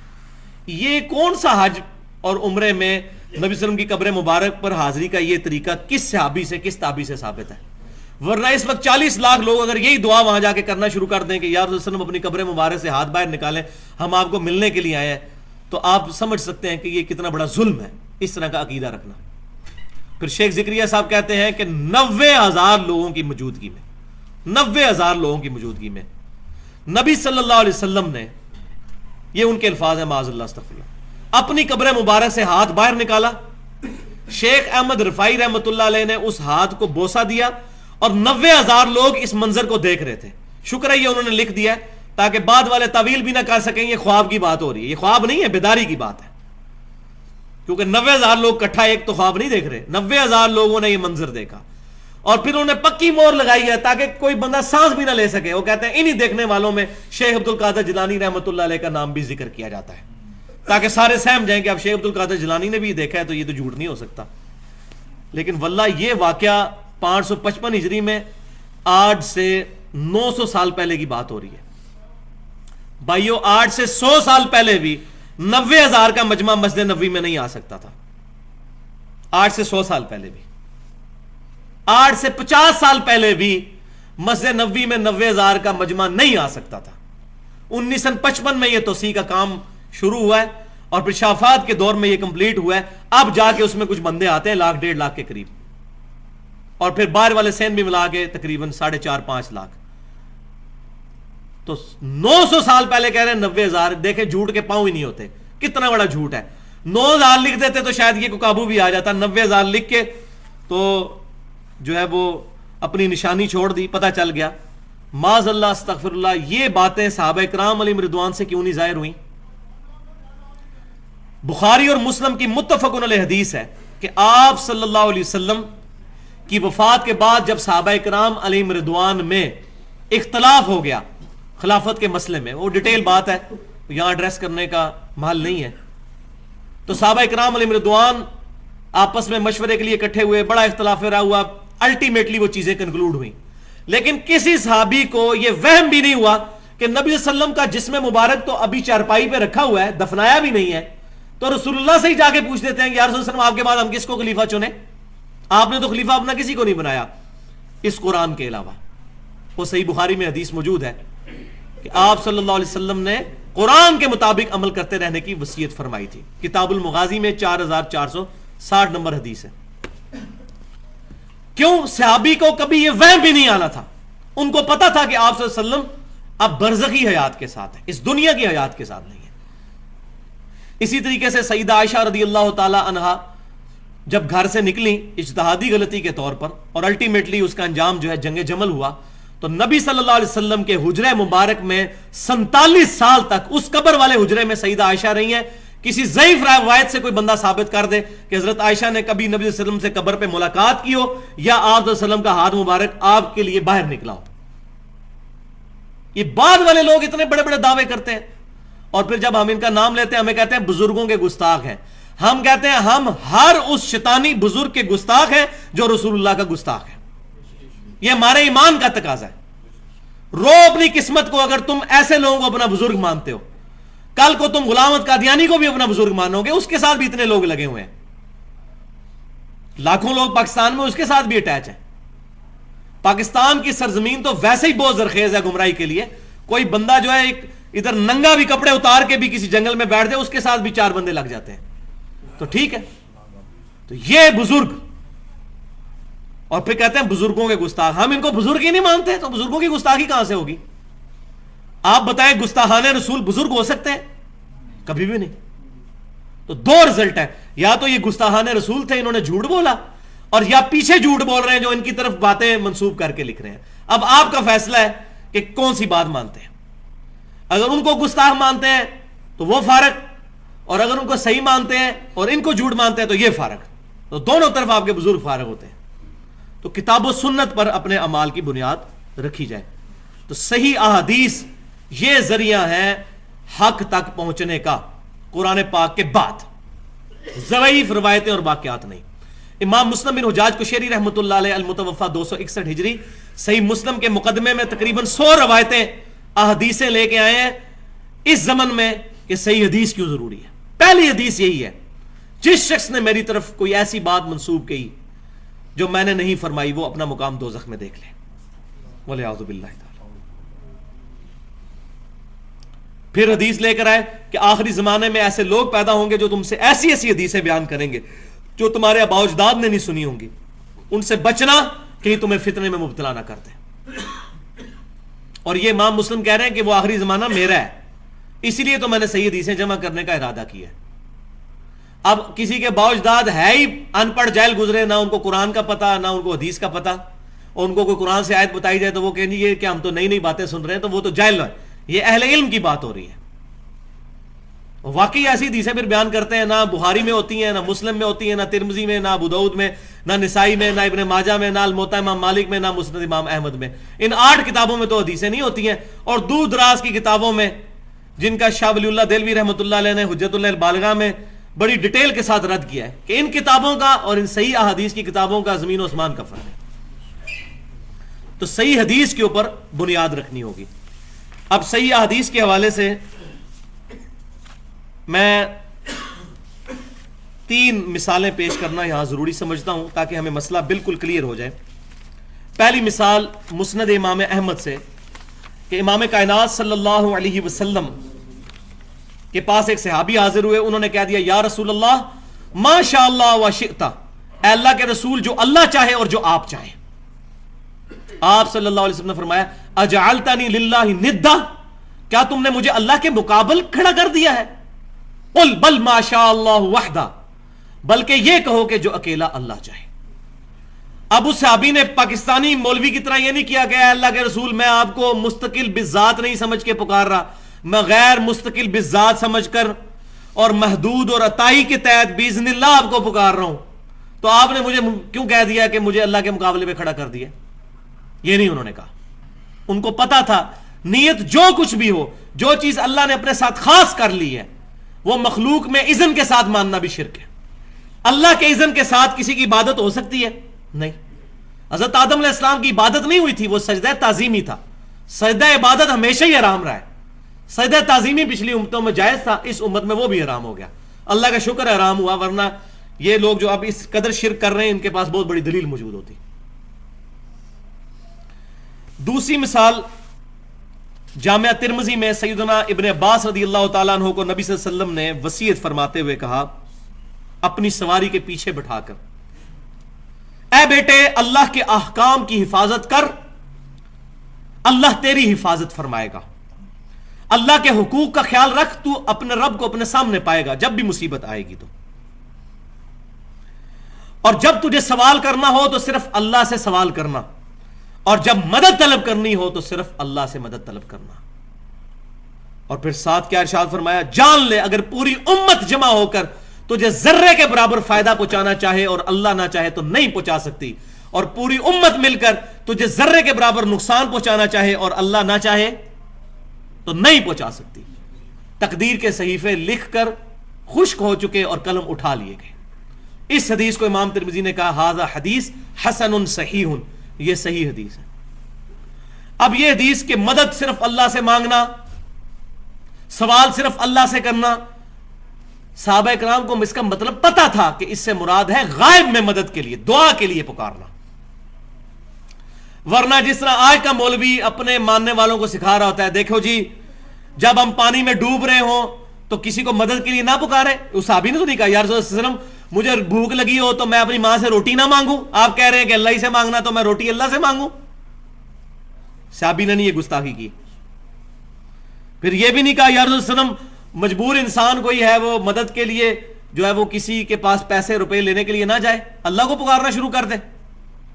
یہ کون سا حج اور عمرے میں نبی صلی اللہ علیہ وسلم کی قبر مبارک پر حاضری کا یہ طریقہ کس صحابی سے، کس تابعی سے ثابت ہے؟ ورنہ اس وقت 40 لاکھ لوگ اگر یہی دعا وہاں جا کے کرنا شروع کر دیں کہ یا رسول اللہ صلی اللہ علیہ وسلم اپنی قبر مبارک سے ہاتھ باہر نکالیں، ہم آپ کو ملنے کے لیے آئے ہیں، تو آپ سمجھ سکتے ہیں کہ یہ کتنا بڑا ظلم ہے اس طرح کا عقیدہ رکھنا۔ پھر شیخ ذکریہ صاحب کہتے ہیں کہ 90,000 لوگوں کی موجودگی میں، 90,000 لوگوں کی موجودگی میں نبی صلی اللہ علیہ وسلم نے، یہ ان کے الفاظ ہیں معاذ اللہ استغفر اللہ، اپنی قبر مبارک سے ہاتھ باہر نکالا، شیخ احمد رفائی رحمۃ اللہ علیہ نے اس ہاتھ کو بوسہ دیا، اور 90,000 لوگ اس منظر کو دیکھ رہے تھے۔ شکر ہے یہ انہوں نے لکھ دیا ہے تاکہ بعد والے تعویل بھی نہ کر سکیں یہ خواب کی بات ہو رہی ہے، یہ خواب نہیں ہے، بیداری کی بات ہے، کیونکہ 90,000 لوگ اکٹھا ایک تو خواب نہیں دیکھ رہے، 90,000 لوگوں نے یہ منظر دیکھا، اور پھر انہوں نے پکی مور لگائی ہے تاکہ کوئی بندہ سانس بھی نہ لے سکے۔ وہ کہتے ہیں انہی دیکھنے والوں میں شیخ عبد القادر جیلانی رحمۃ اللہ علیہ کا نام بھی ذکر کیا جاتا ہے، تاکہ سارے سہم جائیں کہ اب شیخ عبد القادر جیلانی نے بھی دیکھا ہے تو یہ تو جھوٹ نہیں ہو سکتا۔ لیکن واللہ یہ واقعہ 555 ہجری میں آج سے 900 سال پہلے کی بات ہو رہی ہے بھائیو۔ آج سے 100 سال پہلے بھی 90,000 کا مجمع مسجد نبوی میں نہیں آ سکتا تھا، آج سے 100 سال پہلے بھی، آج سے 50 سال پہلے بھی مسجد نبوی میں 90,000 کا مجمع نہیں آ سکتا تھا۔ 1955 میں یہ توسیع کا کام شروع ہوا ہے اور پھر شافات کے دور میں یہ کمپلیٹ ہوا ہے، اب جا کے اس میں کچھ بندے آتے ہیں 1 لاکھ 1.5 لاکھ کے قریب، اور پھر باہر والے سین بھی ملا کے تقریباً 4.5-5 لاکھ۔ تو 900 سال پہلے کہہ رہے ہیں 90,000، دیکھیں جھوٹ کے پاؤں ہی نہیں ہوتے، کتنا بڑا جھوٹ ہے۔ 9,000 لکھ دیتے تو شاید یہ کو قابو بھی آ جاتا، 90,000 لکھ کے تو جو ہے وہ اپنی نشانی چھوڑ دی، پتہ چل گیا۔ معاذ اللہ استغفر اللہ، یہ باتیں صحابہ کرام علیہم رضوان سے کیوں نہیں ظاہر ہوئیں؟ بخاری اور مسلم کی متفق علیہ حدیث ہے کہ آپ صلی اللہ علیہ وسلم کی وفات کے بعد جب صحابہ کرام علیہم رضوان میں اختلاف ہو گیا خلافت کے مسئلے میں، وہ ڈیٹیل بات ہے یہاں ایڈریس کرنے کا محل نہیں ہے، تو صحابہ کرام علیہم رضوان آپس میں مشورے کے لیے اکٹھے ہوئے، بڑا اختلاف رہا ہوا، الٹیمیٹلی وہ چیزیں کنکلوڈ ہوئیں، لیکن کسی صحابی کو یہ وہم بھی نہیں ہوا کہ نبی صلی اللہ علیہ وسلم کا جسم مبارک تو ابھی چارپائی پہ رکھا ہوا ہے، دفنایا بھی نہیں ہے، تو رسول اللہ سے ہی جا کے پوچھ دیتے ہیں کہ یا رسول اللہ آپ کے بعد ہم کس کو خلیفہ چنیں؟ آپ نے تو خلیفہ اپنا کسی کو نہیں بنایا اس قرآن کے علاوہ۔ وہ صحیح بخاری میں حدیث موجود ہے کہ آپ صلی اللہ علیہ وسلم نے قرآن کے مطابق عمل کرتے رہنے کی وصیت فرمائی تھی، کتاب المغازی میں 4460 نمبر حدیث ہے۔ کیوں؟ صحابی کو کبھی یہ وہم بھی نہیں آنا تھا، ان کو پتا تھا کہ آپ صلی اللہ علیہ وسلم اب برزخی حیات کے ساتھ ہے، اس دنیا کی حیات کے ساتھ نہیں ہے۔ اسی طریقے سے سیدہ عائشہ رضی اللہ تعالی عنہا جب گھر سے نکلی اجتہادی غلطی کے طور پر، اور الٹیمیٹلی اس کا انجام جو ہے جنگ جمل ہوا، تو نبی صلی اللہ علیہ وسلم کے حجرے مبارک میں 47 سال تک اس قبر والے حجرے میں سیدہ عائشہ رہی ہیں۔ کسی ضعیف روایت سے کوئی بندہ ثابت کر دے کہ حضرت عائشہ نے کبھی نبی صلی اللہ علیہ وسلم سے قبر پہ ملاقات کی ہو یا آپ صلی اللہ علیہ وسلم کا ہاتھ مبارک آپ کے لیے باہر نکلا ہو۔ یہ بعد والے لوگ اتنے بڑے بڑے دعوے کرتے ہیں، اور پھر جب ہم ان کا نام لیتے ہیں ہمیں کہتے ہیں بزرگوں کے گستاخ ہیں۔ ہم کہتے ہیں ہم ہر اس شیطانی بزرگ کے گستاخ ہیں جو رسول اللہ کا گستاخ ہے۔ یہ ہمارے ایمان کا تقاضا ہے۔ رو اپنی قسمت کو اگر تم ایسے لوگوں کو اپنا بزرگ مانتے ہو، کل کو تم غلام احمد قادیانی کو بھی اپنا بزرگ مانو گے، اس کے ساتھ بھی اتنے لوگ لگے ہوئے ہیں، لاکھوں لوگ پاکستان میں اس کے ساتھ بھی اٹیچ ہیں۔ پاکستان کی سرزمین تو ویسے ہی بہت زرخیز ہے گمراہی کے لیے، کوئی بندہ جو ہے ایک ادھر ننگا بھی کپڑے اتار کے بھی کسی جنگل میں بیٹھ جائے اس کے ساتھ بھی 4 بندے لگ جاتے ہیں۔ تو ٹھیک ہے. تو یہ بزرگ، اور پھر کہتے ہیں بزرگوں کے گستاخ. ہم ان کو بزرگ ہی نہیں مانتے تو بزرگوں کی گستاخی کہاں سے ہوگی؟ آپ بتائیں گستاخان رسول بزرگ ہو سکتے ہیں؟ کبھی بھی نہیں. تو دو رزلٹ ہے، یا تو یہ گستاخان رسول تھے، انہوں نے جھوٹ بولا، اور یا پیچھے جھوٹ بول رہے ہیں جو ان کی طرف باتیں منسوب کر کے لکھ رہے ہیں. اب آپ کا فیصلہ ہے کہ کون سی بات مانتے ہیں. اگر ان کو گستاخ مانتے ہیں تو وہ فارق، اور اگر ان کو صحیح مانتے ہیں اور ان کو جھوٹ مانتے ہیں تو یہ فارق. تو دونوں طرف آپ کے بزرگ فارغ ہوتے ہیں. تو کتاب و سنت پر اپنے اعمال کی بنیاد رکھی جائے. تو صحیح احادیث یہ ذریعہ ہے حق تک پہنچنے کا قرآن پاک کے بعد، ضعیف روایتیں اور واقعات نہیں. امام مسلم بن حجاج قشیری رحمۃ اللہ علیہ المتوفا 261 ہجری صحیح مسلم کے مقدمے میں تقریباً 100 روایتیں احادیثیں لے کے آئے ہیں اس زمن میں کہ صحیح حدیث کیوں ضروری ہے. پہلی حدیث یہی ہے، جس شخص نے میری طرف کوئی ایسی بات منسوب کی جو میں نے نہیں فرمائی وہ اپنا مقام دوزخ میں دیکھ لے، والعیاذ باللہ تعالی. پھر حدیث لے کر آئے کہ آخری زمانے میں ایسے لوگ پیدا ہوں گے جو تم سے ایسی ایسی حدیثیں بیان کریں گے جو تمہارے آباء و اجداد نے نہیں سنی ہوں گی. ان سے بچنا کہیں تمہیں فتنے میں مبتلا نہ کر دیں. اور یہ امام مسلم کہہ رہے ہیں کہ وہ آخری زمانہ میرا ہے، اسی لیے تو میں نے صحیح حدیثیں جمع کرنے کا ارادہ کیا ہے. اب کسی کے باء و اجداد ہے ہی ان پڑھ جاہل گزرے، نہ ان کو قرآن کا پتہ نہ ان کو حدیث کا پتہ، اور ان کو کوئی قرآن سے آیت بتائی جائے تو وہ کہیں یہ کہ ہم تو نئی نئی باتیں سن رہے ہیں، تو وہ تو جاہل ہے. یہ اہل علم کی بات ہو رہی ہے. واقعی ایسی حدیثیں پھر بیان کرتے ہیں، نہ بخاری میں ہوتی ہیں، نہ مسلم میں ہوتی ہیں، نہ ترمذی میں، نہ ابو داؤد میں، نہ نسائی میں، نہ ابن ماجہ میں، نہ الموطا امام مالک میں، نہ مسند امام احمد میں. ان 8 کتابوں میں تو حدیثیں نہیں ہوتی ہیں. اور دور دراز کی کتابوں میں جن کا شاہ ولی اللہ دہلوی رحمۃ اللہ علیہ نے حجت اللہ البالغہ میں بڑی ڈیٹیل کے ساتھ رد کیا ہے کہ ان کتابوں کا اور ان صحیح احادیث کی کتابوں کا زمین و آسمان کا فرق ہے. تو صحیح حدیث کے اوپر بنیاد رکھنی ہوگی. اب صحیح احادیث کے حوالے سے میں 3 مثالیں پیش کرنا یہاں ضروری سمجھتا ہوں تاکہ ہمیں مسئلہ بالکل کلیئر ہو جائے. پہلی مثال مسند امام احمد سے کہ امام کائنات صلی اللہ علیہ وسلم کے پاس ایک صحابی حاضر ہوئے. انہوں نے کہہ دیا یا رسول اللہ ما شاء اللہ و شئت، اے اللہ کے رسول جو اللہ چاہے اور جو آپ چاہیں. آپ صلی اللہ علیہ وسلم نے فرمایا اجعلتنی للہ ندا، کیا تم نے مجھے اللہ کے مقابل کھڑا کر دیا ہے؟ قل بل ما شاء اللہ وحدہ، بلکہ یہ کہو کہ جو اکیلا اللہ چاہے. اب اس صحابی نے پاکستانی مولوی کی طرح یہ نہیں کیا کہ اے اللہ کے رسول میں آپ کو مستقل بالذات نہیں سمجھ کے پکار رہا، میں غیر مستقل بالذات سمجھ کر اور محدود اور عطائی کے تحت باذن اللہ آپ کو پکار رہا ہوں، تو آپ نے مجھے کیوں کہہ دیا کہ مجھے اللہ کے مقابلے میں کھڑا کر دیا؟ یہ نہیں انہوں نے کہا. ان کو پتا تھا نیت جو کچھ بھی ہو، جو چیز اللہ نے اپنے ساتھ خاص کر لی ہے وہ مخلوق میں اذن کے ساتھ ماننا بھی شرک ہے. اللہ کے اذن کے ساتھ کسی کی عبادت ہو سکتی ہے؟ نہیں. حضرت آدم علیہ السلام کی عبادت نہیں ہوئی تھی، وہ سجدہ تعظیمی تھا. سجدہ عبادت ہمیشہ ہی حرام رہا ہے. سجدہ تعظیمی پچھلی امتوں میں جائز تھا، اس امت میں وہ بھی حرام ہو گیا. اللہ کا شکر ہے حرام ہوا، ورنہ یہ لوگ جو اب اس قدر شرک کر رہے ہیں ان کے پاس بہت بڑی دلیل موجود ہوتی. دوسری مثال جامعہ ترمذی میں سیدنا ابن عباس رضی اللہ تعالیٰ عنہ کو نبی صلی اللہ علیہ وسلم نے وصیت فرماتے ہوئے کہا اپنی سواری کے پیچھے بٹھا کر، اے بیٹے اللہ کے احکام کی حفاظت کر، اللہ تیری حفاظت فرمائے گا. اللہ کے حقوق کا خیال رکھ، تو اپنے رب کو اپنے سامنے پائے گا جب بھی مصیبت آئے گی تو. اور جب تجھے سوال کرنا ہو تو صرف اللہ سے سوال کرنا، اور جب مدد طلب کرنی ہو تو صرف اللہ سے مدد طلب کرنا. اور پھر ساتھ کیا ارشاد فرمایا، جان لے اگر پوری امت جمع ہو کر تجھے ذرے کے برابر فائدہ پہنچانا چاہے اور اللہ نہ چاہے تو نہیں پہنچا سکتی، اور پوری امت مل کر تجھے ذرے کے برابر نقصان پہنچانا چاہے اور اللہ نہ چاہے تو نہیں پہنچا سکتی. تقدیر کے صحیفے لکھ کر خشک ہو چکے اور قلم اٹھا لیے گئے. اس حدیث کو امام ترمذی نے کہا ھذا حدیث حسن صحیح، یہ صحیح حدیث ہے. اب یہ حدیث کہ مدد صرف اللہ سے مانگنا، سوال صرف اللہ سے کرنا، صحابہ کرام کو اس کا مطلب پتا تھا کہ اس سے مراد ہے غائب میں مدد کے لیے، دعا کے لیے پکارنا. ورنہ جس طرح آج کا مولوی اپنے ماننے والوں کو سکھا رہا ہوتا ہے، دیکھو جی جب ہم پانی میں ڈوب رہے ہوں تو کسی کو مدد کے لیے نہ پکارے. اس صحابی نے تو نہیں کہا یا رسول اللہ صلی اللہ علیہ وسلم مجھے بھوک لگی ہو تو میں اپنی ماں سے روٹی نہ مانگوں, آپ کہہ رہے ہیں کہ اللہ ہی سے مانگنا تو میں روٹی اللہ سے مانگوں. صحابی نے نہیں یہ گستاخی کی. پھر یہ بھی نہیں کہا یا رسول اللہ صلی اللہ علیہ وسلم مجبور انسان کوئی ہے وہ مدد کے لیے جو ہے وہ کسی کے پاس پیسے روپے لینے کے لیے نہ جائے, اللہ کو پکارنا شروع کر دے.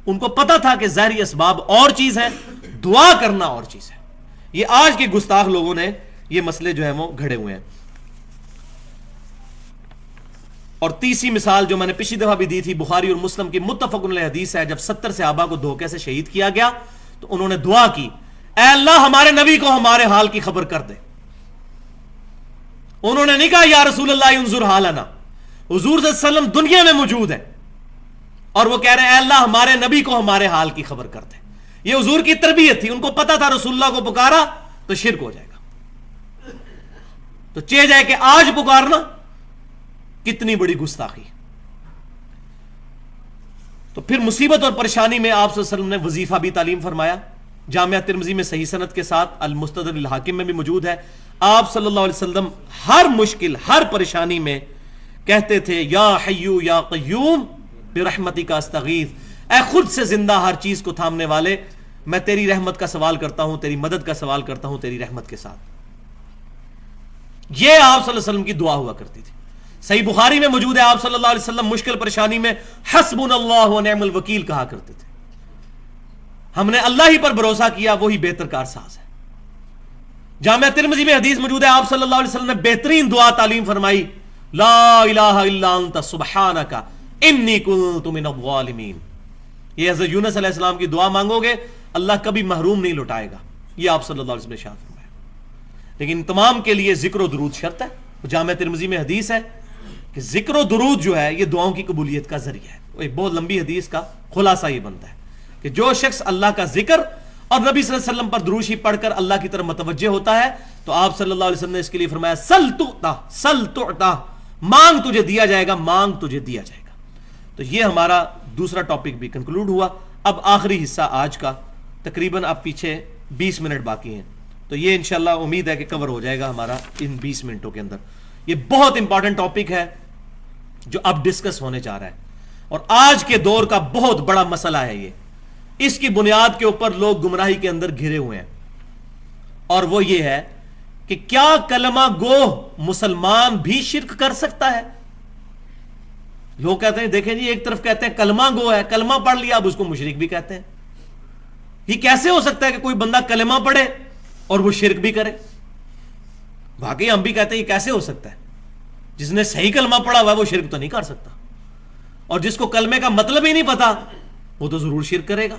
ان کو پتا تھا کہ ظاہری اسباب اور چیز ہے, دعا کرنا اور چیز ہے. یہ آج کے گستاخ لوگوں نے یہ مسئلے جو ہیں وہ گھڑے ہوئے ہیں. اور تیسری مثال جو میں نے پچھلی دفعہ بھی دی تھی, بخاری اور مسلم کی متفق علیہ حدیث ہے, جب 70 صحابہ کو دھوکے سے شہید کیا گیا تو انہوں نے دعا کی, اے اللہ ہمارے نبی کو ہمارے حال کی خبر کر دے. انہوں نے نہیں کہا یا رسول اللہ انظر حالنا, حضور صلی اللہ علیہ وسلم دنیا میں موجود ہے اور وہ کہہ رہے ہیں اے اللہ ہمارے نبی کو ہمارے حال کی خبر کر دے. یہ حضور کی تربیت تھی, ان کو پتا تھا رسول اللہ کو پکارا تو شرک ہو جائے گا. تو چاہے جائے کہ آج پکارنا کتنی بڑی گستاخی. تو پھر مصیبت اور پریشانی میں آپ صلی اللہ علیہ وسلم نے وظیفہ بھی تعلیم فرمایا. جامعہ ترمذی میں صحیح سند کے ساتھ, المستدرک الحاکم میں بھی موجود ہے. آپ صلی اللہ علیہ وسلم ہر مشکل, ہر پریشانی میں کہتے تھے یا حیو یا قیوم برحمتک استغیث, اے خود سے زندہ ہر چیز کو تھامنے والے, میں تیری رحمت کا سوال کرتا ہوں, تیری مدد کا سوال کرتا ہوں تیری رحمت کے ساتھ. یہ آپ صلی اللہ علیہ وسلم کی دعا ہوا کرتی تھی. صحیح بخاری میں موجود ہے, آپ صلی اللہ علیہ وسلم مشکل پریشانی میں حسبنا اللہ و نعم الوکیل کہا کرتے تھے. ہم نے اللہ ہی پر بھروسہ کیا, وہی بہتر کارساز ہے. جامعہ ترمذی میں حدیث موجود ہے, آپ صلی اللہ علیہ وسلم نے بہترین دعا تعلیم فرمائی, لا الہ الا انت سبحانک انی کنت من الظالمین. یہ حضرت یونس علیہ السلام کی دعا مانگو گے اللہ کبھی محروم نہیں لوٹائے گا. یہ آپ صلی اللہ علیہ وسلم نے ارشاد فرمایا. لیکن تمام کے لیے ذکر و درود شرط ہے. جامعہ ترمذی میں حدیث ہے کہ ذکر و درود جو ہے یہ دعاؤں کی قبولیت کا ذریعہ ہے. ایک بہت لمبی حدیث کا خلاصہ یہ بنتا ہے کہ جو شخص اللہ کا ذکر اور نبی صلی اللہ علیہ وسلم پر درود شریف پڑھ کر اللہ کی طرف متوجہ ہوتا ہے تو آپ صلی اللہ علیہ وسلم نے اس کے لیے فرمایا سل تعطا, سل تعطا, مانگ تجھے دیا جائے گا, مانگ تجھے دیا جائے گا. تو یہ ہمارا دوسرا ٹاپک بھی کنکلوڈ ہوا. اب آخری حصہ آج کا, تقریباً اب پیچھے 20 منٹ باقی ہیں, تو یہ انشاءاللہ امید ہے کہ کور ہو جائے گا ہمارا ان 20 منٹوں کے اندر. یہ بہت امپورٹنٹ ٹاپک ہے جو اب ڈسکس ہونے جا رہا ہے, اور آج کے دور کا بہت بڑا مسئلہ ہے یہ. اس کی بنیاد کے اوپر لوگ گمراہی کے اندر گھرے ہوئے ہیں, اور وہ یہ ہے کہ کیا کلمہ گو مسلمان بھی شرک کر سکتا ہے؟ لوگ کہتے ہیں دیکھیں جی, ایک طرف کہتے ہیں کلمہ گو ہے, کلمہ پڑھ لیا, اب اس کو مشرک بھی کہتے ہیں. یہ کیسے ہو سکتا ہے کہ کوئی بندہ کلمہ پڑھے اور وہ شرک بھی کرے؟ واقعی ہم بھی کہتے ہیں یہ کیسے ہو سکتا ہے؟ جس نے صحیح کلمہ پڑھا ہوا ہے وہ شرک تو نہیں کر سکتا, اور جس کو کلمے کا مطلب ہی نہیں پتا وہ تو ضرور شرک کرے گا.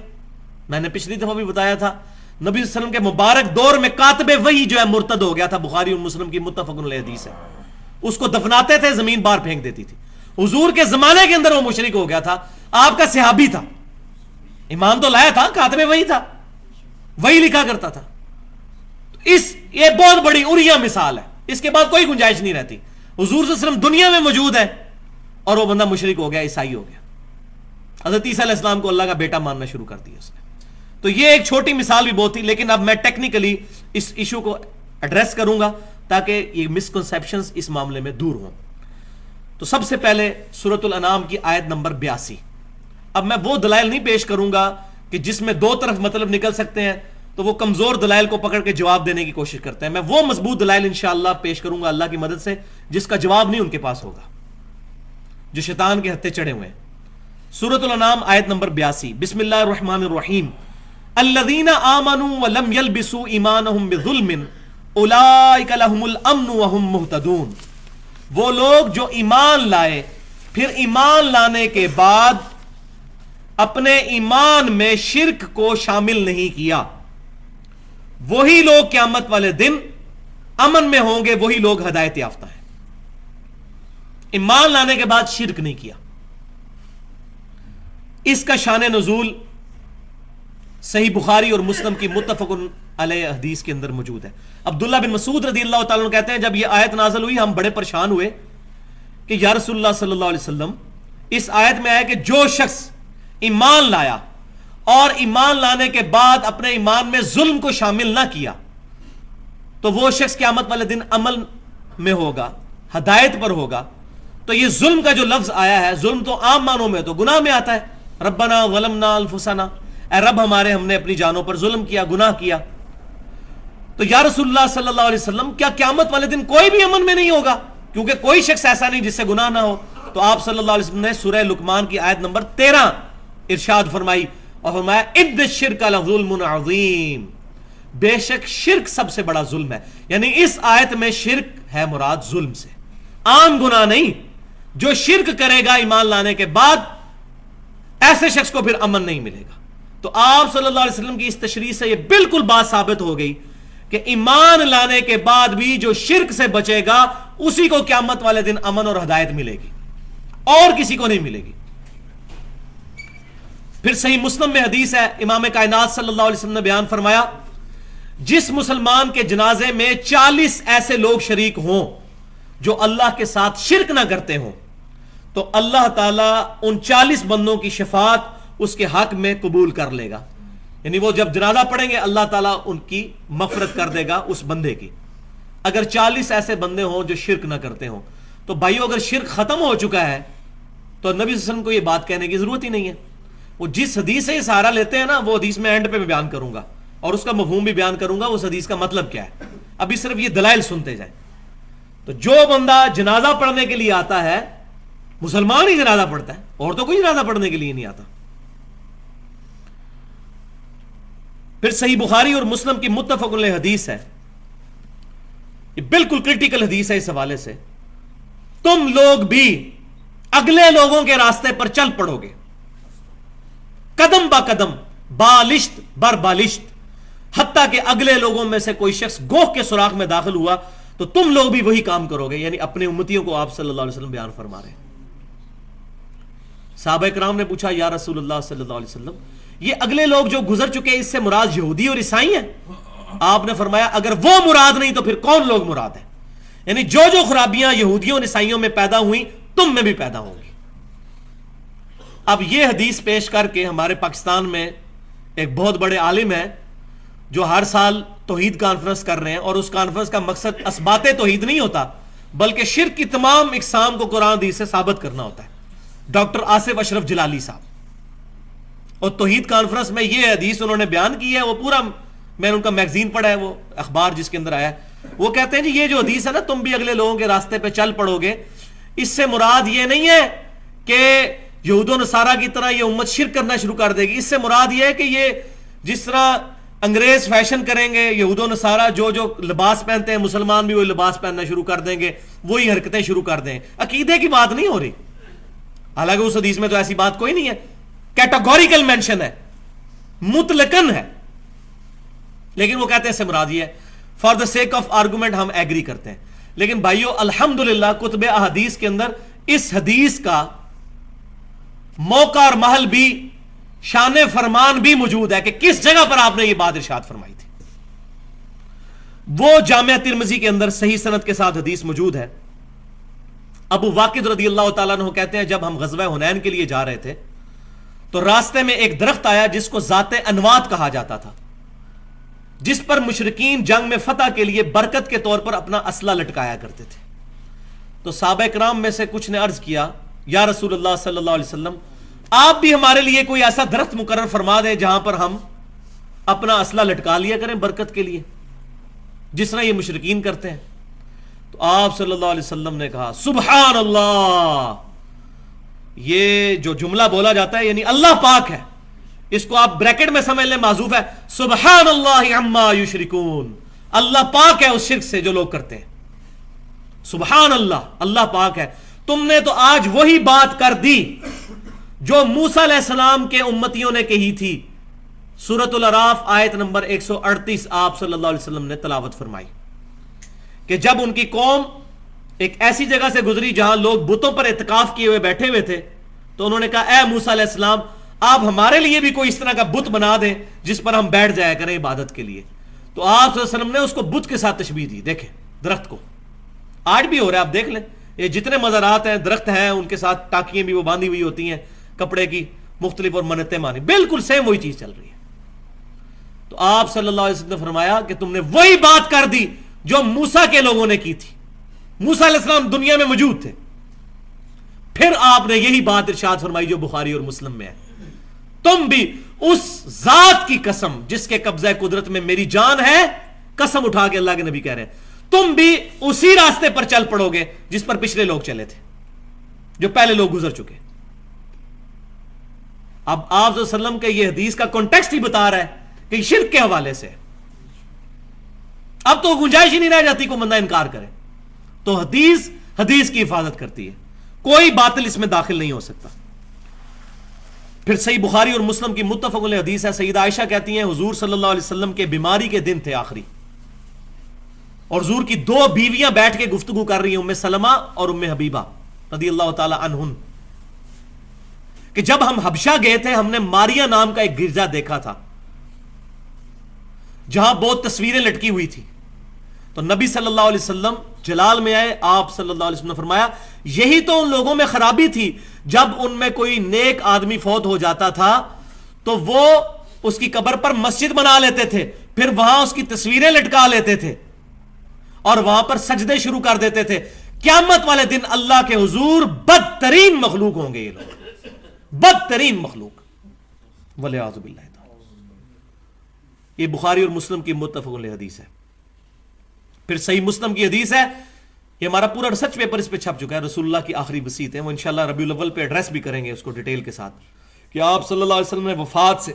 میں نے پچھلی دفعہ بھی بتایا تھا, نبی صلی اللہ علیہ وسلم کے مبارک دور میں کاتب وحی جو ہے مرتد ہو گیا تھا. بخاری اور مسلم کی متفق علیہ حدیث ہے. اس کو دفناتے تھے, زمین باہر پھینک دیتی تھی. حضور کے زمانے کے اندر وہ مشرک ہو گیا تھا, آپ کا صحابی تھا, ایمان تو لایا تھا, کاتب وحی تھا, وہی لکھا کرتا تھا. یہ بہت بڑی اوریا مثال ہے, اس کے بعد کوئی گنجائش نہیں رہتی. حضور صلی اللہ علیہ وسلم دنیا میں موجود ہے اور وہ بندہ مشرک ہو گیا, عیسائی ہو گیا. حضرت عیسیٰ علیہ السلام کو اللہ کا بیٹا ماننا شروع کر دیا اس نے. تو یہ ایک چھوٹی مثال بھی بہت تھی, لیکن اب میں ٹیکنیکلی اس ایشو کو ایڈریس کروں گا تاکہ یہ مسکنسیپشنز اس معاملے میں دور ہوں. تو سب سے پہلے سورۃ الانعام کی آیت نمبر 82. اب میں وہ دلائل نہیں پیش کروں گا کہ جس میں دو طرف مطلب نکل سکتے ہیں, تو وہ کمزور دلائل کو پکڑ کے جواب دینے کی کوشش کرتے ہیں. میں وہ مضبوط دلائل انشاءاللہ پیش کروں گا اللہ کی مدد سے جس کا جواب نہیں ان کے پاس ہوگا, جو شیطان کے ہتھے چڑھے ہوئے ہیں. سورۃ الانعام آیت نمبر 82. بسم اللہ الرحمن الرحیم. الذین آمنوا ولم یلبسوا ایمانہم بظلم اولئک لہم الامن وہم مہتدون. وہ لوگ جو ایمان لائے پھر ایمان لانے کے بعد اپنے ایمان میں شرک کو شامل نہیں کیا, وہی لوگ قیامت والے دن امن میں ہوں گے, وہی لوگ ہدایت یافتہ ہیں. ایمان لانے کے بعد شرک نہیں کیا. اس کا شان نزول صحیح بخاری اور مسلم کی متفق علیہ حدیث کے اندر موجود ہے. عبداللہ بن مسعود رضی اللہ تعالیٰ عنہ کہتے ہیں جب یہ آیت نازل ہوئی ہم بڑے پریشان ہوئے کہ یا رسول اللہ صلی اللہ علیہ وسلم, اس آیت میں آیا کہ جو شخص ایمان لایا اور ایمان لانے کے بعد اپنے ایمان میں ظلم کو شامل نہ کیا تو وہ شخص قیامت والے دن امن میں ہوگا, ہدایت پر ہوگا, تو یہ ظلم کا جو لفظ آیا ہے, ظلم تو عام معنوں میں تو گناہ میں آتا ہے. ربنا ظلمنا انفسنا, اے رب ہمارے ہم نے اپنی جانوں پر ظلم کیا, گناہ کیا. تو یا رسول اللہ صلی اللہ علیہ وسلم کیا قیامت والے دن کوئی بھی امن میں نہیں ہوگا؟ کیونکہ کوئی شخص ایسا نہیں جس سے گناہ نہ ہو. تو آپ صلی اللہ علیہ وسلم نے سورہ لقمان کی آیت نمبر 13 ارشاد فرمائی اور فرمایا ان الشرک لظلم عظیم, بے شک شرک سب سے بڑا ظلم ہے. یعنی اس آیت میں شرک ہے مراد ظلم سے, عام گناہ نہیں. جو شرک کرے گا ایمان لانے کے بعد, ایسے شخص کو پھر امن نہیں ملے گا. تو آپ صلی اللہ علیہ وسلم کی اس تشریح سے یہ بالکل بات ثابت ہو گئی کہ ایمان لانے کے بعد بھی جو شرک سے بچے گا اسی کو قیامت والے دن امن اور ہدایت ملے گی, اور کسی کو نہیں ملے گی. پھر صحیح مسلم میں حدیث ہے, امام کائنات صلی اللہ علیہ وسلم نے بیان فرمایا, جس مسلمان کے جنازے میں 40 ایسے لوگ شریک ہوں جو اللہ کے ساتھ شرک نہ کرتے ہوں, تو اللہ تعالیٰ ان 40 بندوں کی شفاعت اس کے حق میں قبول کر لے گا. یعنی وہ جب جنازہ پڑھیں گے اللہ تعالیٰ ان کی مغفرت کر دے گا اس بندے کی, اگر 40 ایسے بندے ہوں جو شرک نہ کرتے ہوں. تو بھائیو اگر شرک ختم ہو چکا ہے تو نبی صلی اللہ علیہ وسلم کو یہ بات کہنے کی ضرورت ہی نہیں ہے. وہ جس حدیث سے یہ سہارا لیتے ہیں نا, وہ حدیث میں اینڈ پہ میں بیان کروں گا اور اس کا مفہوم بھی بیان کروں گا, اس حدیث کا مطلب کیا ہے. ابھی صرف یہ دلائل سنتے جائیں. تو جو بندہ جنازہ پڑھنے کے لیے آتا ہے, مسلمان ہی جنازہ پڑھتا ہے, اور تو کوئی جنازہ پڑھنے کے لیے نہیں آتا. پھر صحیح بخاری اور مسلم کی متفق علیہ حدیث ہے, یہ بالکل کرٹیکل حدیث ہے اس حوالے سے, تم لوگ بھی اگلے لوگوں کے راستے پر چل پڑو گے, قدم با قدم, بالشت بر بالشت, حتیٰ کہ اگلے لوگوں میں سے کوئی شخص گوہ کے سوراخ میں داخل ہوا تو تم لوگ بھی وہی کام کرو گے. یعنی اپنے امتیوں کو آپ صلی اللہ علیہ وسلم بیان فرما رہے ہیں. صحابہ کرام نے پوچھا یا رسول اللہ صلی اللہ علیہ وسلم, یہ اگلے لوگ جو گزر چکے اس سے مراد یہودی اور عیسائی ہیں؟ آپ نے فرمایا اگر وہ مراد نہیں تو پھر کون لوگ مراد ہیں؟ یعنی جو جو خرابیاں یہودیوں اور عیسائیوں میں پیدا ہوئیں تم میں بھی پیدا ہوں گی. اب یہ حدیث پیش کر کے ہمارے پاکستان میں ایک بہت بڑے عالم ہیں جو ہر سال توحید کانفرنس کر رہے ہیں, اور اس کانفرنس کا مقصد اثبات توحید نہیں ہوتا بلکہ شرک کی تمام اقسام کو قرآن حدیث سے ثابت کرنا ہوتا ہے. ڈاکٹر آصف اشرف جلالی صاحب, اور توحید کانفرنس میں یہ حدیث انہوں نے بیان کی ہے, وہ پورا میں نے ان کا میگزین پڑھا ہے, وہ اخبار جس کے اندر آیا ہے. وہ کہتے ہیں جی یہ جو حدیث ہے نا, تم بھی اگلے لوگوں کے راستے پہ چل پڑو گے, اس سے مراد یہ نہیں ہے کہ یہود و نصارہ کی طرح یہ امت شرک کرنا شروع کر دے گی. اس سے مراد یہ ہے کہ یہ جس طرح انگریز فیشن کریں گے, یہود و نصارہ جو جو لباس پہنتے ہیں مسلمان بھی وہی لباس پہننا شروع کر دیں گے, وہی حرکتیں شروع کر دیں. عقیدے کی بات نہیں ہو رہی, حالانکہ اس حدیث میں تو ایسی بات کوئی نہیں ہے, کیٹاگوریکل مینشن ہے, مطلقاً ہے. لیکن وہ کہتے ہیں اس سے مراد یہ ہے. For the sake of argument ہم ایگری کرتے ہیں, لیکن بھائیو الحمدللہ کتب احادیث کے اندر اس حدیث کا موقع اور محل بھی, شان فرمان بھی موجود ہے کہ کس جگہ پر آپ نے یہ بات ارشاد فرمائی تھی. وہ جامعہ ترمذی کے اندر صحیح سند کے ساتھ حدیث موجود ہے. ابو واقد رضی اللہ تعالیٰ عنہ کہتے ہیں جب ہم غزوہ حنین کے لیے جا رہے تھے تو راستے میں ایک درخت آیا جس کو ذات انوات کہا جاتا تھا, جس پر مشرکین جنگ میں فتح کے لیے برکت کے طور پر اپنا اسلحہ لٹکایا کرتے تھے. تو صحابہ کرام میں سے کچھ نے عرض کیا یا رسول اللہ صلی اللہ علیہ وسلم, آپ بھی ہمارے لیے کوئی ایسا درخت مقرر فرما دیں جہاں پر ہم اپنا اسلحہ لٹکا لیا کریں برکت کے لیے, جس طرح یہ مشرکین کرتے ہیں. تو آپ صلی اللہ علیہ وسلم نے کہا سبحان اللہ, یہ جو جملہ بولا جاتا ہے یعنی اللہ پاک ہے, اس کو آپ بریکٹ میں سمجھ لیں, معذوف ہے, سبحان اللہ عما یشرکون, اللہ پاک ہے اس شرک سے جو لوگ کرتے ہیں. سبحان اللہ, اللہ پاک ہے. تم نے تو آج وہی بات کر دی جو موسیٰ علیہ السلام کے امتیوں نے کہی تھی. سورۃ الاعراف آیت نمبر 138 آپ صلی اللہ علیہ وسلم نے تلاوت فرمائی کہ جب ان کی قوم ایک ایسی جگہ سے گزری جہاں لوگ بتوں پر اعتکاف کیے ہوئے بیٹھے ہوئے تھے, تو انہوں نے کہا اے موسیٰ علیہ السلام آپ ہمارے لیے بھی کوئی اس طرح کا بت بنا دیں جس پر ہم بیٹھ جایا کریں عبادت کے لیے. تو آپ صلی اللہ علیہ وسلم نے اس کو بت کے ساتھ تشبیہ دی. دیکھیں درخت کو, آج بھی ہو رہا ہے, آپ دیکھ لیں یہ جتنے مزارات ہیں درخت ہیں ان کے ساتھ ٹاکیاں بھی وہ باندھی ہوئی ہوتی ہیں کپڑے کی مختلف, اور منتیں مانی, بالکل سیم وہی چیز چل رہی ہے. تو آپ صلی اللہ علیہ وسلم نے فرمایا کہ تم نے وہی بات کر دی جو موسیٰ کے لوگوں نے کی تھی. موسیٰ علیہ السلام دنیا میں موجود تھے. پھر آپ نے یہی بات ارشاد فرمائی جو بخاری اور مسلم میں ہے, تم بھی اس ذات کی قسم جس کے قبضہ قدرت میں میری جان ہے, قسم اٹھا کے اللہ کے نبی کہہ رہے ہیں, تم بھی اسی راستے پر چل پڑو گے جس پر پچھلے لوگ چلے تھے, جو پہلے لوگ گزر چکے. اب آپ صلی اللہ علیہ وسلم کے یہ حدیث کا کانٹیکسٹ ہی بتا رہا ہے کہ شرک کے حوالے سے اب تو گنجائش ہی نہیں رہ جاتی کو بندہ انکار کرے. تو حدیث کی حفاظت کرتی ہے, کوئی باطل اس میں داخل نہیں ہو سکتا. پھر صحیح بخاری اور مسلم کی متفق علیہ حدیث ہے, سیدہ عائشہ کہتی ہیں حضور صلی اللہ علیہ وسلم کے بیماری کے دن تھے آخری, اور حضور کی 2 بیویاں بیٹھ کے گفتگو کر رہی ہیں, ام سلمہ اور ام حبیبہ رضی اللہ تعالی عنہن, کہ جب ہم حبشہ گئے تھے ہم نے ماریا نام کا ایک گرجا دیکھا تھا جہاں بہت تصویریں لٹکی ہوئی تھی. تو نبی صلی اللہ علیہ وسلم جلال میں آئے, آپ صلی اللہ علیہ وسلم نے فرمایا یہی تو ان لوگوں میں خرابی تھی, جب ان میں کوئی نیک آدمی فوت ہو جاتا تھا تو وہ اس کی قبر پر مسجد بنا لیتے تھے, پھر وہاں اس کی تصویریں لٹکا لیتے تھے اور وہاں پر سجدے شروع کر دیتے تھے. قیامت والے دن اللہ کے حضور بدترین مخلوق ہوں گے یہ لوگ, بدترین مخلوق, والعیاذ باللہ. یہ بخاری اور مسلم کی متفق علیہ حدیث ہے. پھر صحیح مسلم کی حدیث ہے, یہ ہمارا پورا ریسرچ پیپر اس پہ چھپ چکا ہے, رسول اللہ کی آخری وصیت ہے, وہ انشاءاللہ ربیع الاول پہ ایڈریس بھی کریں گے اس کو ڈیٹیل کے ساتھ, کہ آپ صلی اللہ علیہ وسلم نے وفات سے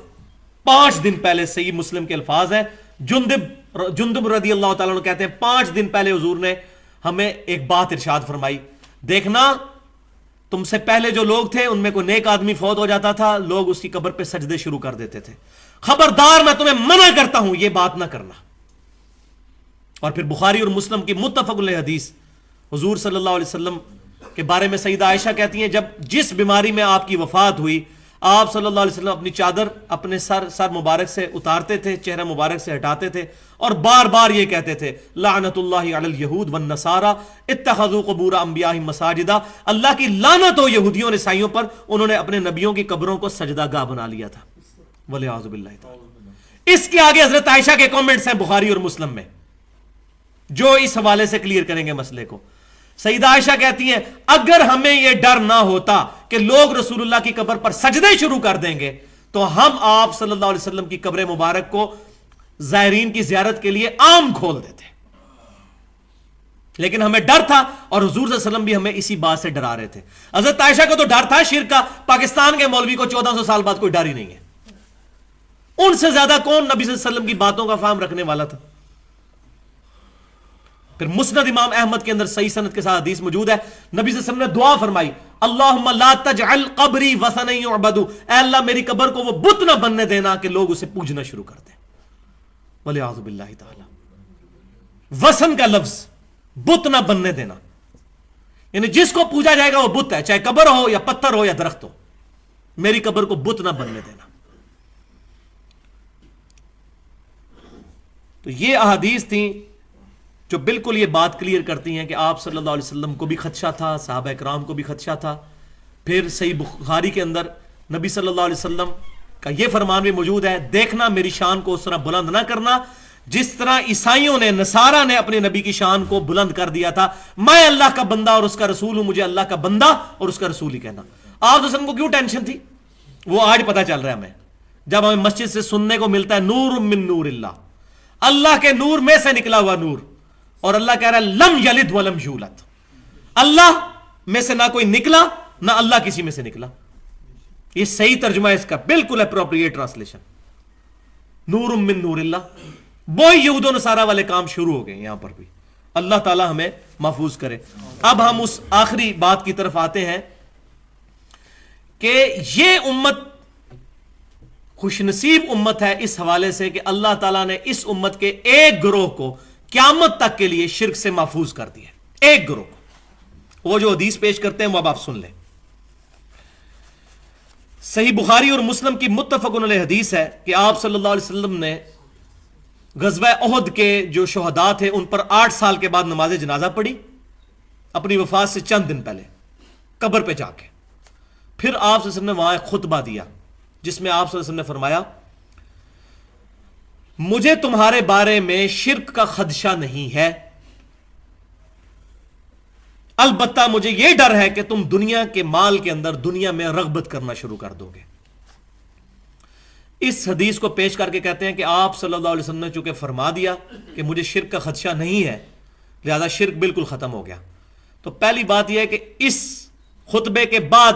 5 دن پہلے, صحیح مسلم کے الفاظ ہیں, جندب رضی اللہ تعالیٰ عنہ کہتے ہیں 5 دن پہلے حضور نے ہمیں ایک بات ارشاد فرمائی, دیکھنا تم سے پہلے جو لوگ تھے ان میں کوئی نیک آدمی فوت ہو جاتا تھا, لوگ اس کی قبر پہ سجدے شروع کر دیتے تھے, خبردار میں تمہیں منع کرتا ہوں یہ بات نہ کرنا. اور پھر بخاری اور مسلم کی متفق علیہ حدیث, حضور صلی اللہ علیہ وسلم کے بارے میں سیدہ عائشہ کہتی ہیں جب جس بیماری میں آپ کی وفات ہوئی آپ صلی اللہ علیہ وسلم اپنی چادر اپنے سر مبارک سے اتارتے تھے, چہرہ مبارک سے ہٹاتے تھے, اور بار بار یہ کہتے تھے لعنت اللہ علی الیہود والنصارى اتخذوا قبور انبیائہم مساجدا, اللہ کی لعنت ہو یہودیوں اور عیسائیوں پر, انہوں نے اپنے نبیوں کی قبروں کو سجدہ گاہ بنا لیا تھا, والعیاذ باللہ تعالی. اس کے آگے حضرت عائشہ کے کامنٹس ہیں بخاری اور مسلم میں جو اس حوالے سے کلیئر کریں گے مسئلے کو. سیدہ عائشہ کہتی ہیں اگر ہمیں یہ ڈر نہ ہوتا کہ لوگ رسول اللہ کی قبر پر سجدے شروع کر دیں گے تو ہم آپ صلی اللہ علیہ وسلم کی قبر مبارک کو زائرین کی زیارت کے لیے عام کھول دیتے, لیکن ہمیں ڈر تھا, اور حضور صلی اللہ علیہ وسلم بھی ہمیں اسی بات سے ڈرا رہے تھے. حضرت عائشہ کو تو ڈر تھا شرک کا, پاکستان کے مولوی کو 1400 سال بعد کوئی ڈر ہی نہیں ہے. ان سے زیادہ کون نبی صلی اللہ علیہ وسلم کی باتوں کا فہم رکھنے والا تھا. پھر مسند امام احمد کے اندر صحیح سند کے ساتھ حدیث موجود ہے, نبی صلی اللہ علیہ وسلم نے دعا فرمائی اللہم لا تجعل قبری وثنا یعبد, اے اللہ میری قبر کو وہ بت نہ بننے دینا کہ لوگ اسے پوجنا شروع کر دیں, والعیاذ باللہ تعالی. وثن کا لفظ بت نہ بننے دینا, یعنی جس کو پوجا جائے گا وہ بت ہے, چاہے قبر ہو یا پتھر ہو یا درخت ہو, میری قبر کو بت نہ بننے دینا. تو یہ احادیث تھیں جو بالکل یہ بات کلیئر کرتی ہیں کہ آپ صلی اللہ علیہ وسلم کو بھی خدشہ تھا, صحابہ کرام کو بھی خدشہ تھا. پھر صحیح بخاری کے اندر نبی صلی اللہ علیہ وسلم کا یہ فرمان بھی موجود ہے, دیکھنا میری شان کو اس طرح بلند نہ کرنا جس طرح عیسائیوں نے, نصارہ نے اپنے نبی کی شان کو بلند کر دیا تھا, میں اللہ کا بندہ اور اس کا رسول ہوں, مجھے اللہ کا بندہ اور اس کا رسول ہی کہنا. آپ وسلم کو کیوں ٹینشن تھی وہ آج پتہ چل رہا ہے ہمیں, جب ہمیں مسجد سے سننے کو ملتا ہے نور من نور اللہ, اللہ کے نور میں سے نکلا ہوا نور, اور اللہ کہہ رہا ہے لم یلد ولم یولد, اللہ میں سے نہ کوئی نکلا نہ اللہ کسی میں سے نکلا. یہ صحیح ترجمہ ہے اس کا, بالکل اپروپریٹ ٹرانسلیشن, نور من نور اللہ. وہی یہود و نصارہ والے کام شروع ہو گئے یہاں پر بھی, اللہ تعالی ہمیں محفوظ کرے. اب ہم اس آخری بات کی طرف آتے ہیں کہ یہ امت خوش نصیب امت ہے اس حوالے سے کہ اللہ تعالیٰ نے اس امت کے ایک گروہ کو قیامت تک کے لیے شرک سے محفوظ کر دیا, ایک گروہ کو. وہ جو حدیث پیش کرتے ہیں وہ اب آپ سن لیں. صحیح بخاری اور مسلم کی متفق علیہ حدیث ہے کہ آپ صلی اللہ علیہ وسلم نے غزوہ احد کے جو شہداء تھے ان پر 8 سال کے بعد نماز جنازہ پڑھی, اپنی وفات سے چند دن پہلے قبر پہ جا کے. پھر آپ صلی اللہ علیہ وسلم نے وہاں ایک خطبہ دیا جس میں آپ صلی اللہ علیہ وسلم نے فرمایا مجھے تمہارے بارے میں شرک کا خدشہ نہیں ہے, البتہ مجھے یہ ڈر ہے کہ تم دنیا کے مال کے اندر دنیا میں رغبت کرنا شروع کر دو گے. اس حدیث کو پیش کر کے کہتے ہیں کہ آپ صلی اللہ علیہ وسلم نے چونکہ فرما دیا کہ مجھے شرک کا خدشہ نہیں ہے، لہذا شرک بالکل ختم ہو گیا. تو پہلی بات یہ ہے کہ اس خطبے کے بعد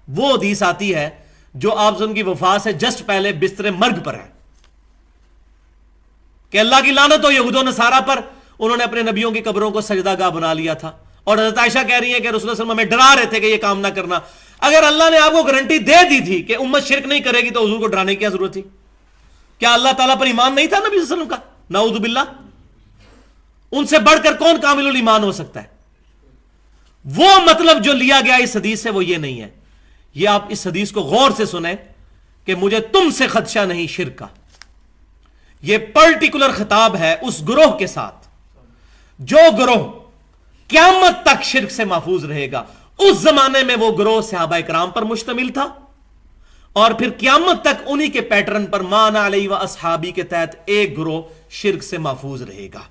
وہ حدیث آتی ہے جو آپ صلی اللہ علیہ وسلم کی وفات سے جسٹ پہلے بستر مرگ پر ہے کہ اللہ کی لعنت ہو یہود و نصارہ پر، انہوں نے اپنے نبیوں کی قبروں کو سجدہ گاہ بنا لیا تھا. اور حضرت عائشہ کہہ رہی ہیں کہ رسول اللہ صلی اللہ علیہ وسلم ہمیں ڈرا رہے تھے کہ یہ کام نہ کرنا. اگر اللہ نے آپ کو گارنٹی دے دی تھی کہ امت شرک نہیں کرے گی تو حضور کو ڈرانے کی کیا ضرورت تھی؟ کیا اللہ تعالیٰ پر ایمان نہیں تھا نبی صلی اللہ علیہ وسلم کا؟ نعوذ باللہ. ان سے بڑھ کر کون کامل الایمان ہو سکتا ہے؟ وہ مطلب جو لیا گیا اس حدیث سے وہ یہ نہیں ہے. یہ آپ اس حدیث کو غور سے سنیں کہ مجھے تم سے خدشہ نہیں شرک کا. یہ پرٹیکولر خطاب ہے اس گروہ کے ساتھ جو گروہ قیامت تک شرک سے محفوظ رہے گا. اس زمانے میں وہ گروہ صحابہ کرام پر مشتمل تھا اور پھر قیامت تک انہی کے پیٹرن پر مان علی و اصحابی کے تحت ایک گروہ شرک سے محفوظ رہے گا.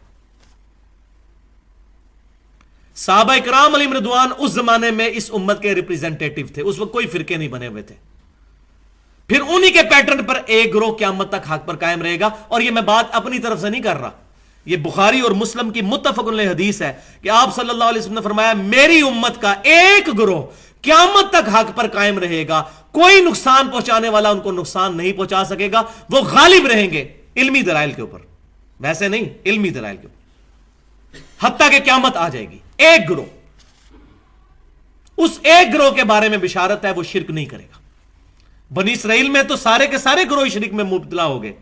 صحابہ کرام علیہم رضوان اس زمانے میں اس امت کے ریپریزنٹیٹو تھے، اس وقت کوئی فرقے نہیں بنے ہوئے تھے. پھر انہی کے پیٹرن پر ایک گروہ قیامت تک حق پر قائم رہے گا. اور یہ میں بات اپنی طرف سے نہیں کر رہا، یہ بخاری اور مسلم کی متفق علیہ حدیث ہے کہ آپ صلی اللہ علیہ وسلم نے فرمایا میری امت کا ایک گروہ قیامت تک حق پر قائم رہے گا، کوئی نقصان پہنچانے والا ان کو نقصان نہیں پہنچا سکے گا، وہ غالب رہیں گے علمی دلائل کے اوپر، ویسے نہیں، علمی دلائل کے اوپر، حتیٰ کہ قیامت آ جائے گی. ایک گروہ، اس ایک گروہ کے بارے میں بشارت ہے وہ شرک نہیں کرے گا. بنی اسرائیل میں تو سارے کے سارے گروہ شرک میں مبتلا ہو گئے،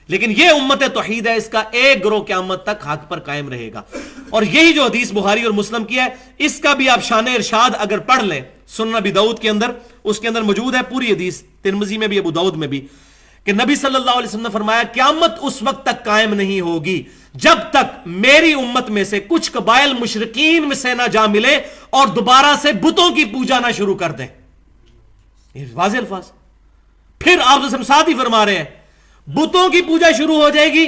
لیکن یہ امت توحید ہے، اس کا ایک گروہ قیامت تک حق پر قائم رہے گا. اور یہی جو حدیث بخاری اور مسلم کی ہے، اس کا بھی آپ شان ارشاد اگر پڑھ لیں سنن ابی داؤد کے اندر، اس کے اندر موجود ہے پوری حدیث، ترمذی میں بھی ابو داؤد میں بھی، کہ نبی صلی اللہ علیہ وسلم نے فرمایا قیامت اس وقت تک قائم نہیں ہوگی جب تک میری امت میں سے کچھ قبائل مشرکین میں سے نہ جا ملے اور دوبارہ سے بتوں کی پوجا نہ شروع کر دیں. یہ واضح الفاظ. پھر آپ ساتھ ہی فرما رہے ہیں بتوں کی پوجا شروع ہو جائے گی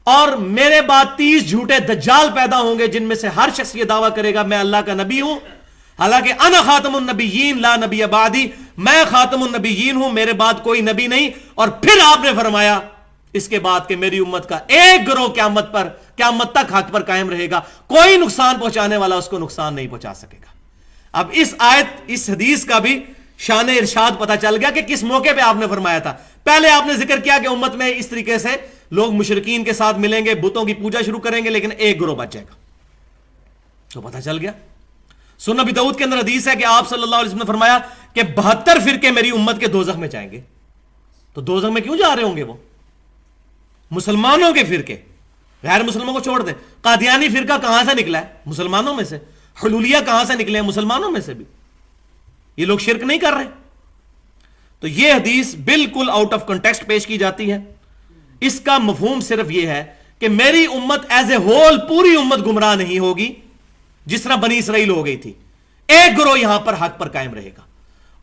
اور میرے بعد 30 جھوٹے دجال پیدا ہوں گے جن میں سے ہر شخص یہ دعویٰ کرے گا میں اللہ کا نبی ہوں، حالانکہ انا خاتم النبیین لا نبی بعدی، میں خاتم النبیین ہوں، میرے بعد کوئی نبی نہیں. اور پھر آپ نے فرمایا اس کے بعد کہ میری امت کا ایک گروہ قیامت تک حق پر قائم رہے گا، کوئی نقصان پہنچانے والا اس کو نقصان نہیں پہنچا سکے گا. اب اس آیت، اس حدیث کا بھی شان ارشاد پتہ چل گیا کہ کس موقع پہ آپ نے فرمایا تھا. پہلے آپ نے ذکر کیا کہ امت میں اس طریقے سے لوگ مشرکین کے ساتھ ملیں گے، بتوں کی پوجا شروع کریں گے، لیکن ایک گروہ بچ جائے گا. تو پتہ چل گیا. سنن ابی داؤد کے اندر حدیث ہے کہ آپ صلی اللہ علیہ وسلم نے فرمایا کہ 72 فرقے میری امت کے دوزخ میں جائیں گے. تو دوزخ میں کیوں جا رہے ہوں گے؟ وہ مسلمانوں کے فرقے، غیر مسلموں کو چھوڑ دیں. قادیانی فرقہ کہاں سے نکلا ہے؟ مسلمانوں میں سے. حلولیہ کہاں سے نکلے ہیں؟ مسلمانوں میں سے بھی. یہ لوگ شرک نہیں کر رہے. تو یہ حدیث بالکل آؤٹ آف کنٹیکسٹ پیش کی جاتی ہے. اس کا مفہوم صرف یہ ہے کہ میری امت ایز اے ہول، پوری امت گمراہ نہیں ہوگی جس طرح بنی اسرائیل ہو گئی تھی. ایک گروہ یہاں پر حق پر قائم رہے گا.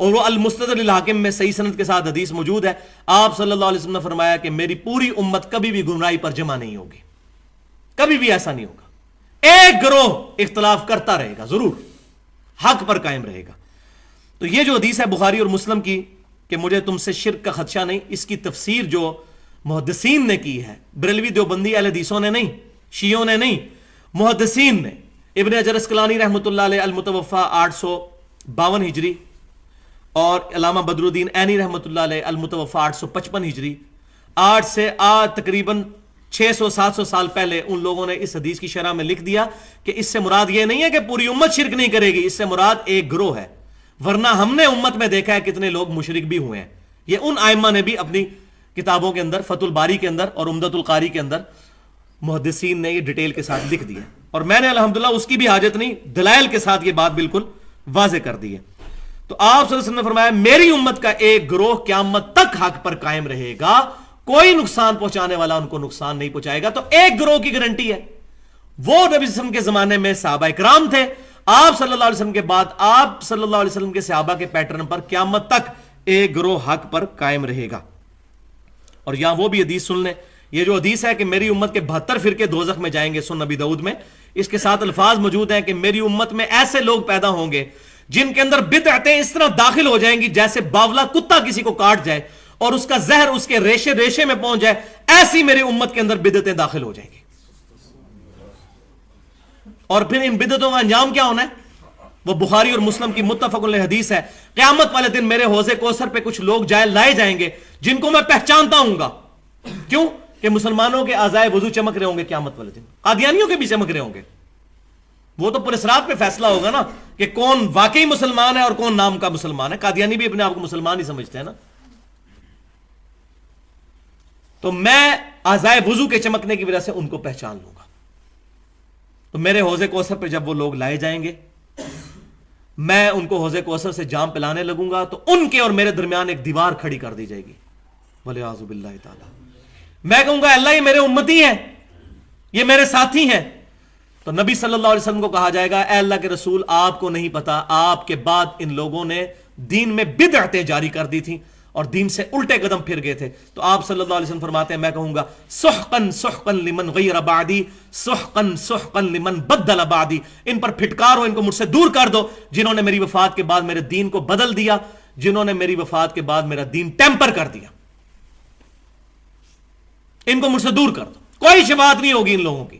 اور وہ المستدرک للحاکم میں صحیح سند کے ساتھ حدیث موجود ہے. آپ صلی اللہ علیہ وسلم نے فرمایا کہ میری پوری امت کبھی بھی گمراہی پر جمع نہیں ہوگی، کبھی بھی ایسا نہیں ہوگا. ایک گروہ اختلاف کرتا رہے گا، ضرور حق پر قائم رہے گا. تو یہ جو حدیث ہے بخاری اور مسلم کی کہ مجھے تم سے شرک کا خدشہ نہیں، اس کی تفسیر جو محدثین نے کی ہے، بریلوی دیوبندی اہل حدیثوں نے نہیں، شیعوں نے نہیں، محدثین نے. ابن حجر اسقلانی رحمۃ اللہ علیہ المتوفی 852 ہجری اور علامہ بدر الدین عینی رحمۃ اللہ علیہ المتوفی 855 ہجری، 8 سے تقریباً 600-700 سال پہلے ان لوگوں نے اس حدیث کی شرح میں لکھ دیا کہ اس سے مراد یہ نہیں ہے کہ پوری امت شرک نہیں کرے گی، اس سے مراد ایک گروہ ہے. ورنہ ہم نے امت میں دیکھا ہے کتنے لوگ مشرک بھی ہوئے ہیں. یہ ان ائمہ نے بھی اپنی کتابوں کے اندر، فتح الباری کے اندر اور عمدۃ القاری کے اندر، محدثین نے یہ ڈیٹیل کے ساتھ لکھ دیا. اور میں نے الحمدللہ اس کی بھی حاجت نہیں، دلائل کے ساتھ یہ بات بالکل واضح کر دی ہے. تو آپ صلی اللہ علیہ وسلم نے فرمایا میری امت کا ایک گروہ قیامت تک حق پر قائم رہے گا، کوئی نقصان پہنچانے والا ان کو نقصان نہیں پہنچائے گا. تو ایک گروہ کی گارنٹی ہے، وہ نبی صلی اللہ علیہ وسلم کے زمانے میں صحابہ کرام تھے. آپ صلی اللہ علیہ وسلم کے بعد آپ صلی اللہ علیہ وسلم کے صحابہ کے پیٹرن پر قیامت تک ایک گروہ حق پر قائم رہے گا. اور یہاں وہ بھی حدیث سن لیں، یہ جو حدیث ہے کہ میری امت کے 72 فرقے دوزخ میں جائیں گے، سنن نبی داؤد میں، اس کے ساتھ الفاظ موجود ہیں کہ میری امت میں ایسے لوگ پیدا ہوں گے جن کے اندر بدعتیں اس طرح داخل ہو جائیں گی جیسے باولا کتا کسی کو کاٹ جائے اور اس کا زہر اس کے ریشے ریشے میں پہنچ جائے، ایسی میری امت کے اندر بدعتیں داخل ہو جائیں گی. اور پھر ان بدعتوں کا انجام کیا ہونا ہے؟ وہ بخاری اور مسلم کی متفق علیہ حدیث ہے، قیامت والے دن میرے حوض کوثر پہ کچھ لوگ لائے جائیں گے جن کو میں پہچانتا ہوں گا. کیوں؟ کہ مسلمانوں کے اعضائے وضو چمک رہے ہوں گے قیامت والے دن، قادیانیوں کے بھی چمک رہے ہوں گے. وہ تو پرسرات میں فیصلہ ہوگا نا کہ کون واقعی مسلمان ہے اور کون نام کا مسلمان ہے. قادیانی بھی اپنے آپ کو مسلمان ہی سمجھتے ہیں نا. تو میں اعضائے وضو کے چمکنے کی وجہ سے ان کو پہچان لوں گا. تو میرے حوض کوثر پہ جب وہ لوگ لائے جائیں گے، میں ان کو حوض کوثر سے جام پلانے لگوں گا تو ان کے اور میرے درمیان ایک دیوار کھڑی کر دی جائے گی، وَلِعَاذُ بِاللَّهِ تعالی. میں کہوں گا اللہ یہ میرے امتی ہیں، یہ میرے ساتھی ہیں. تو نبی صلی اللہ علیہ وسلم کو کہا جائے گا اے اللہ کے رسول، آپ کو نہیں پتا آپ کے بعد ان لوگوں نے دین میں بدعتیں جاری کر دی تھیں اور دین سے الٹے قدم پھر گئے تھے. تو آپ صلی اللہ علیہ وسلم فرماتے ہیں میں کہوں گا سحقا سحقا لمن غیر بعدی سحقا سحقا لمن بدل بعدی. ان پر پھٹکارو، ان کو مجھ سے دور کر دو جنہوں نے میری وفات کے بعد میرے دین کو بدل دیا، جنہوں نے میری وفات کے بعد میرا دین ٹیمپر کر دیا. ان کو مجھ سے دور کر دو، کوئی شفاعت نہیں ہوگی ان لوگوں کی.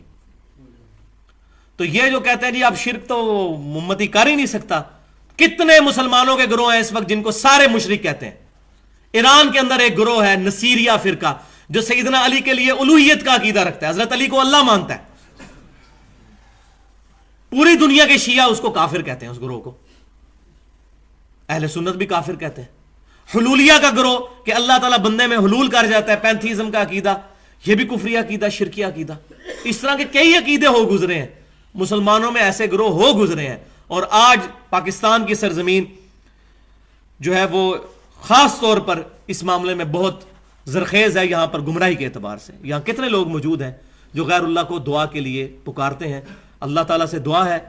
تو یہ جو کہتے ہیں جی اب شرک تو امتی کر ہی نہیں سکتا، کتنے مسلمانوں کے گروہ ہیں اس وقت جن کو سارے مشرک کہتے ہیں. ایران کے اندر ایک گروہ ہے نصیریہ فرقہ جو سیدنا علی کے لیے الوہیت کا عقیدہ رکھتا ہے، حضرت علی کو اللہ مانتا ہے. پوری دنیا کے شیعہ اس کو کافر کہتے ہیں، اس گروہ کو اہل سنت بھی کافر کہتے ہیں. حلولیہ کا گروہ کہ اللہ تعالیٰ بندے میں حلول کر جاتا ہے، پینتھیزم کا عقیدہ، یہ بھی کفری عقیدہ، شرکی عقیدہ. اس طرح کے کئی عقیدے ہو گزرے ہیں مسلمانوں میں، ایسے گروہ ہو گزرے ہیں. اور آج پاکستان کی سرزمین جو ہے وہ خاص طور پر اس معاملے میں بہت زرخیز ہے. یہاں پر گمراہی کے اعتبار سے یہاں کتنے لوگ موجود ہیں جو غیر اللہ کو دعا کے لیے پکارتے ہیں. اللہ تعالیٰ سے دعا ہے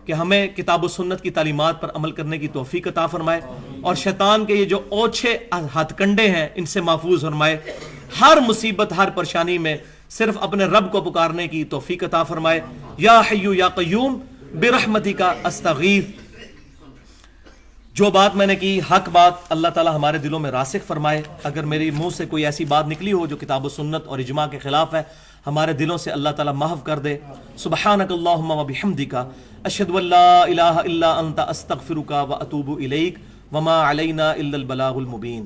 کہ ہمیں کتاب و سنت کی تعلیمات پر عمل کرنے کی توفیق عطا فرمائے اور شیطان کے یہ جو اوچھے ہتھ کنڈے ہیں ان سے محفوظ فرمائے. ہر مصیبت ہر پریشانی میں صرف اپنے رب کو پکارنے کی توفیق عطا فرمائے. یا حی یا قیوم برحمتک استغیث. جو بات میں نے کی حق بات اللہ تعالی ہمارے دلوں میں راسخ فرمائے. اگر میری منہ سے کوئی ایسی بات نکلی ہو جو کتاب و سنت اور اجماع کے خلاف ہے، ہمارے دلوں سے اللہ تعالی محو کر دے. سبحانک اللہم و بحمدک اشہد ان لا الہ الا انت استغفرک و اتوب الیک وما علینا الا البلاغ المبین.